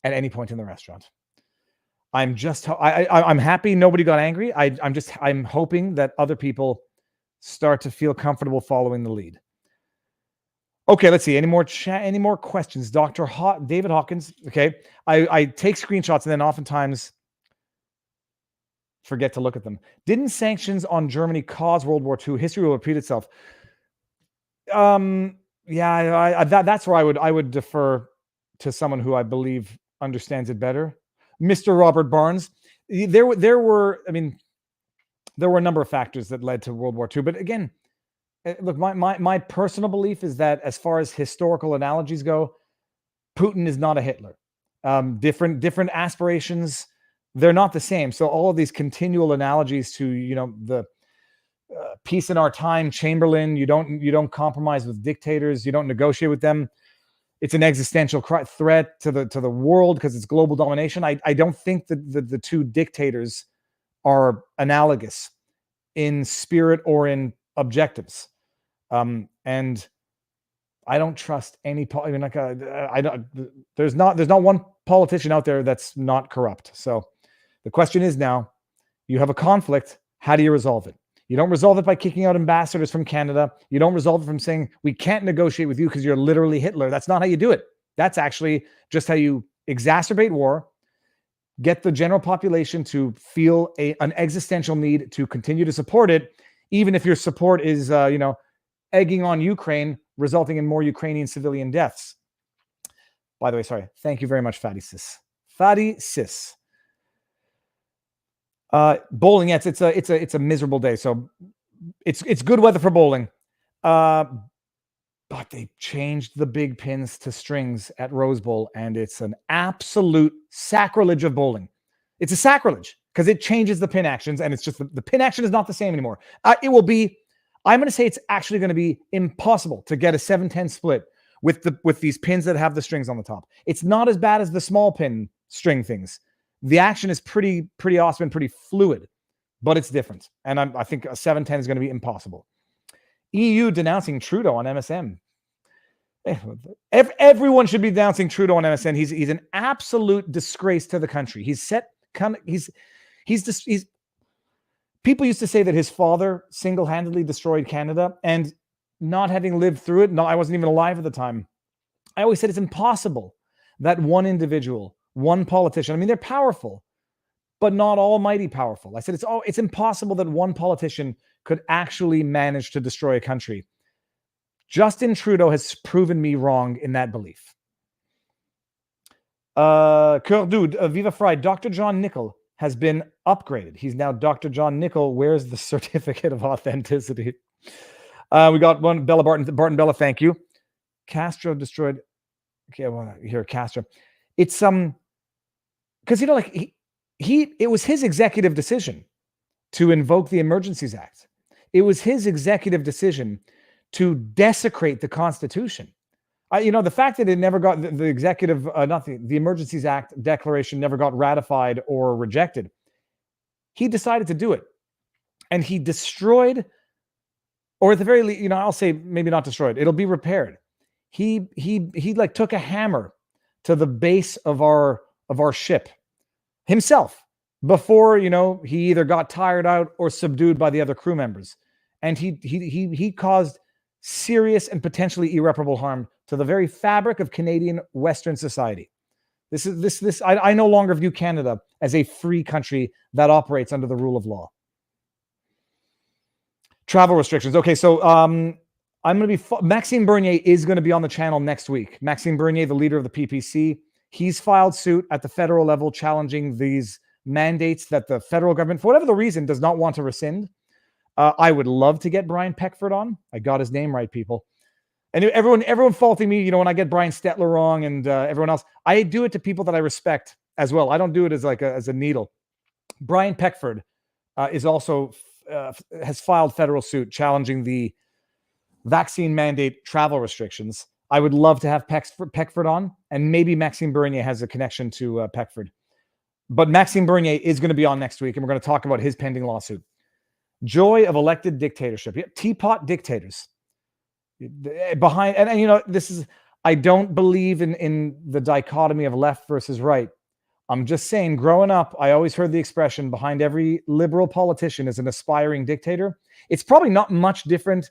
S3: at any point in the restaurant. I'm happy nobody got angry. I'm hoping that other people start to feel comfortable following the lead. Okay, let's see. Any more questions? David Hawkins. Okay. I take screenshots and then oftentimes forget to look at them. Didn't sanctions on Germany cause World War II? History will repeat itself. Yeah, that's where I would defer to someone who I believe understands it better. Mr. Robert Barnes. There were a number of factors that led to World War II, but again, look, my personal belief is that as far as historical analogies go, Putin is not a Hitler. Different aspirations, they're not the same. So all of these continual analogies to the peace in our time, Chamberlain, you don't compromise with dictators, you don't negotiate with them. It's an existential threat to the world because it's global domination. I don't think that the two dictators are analogous in spirit or in objectives. And I don't trust any. There's not one politician out there that's not corrupt. So the question is now, you have a conflict. How do you resolve it? You don't resolve it by kicking out ambassadors from Canada. You don't resolve it from saying, we can't negotiate with you because you're literally Hitler. That's not how you do it. That's actually just how you exacerbate war, get the general population to feel an existential need to continue to support it, even if your support is, egging on Ukraine, resulting in more Ukrainian civilian deaths. By the way, sorry. Thank you very much, Fatty Sis. Fatty Sis. Bowling, yes, it's a miserable day. So it's good weather for bowling. But they changed the big pins to strings at Rose Bowl, and it's an absolute sacrilege of bowling. It's a sacrilege because it changes the pin actions, and it's just the pin action is not the same anymore. It will be, I'm going to say it's actually going to be impossible to get a 7-10 split with these pins that have the strings on the top. It's not as bad as the small pin string things. The action is pretty awesome and pretty fluid, but it's different. And I think a 7-10 is going to be impossible. EU denouncing Trudeau on MSN. Everyone should be denouncing Trudeau on MSN. He's an absolute disgrace to the country. People used to say that his father single-handedly destroyed Canada, and not having lived through it, I wasn't even alive at the time. I always said it's impossible that one individual, one politician, I mean, they're powerful, but not almighty powerful. I said it's impossible that one politician could actually manage to destroy a country. Justin Trudeau has proven me wrong in that belief. Kurdu, Viva Fry, Dr. John Nickel has been upgraded. He's now Dr. John Nickel. Where's the certificate of authenticity? We got one, Bella Barton Bella, thank you. Castro destroyed. Okay, I want to hear Castro. It's because it was his executive decision to invoke the Emergencies Act. It was his executive decision to desecrate the Constitution. The fact that it never got the executive, the Emergencies Act declaration never got ratified or rejected. He decided to do it, and he destroyed, or at the very least, I'll say maybe not destroyed. It'll be repaired. He like took a hammer to the base of our ship himself before he either got tired out or subdued by the other crew members, and he caused serious and potentially irreparable harm to the very fabric of Canadian Western society. I no longer view Canada as a free country that operates under the rule of law. Travel restrictions. Okay, so I'm going to be Maxime Bernier is going to be on the channel next week. Maxime Bernier, the leader of the PPC, he's filed suit at the federal level challenging these mandates that the federal government, for whatever the reason, does not want to rescind. I would love to get Brian Peckford on. I got his name right, people. And everyone faulting me, when I get Brian Stetler wrong and everyone else. I do it to people that I respect as well. I don't do it as as a needle. Brian Peckford is also has filed federal suit challenging the vaccine mandate travel restrictions. I would love to have Peckford on, and maybe Maxime Bernier has a connection to Peckford. But Maxime Bernier is going to be on next week, and we're going to talk about his pending lawsuit. Joy of elected dictatorship. Yeah, teapot dictators. Behind, and this is, I don't believe in the dichotomy of left versus right. I'm just saying, growing up, I always heard the expression, behind every liberal politician is an aspiring dictator. It's probably not much different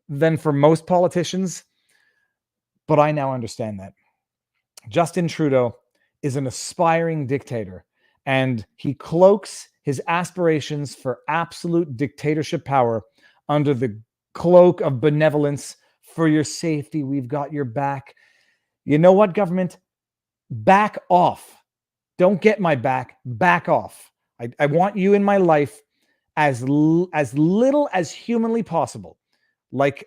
S3: than for most politicians, but I now understand that. Justin Trudeau is an aspiring dictator, and he cloaks his aspirations for absolute dictatorship power under the cloak of benevolence. For your safety, we've got your back. You know what, government? Back off. Don't get my back. Back off. I want you in my life as little as humanly possible. Like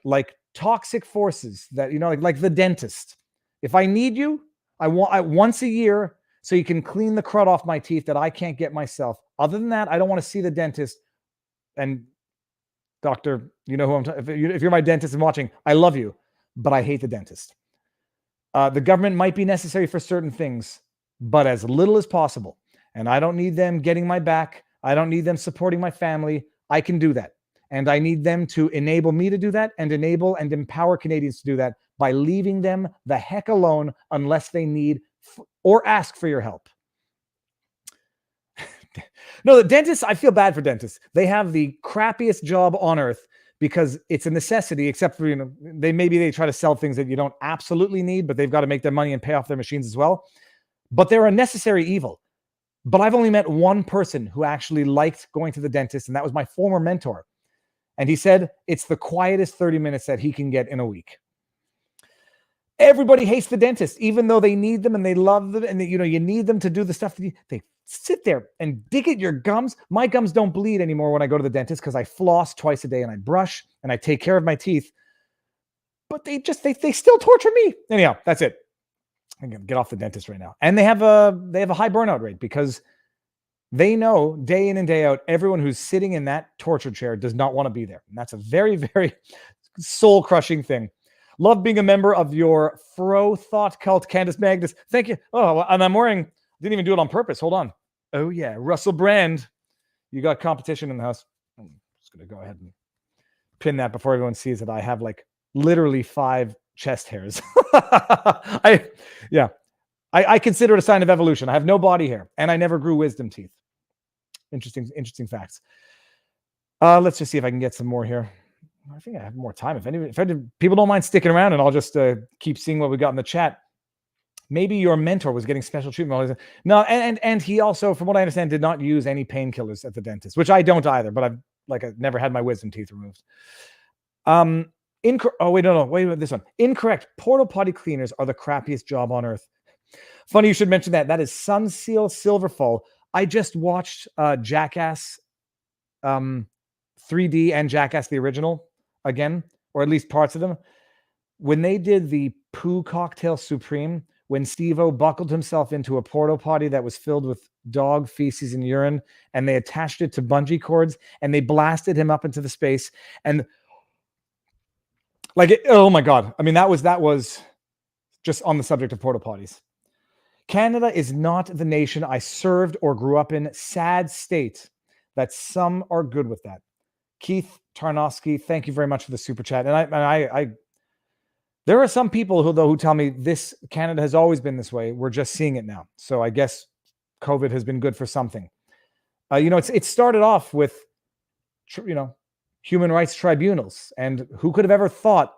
S3: toxic forces that, like the dentist. If I need you, I want once a year so you can clean the crud off my teeth that I can't get myself. Other than that, I don't want to see the dentist. And doctor, you know who I'm talking. If you're my dentist and watching, I love you, but I hate the dentist. The government might be necessary for certain things, but as little as possible. And I don't need them getting my back. I don't need them supporting my family. I can do that. And I need them to enable me to do that, and enable and empower Canadians to do that by leaving them the heck alone unless they need or ask for your help. No, the dentists, I feel bad for dentists. They have the crappiest job on earth because it's a necessity, except for, they try to sell things that you don't absolutely need, but they've got to make their money and pay off their machines as well. But they're a necessary evil. But I've only met one person who actually liked going to the dentist, and that was my former mentor. And he said it's the quietest 30 minutes that he can get in a week. Everybody hates the dentist, even though they need them and they love them, and you need them to do the stuff that they sit there and dig at your gums. My gums don't bleed anymore when I go to the dentist because I floss twice a day and I brush and I take care of my teeth. But they still torture me. Anyhow, that's it. I'm gonna get off the dentist right now. And they have a high burnout rate because they know day in and day out, everyone who's sitting in that torture chair does not want to be there. And that's a very, very soul-crushing thing. Love being a member of your Fro Thought Cult, Candace Magnus. Thank you. Oh, and I'm wearing, didn't even do it on purpose. Hold on. Oh, yeah. Russel Brand. You got competition in the house. I'm just going to go ahead and pin that before everyone sees that I have like literally 5 chest hairs. I consider it a sign of evolution. I have no body hair and I never grew wisdom teeth. Interesting facts. Let's just see if I can get some more here. I think I have more time. If people don't mind sticking around, and I'll just keep seeing what we got in the chat. Maybe your mentor was getting special treatment. No, and he also, from what I understand, did not use any painkillers at the dentist, which I don't either. But I've never had my wisdom teeth removed. Wait, this one. Incorrect. Porta potty cleaners are the crappiest job on earth. Funny you should mention that. That is Sunseal Silverfall. I just watched Jackass 3D and Jackass the original again, or at least parts of them. When they did the Poo Cocktail Supreme, when Steve-O buckled himself into a porta potty that was filled with dog feces and urine, and they attached it to bungee cords, and they blasted him up into the space, and oh my God. I mean, that was just on the subject of porta potties. Canada is not the nation I served or grew up in. Sad state that some are good with that. Keith Tarnowski, thank you very much for the super chat. And I there are some people who tell me this Canada has always been this way. We're just seeing it now. So I guess COVID has been good for something. It started off with, human rights tribunals, and who could have ever thought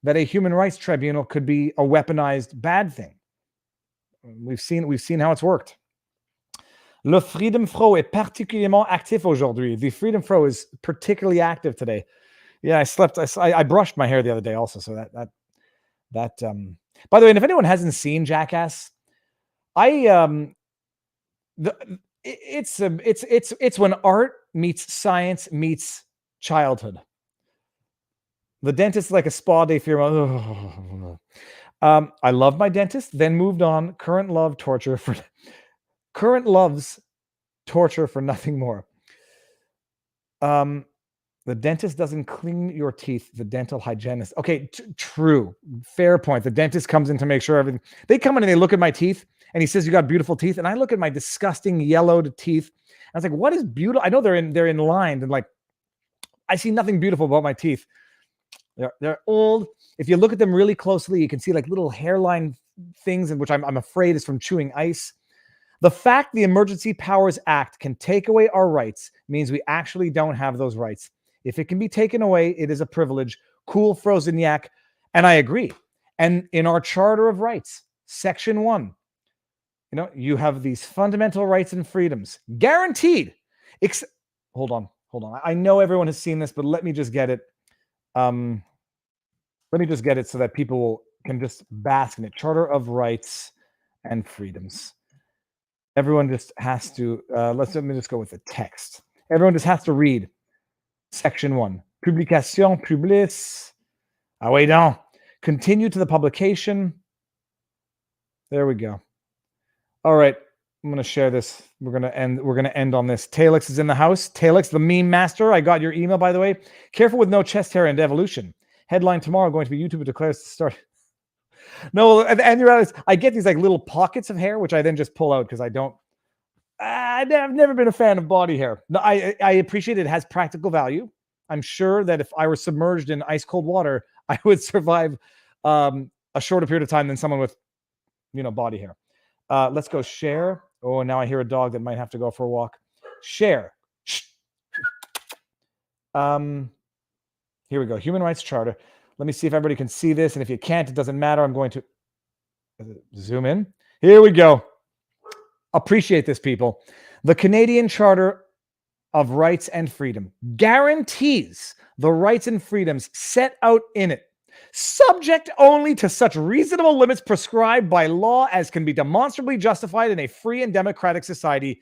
S3: that a human rights tribunal could be a weaponized bad thing? We've seen how it's worked. Le Freedom Fro est particulièrement actif aujourd'hui. The Freedom Fro is particularly active today. Yeah, I brushed my hair the other day also. So that by the way, and if anyone hasn't seen Jackass, it's when art meets science meets childhood. The dentist is like a spa day for your I love my dentist, then moved on. Current loves torture for nothing more. The dentist doesn't clean your teeth. The dental hygienist. Okay, true. Fair point. The dentist comes in to make sure everything. They come in and they look at my teeth, and he says, "You got beautiful teeth." And I look at my disgusting yellowed teeth. I was like, "What is beautiful?" I know they're in line, and I see nothing beautiful about my teeth. They're old. If you look at them really closely, you can see little hairline things, which I'm afraid is from chewing ice. The fact the Emergency Powers Act can take away our rights means we actually don't have those rights. If it can be taken away, it is a privilege. Cool, frozen yak. And I agree. And in our Charter of Rights, Section 1, you have these fundamental rights and freedoms guaranteed. Hold on. I know everyone has seen this, but let me just get it. Let me just get it so that people can just bask in it. Charter of Rights and Freedoms. Everyone just has to, let me just go with the text. Everyone just has to read Section 1. Publication publique. Ah, wait, no. Continue to the publication. There we go. All right. I'm going to share this. We're going to end on this. Talix is in the house. Talix, the meme master. I got your email, by the way. Careful with no chest hair and evolution. Headline tomorrow going to be YouTube declares to start. No, and you realize I get these little pockets of hair, which I then just pull out because I've never been a fan of body hair. No, I appreciate it has practical value. I'm sure that if I were submerged in ice cold water, I would survive a shorter period of time than someone with, body hair. Let's go share. Oh, now I hear a dog that might have to go for a walk. Share. Here we go. Human Rights Charter. Let me see if everybody can see this. And if you can't, it doesn't matter. I'm going to zoom in. Here we go. Appreciate this, people. The Canadian Charter of Rights and Freedom guarantees the rights and freedoms set out in it subject only to such reasonable limits prescribed by law as can be demonstrably justified in a free and democratic society.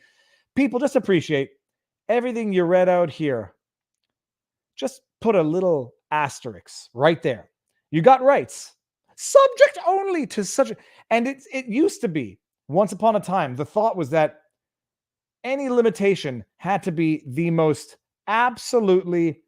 S3: People, just appreciate everything you read out here. Just put a little asterisk right there. You got rights. Subject only to such, and it used to be, once upon a time, the thought was that any limitation had to be the most absolutely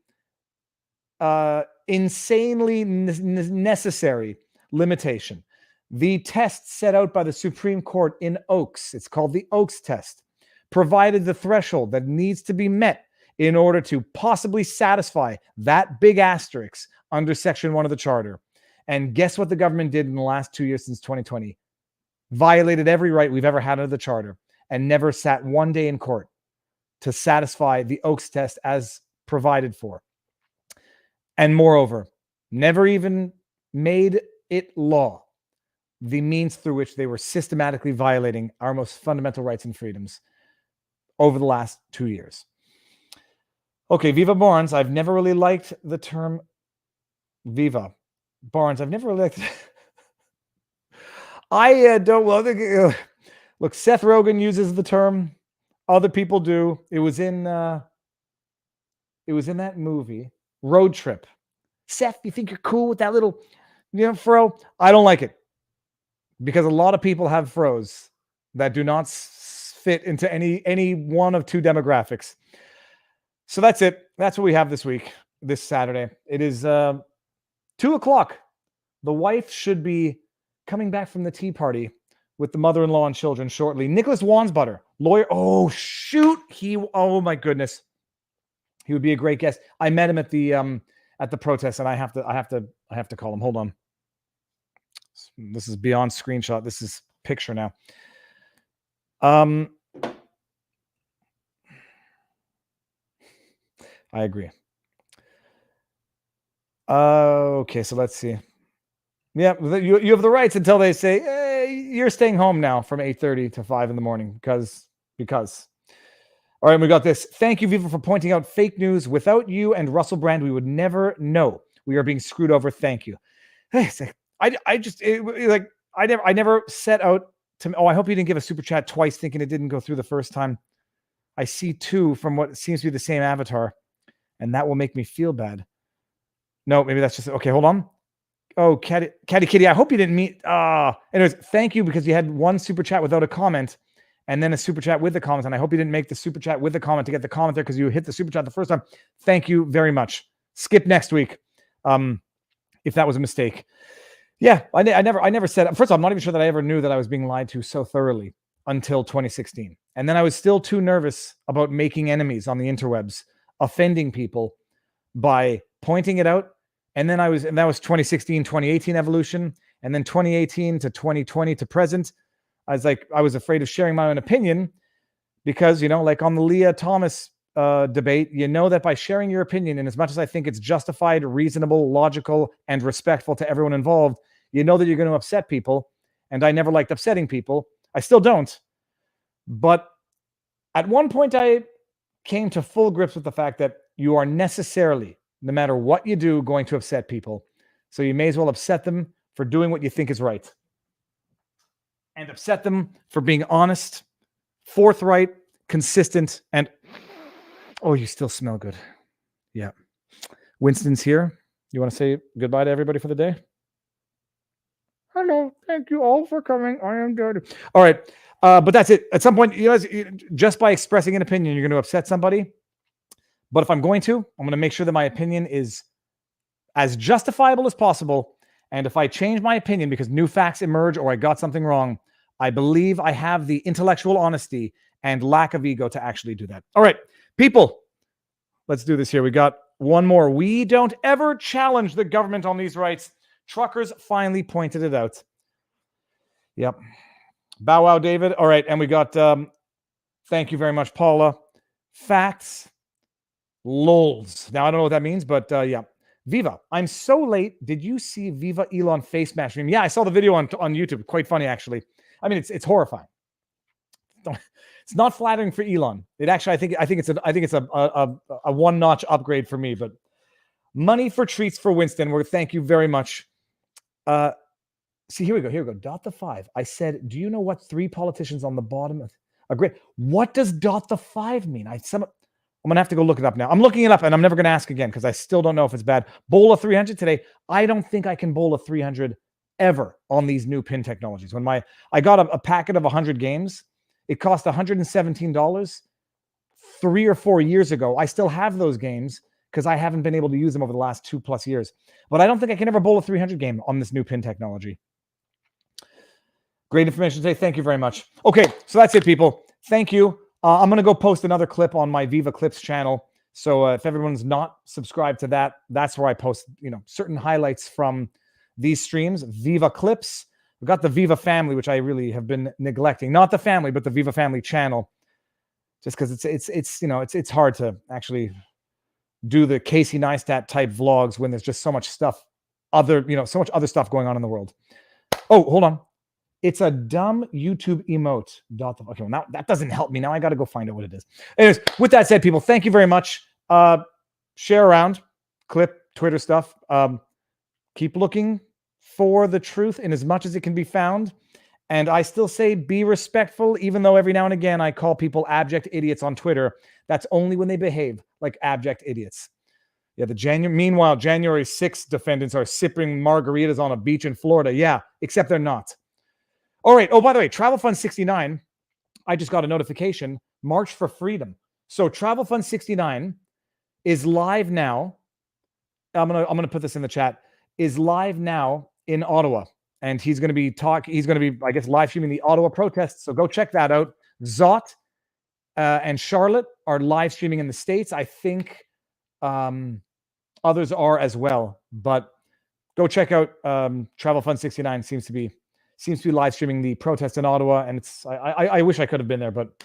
S3: insanely necessary limitation. The test set out by the Supreme Court in Oakes, it's called the Oakes test, provided the threshold that needs to be met in order to possibly satisfy that big asterisk under Section 1 of the Charter. And guess what the government did in the last 2 years since 2020? Violated every right we've ever had under the Charter and never sat one day in court to satisfy the Oakes test as provided for. And moreover, never even made it law, the means through which they were systematically violating our most fundamental rights and freedoms over the last 2 years. Okay, Viva Barnes. I've never really liked the term Viva Barnes. I've never really liked it. I don't. Well, look, Seth Rogen uses the term. Other people do. It was in that movie, Road Trip. Seth, you think you're cool with that little, fro? I don't like it because a lot of people have fros that do not fit into any one of two demographics. So that's it. That's what we have this week, this Saturday. It is 2:00. The wife should be coming back from the tea party with the mother-in-law and children shortly. Nicholas Wansbutter, lawyer. Oh, shoot. Oh my goodness. He would be a great guest. I met him at the protest, and I have to call him. Hold on. This is beyond screenshot. This is picture now. I agree. Okay, so let's see. Yeah, you have the rights until they say, hey, you're staying home now from 8:30 to 5 in the morning because. All right, we got this. Thank you, Viva, for pointing out fake news. Without you and Russell Brand, we would never know. We are being screwed over. Thank you. I never set out to. Oh, I hope you didn't give a super chat twice, thinking it didn't go through the first time. I see two from what seems to be the same avatar, and that will make me feel bad. No, maybe that's just okay. Hold on. Oh, Catty Kitty. I hope you didn't meet. Anyways, thank you because you had one super chat without a comment. And then a super chat with the comments. And I hope you didn't make the super chat with the comment to get the comment there because you hit the super chat the first time. Thank you very much. Skip next week. If that was a mistake. Yeah, I never said, first of all, I'm not even sure that I ever knew that I was being lied to so thoroughly until 2016. And then I was still too nervous about making enemies on the interwebs, offending people by pointing it out. And then that was 2016, 2018 evolution. And then 2018 to 2020 to present. I was afraid of sharing my own opinion because, like on the Lia Thomas debate, that by sharing your opinion, and as much as I think it's justified, reasonable, logical, and respectful to everyone involved, that you're going to upset people. And I never liked upsetting people. I still don't. But at one point, I came to full grips with the fact that you are necessarily, no matter what you do, going to upset people. So you may as well upset them for doing what you think is right. And upset them for being honest, forthright, consistent, and oh, you still smell good. Yeah. Winston's here. You want to say goodbye to everybody for the day? Hello. Thank you all for coming. I am dirty. All right. But that's it. At some point, just by expressing an opinion, you're going to upset somebody. But if I'm going to make sure that my opinion is as justifiable as possible. And if I change my opinion because new facts emerge or I got something wrong, I believe I have the intellectual honesty and lack of ego to actually do that. All right, people, let's do this here. We got one more. We don't ever challenge the government on these rights. Truckers finally pointed it out. Yep. Bow wow, David. All right, and we got, thank you very much, Paula. Facts, lols. Now, I don't know what that means, but yeah. Viva, I'm so late. Did you see Viva Elon face mash meme? Yeah, I saw the video on YouTube. Quite funny, actually. I mean, it's horrifying. It's not flattering for Elon. It actually, I think it's a one-notch upgrade for me. But money for treats for Winston. Thank you very much. See, here we go. Here we go. Dot the 5. I said, do you know what 3 politicians on the bottom of agree? What does dot the 5 mean? I'm going to have to go look it up now. I'm looking it up and I'm never going to ask again because I still don't know if it's bad. Bowl a 300 today. I don't think I can bowl a 300 ever on these new pin technologies. When I got a packet of 100 games, it cost $117 3 or 4 years ago. I still have those games because I haven't been able to use them over the last 2+ years. But I don't think I can ever bowl a 300 game on this new pin technology. Great information today. Thank you very much. Okay, so that's it, people. Thank you. I'm going to go post another clip on my Viva Clips channel. So if everyone's not subscribed to that, that's where I post, certain highlights from these streams. Viva Clips. We've got the Viva family, which I really have been neglecting. Not the family, but the Viva family channel. Just because it's hard to actually do the Casey Neistat type vlogs when there's just so much stuff, so much other stuff going on in the world. Oh, hold on. It's a dumb YouTube emote. Okay, well, now that doesn't help me. Now I got to go find out what it is. Anyways, with that said, people, thank you very much. Share around, clip, Twitter stuff. Keep looking for the truth in as much as it can be found. And I still say be respectful, even though every now and again I call people abject idiots on Twitter. That's only when they behave like abject idiots. Yeah, meanwhile, January 6th defendants are sipping margaritas on a beach in Florida. Yeah, except they're not. All right. Oh, by the way, Travel Fund 69, I just got a notification, March for Freedom. So Travel Fund 69 is live now. I'm gonna put this in the chat. Is live now in Ottawa. And he's going to be I guess, live streaming the Ottawa protests. So go check that out. Zot and Charlotte are live streaming in the States. I think others are as well. But go check out Travel Fund 69. Seems to be live streaming the protest in Ottawa. And I wish I could have been there, but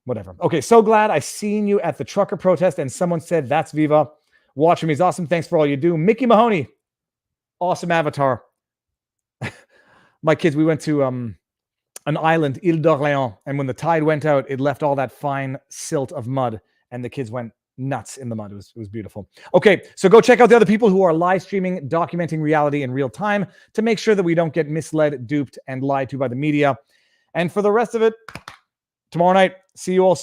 S3: whatever. Okay, so glad I seen you at the trucker protest. And someone said, that's Viva. Watching me is awesome. Thanks for all you do. Mickey Mahoney. Awesome avatar. My kids, we went to an island, Ile d'Orléans, and when the tide went out, it left all that fine silt of mud, and the kids went nuts in the mud. It was beautiful. Okay, so go check out the other people who are live streaming, documenting reality in real time to make sure that we don't get misled, duped, and lied to by the media. And for the rest of it, tomorrow night, see you all soon.